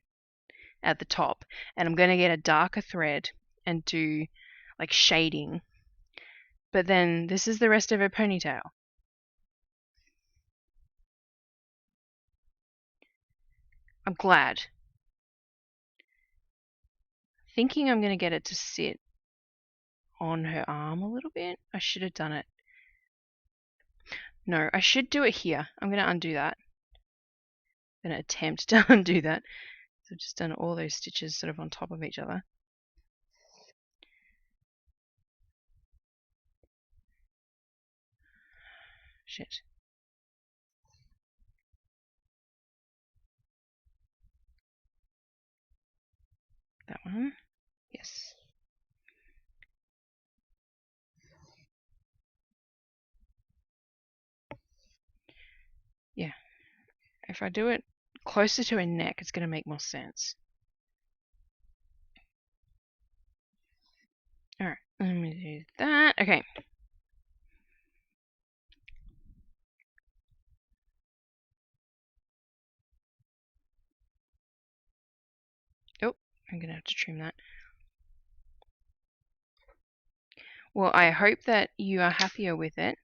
at the top, and I'm going to get a darker thread and do like shading. But then this is the rest of her ponytail. I'm glad. Thinking I'm going to get it to sit on her arm a little bit. I should have done it. No, I should do it here. I'm going to undo that. I'm going to attempt to undo that. So I've just done all those stitches sort of on top of each other. Shit. That one. Yes. Yeah. If I do it closer to her neck, it's going to make more sense. Alright, let me do that. Okay. Oh, I'm going to have to trim that. Well, I hope that you are happier with it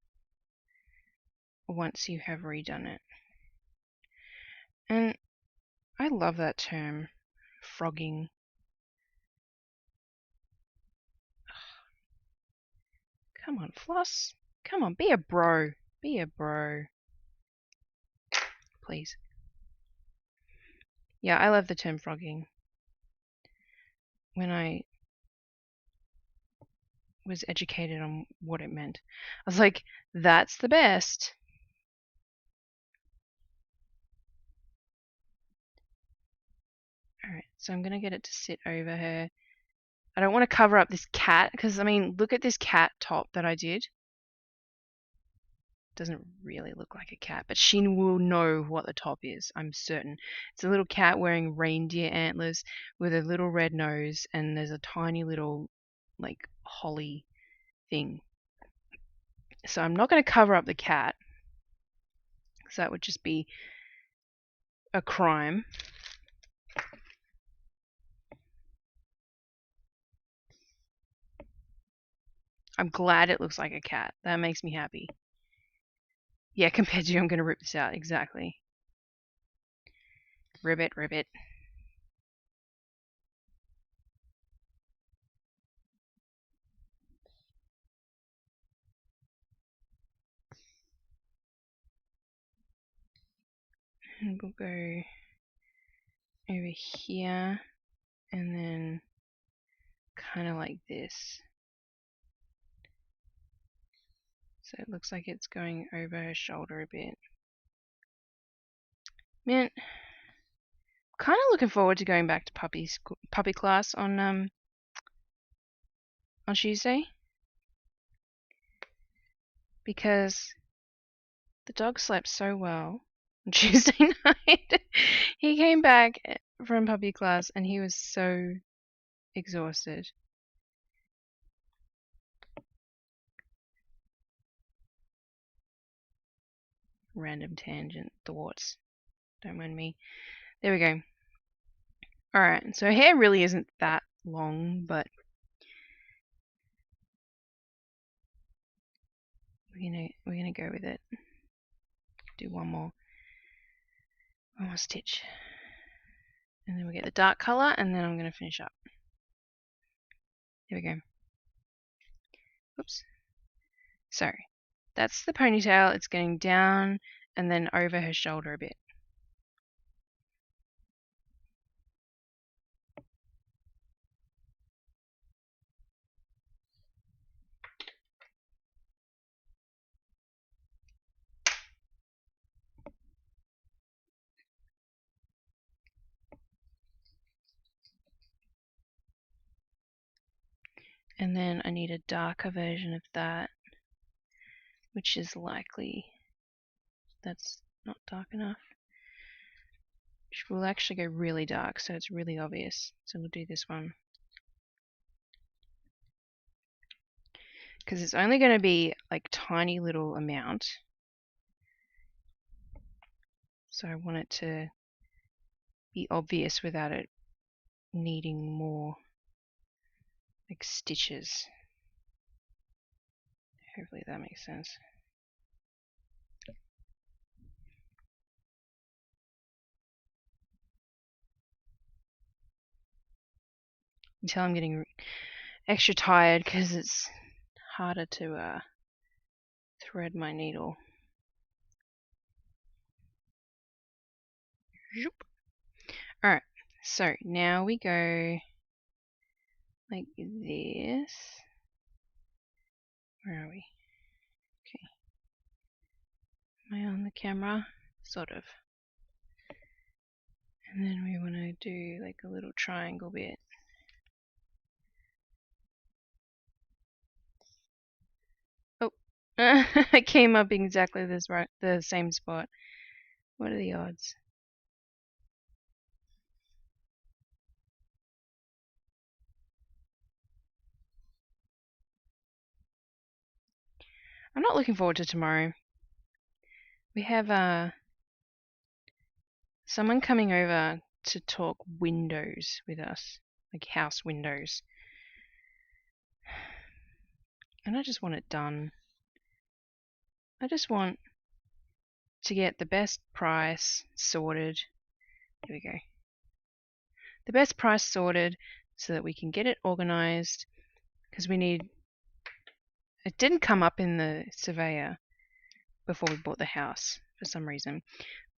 once you have redone it. And I love that term, frogging. Come on, Floss. Come on, be a bro. Be a bro. Please. Yeah, I love the term frogging. When I was educated on what it meant, I was like, that's the best. Alright, so I'm going to get it to sit over her. I don't want to cover up this cat, because, I mean, look at this cat top that I did. Doesn't really look like a cat, but she will know what the top is, I'm certain. It's a little cat wearing reindeer antlers with a little red nose, and there's a tiny little, like, holly thing. So I'm not going to cover up the cat, because that would just be a crime. I'm glad it looks like a cat. That makes me happy. Yeah, compared to you, I'm going to rip this out. Exactly. Ribbit, ribbit. And we'll go over here, and then kind of like this. So it looks like it's going over her shoulder a bit. Man, kind of looking forward to going back to puppy class on Tuesday, because the dog slept so well on Tuesday night. He came back from puppy class and he was so exhausted. Random tangent thoughts. Don't mind me. There we go. Alright, so hair really isn't that long, but we're gonna go with it. Do one more stitch. And then we'll get the dark colour, and then I'm gonna finish up. Here we go. Oops. So that's the ponytail. It's going down and then over her shoulder a bit. And then I need a darker version of that, which is likely that's not dark enough. Which will actually go really dark, so it's really obvious. So we'll do this one. Because it's only going to be like tiny little amount. So I want it to be obvious without it needing more like stitches. Hopefully that makes sense. Until I'm getting extra tired because it's harder to thread my needle. Alright, so now we go like this. Where are we? Okay. Am I on the camera? Sort of. And then we want to do like a little triangle bit. Oh, it came up exactly the same spot. What are the odds? I'm not looking forward to tomorrow. We have someone coming over to talk windows with us, like house windows. And I just want it done. I just want to get the best price sorted. Here we go. The best price sorted so that we can get it organized, because we need. It didn't come up in the surveyor before we bought the house for some reason,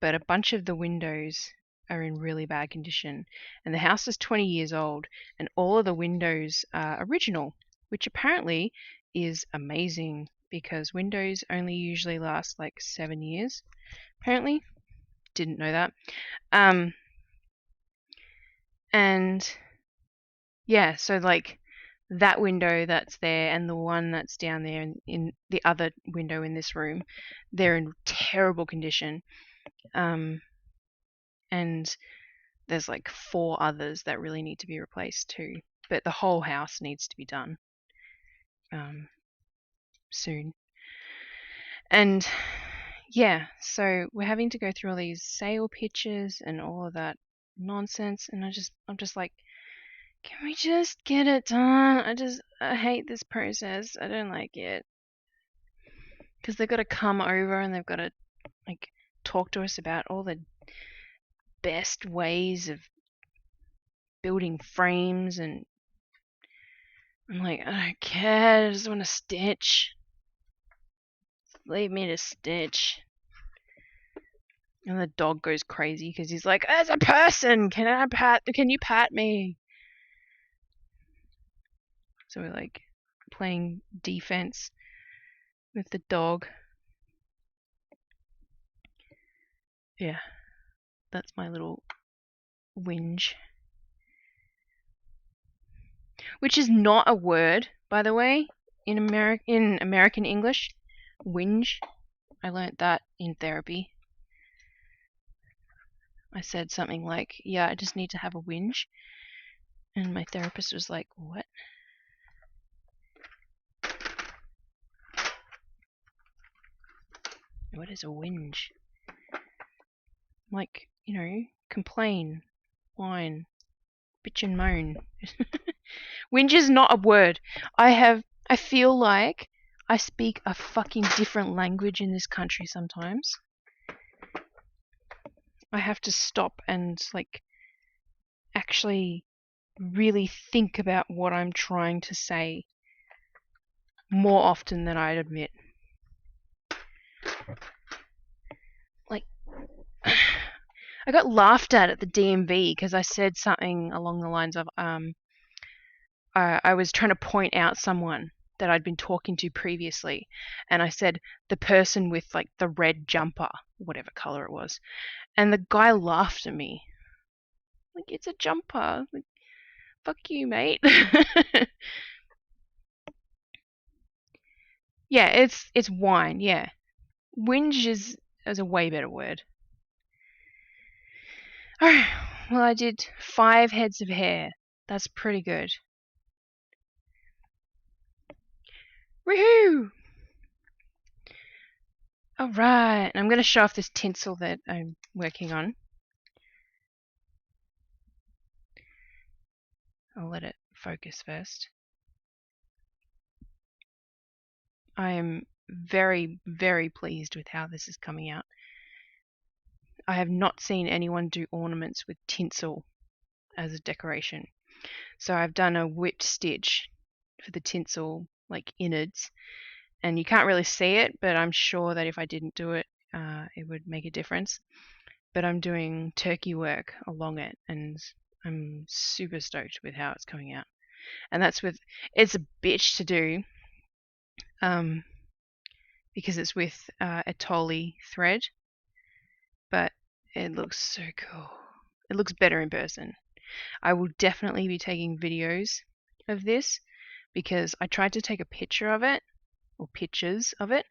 but a bunch of the windows are in really bad condition, and the house is 20 years old, and all of the windows are original, which apparently is amazing because windows only usually last like 7 years. Apparently, didn't know that. And yeah, so like that window that's there and the one that's down there in the other window in this room, they're in terrible condition. And there's like 4 others that really need to be replaced too. But the whole house needs to be done soon. And yeah, so we're having to go through all these sale pitches and all of that nonsense, and I'm just like, can we just get it done? I hate this process. I don't like it. Because they've got to come over and they've got to like talk to us about all the best ways of building frames, and I'm like, I don't care, I just want to stitch. Leave me to stitch. And the dog goes crazy because he's like, as a person, can you pat me? So we're like playing defense with the dog. Yeah, that's my little whinge. Which is not a word, by the way, in American English. Whinge. I learnt that in therapy. I said something like, yeah, I just need to have a whinge. And my therapist was like, what? What is a whinge? Like, complain, whine, bitch and moan. Whinge is not a word. I feel like I speak a fucking different language in this country sometimes. I have to stop and like actually really think about what I'm trying to say more often than I'd admit. Like, I got laughed at the DMV because I said something along the lines of I was trying to point out someone that I'd been talking to previously, and I said the person with like the red jumper, whatever color it was, and the guy laughed at me. Like, it's a jumper. Like, fuck you, mate. Yeah, it's wine. Yeah, whinge is a way better word. Alright, well, I did 5 heads of hair. That's pretty good. Woohoo! Alright, I'm going to show off this tinsel that I'm working on. I'll let it focus first. I am very, very pleased with how this is coming out. I have not seen anyone do ornaments with tinsel as a decoration. So I've done a whipped stitch for the tinsel, like innards, and you can't really see it, but I'm sure that if I didn't do it, it would make a difference. But I'm doing turkey work along it, and I'm super stoked with how it's coming out. And that's with, it's a bitch to do, because it's with a Tolly thread, but it looks so cool. It looks better in person. I will definitely be taking videos of this because I tried to take a picture of it, or pictures of it,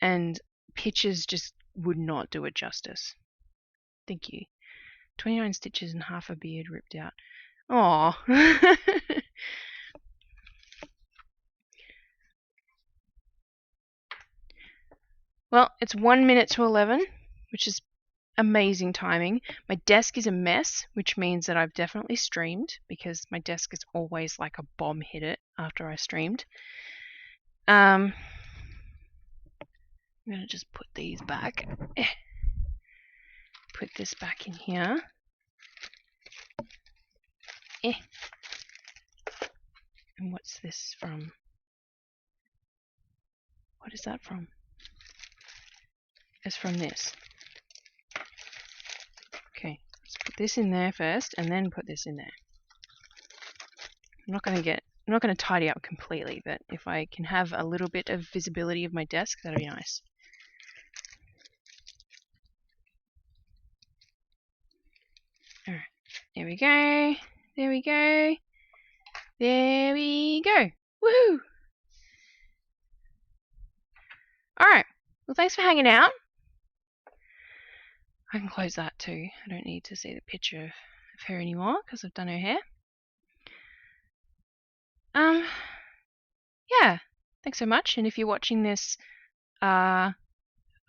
and pictures just would not do it justice. Thank you. 29 stitches and half a beard ripped out. Aww. Well, it's 1 minute to 11, which is amazing timing. My desk is a mess, which means that I've definitely streamed because my desk is always like a bomb hit it after I streamed. I'm gonna just put these back. Put this back in here. And what's this from? What is that from? It's from this. Okay, let's put this in there first and then put this in there. I'm not going to tidy up completely, but if I can have a little bit of visibility of my desk, that'll be nice. Alright, there we go. There we go. There we go. Woohoo! Alright, well thanks for hanging out. I can close that too. I don't need to see the picture of her anymore because I've done her hair. Yeah, thanks so much. And if you're watching this on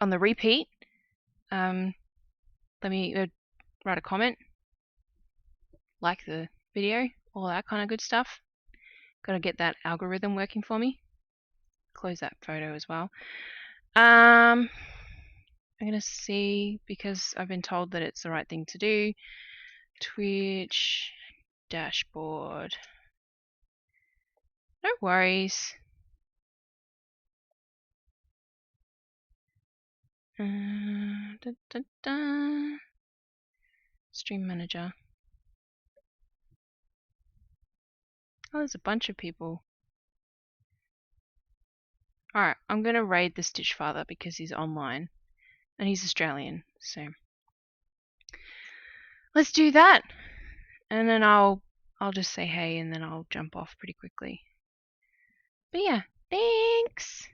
the repeat, let me write a comment, like the video, all that kind of good stuff. Got to get that algorithm working for me. Close that photo as well. I'm going to see, because I've been told that it's the right thing to do, Twitch dashboard. No worries. Stream manager. Oh, there's a bunch of people. Alright, I'm going to raid the Stitch Father because he's online and he's Australian, so let's do that. And then I'll just say hey and then I'll jump off pretty quickly. But yeah, thanks!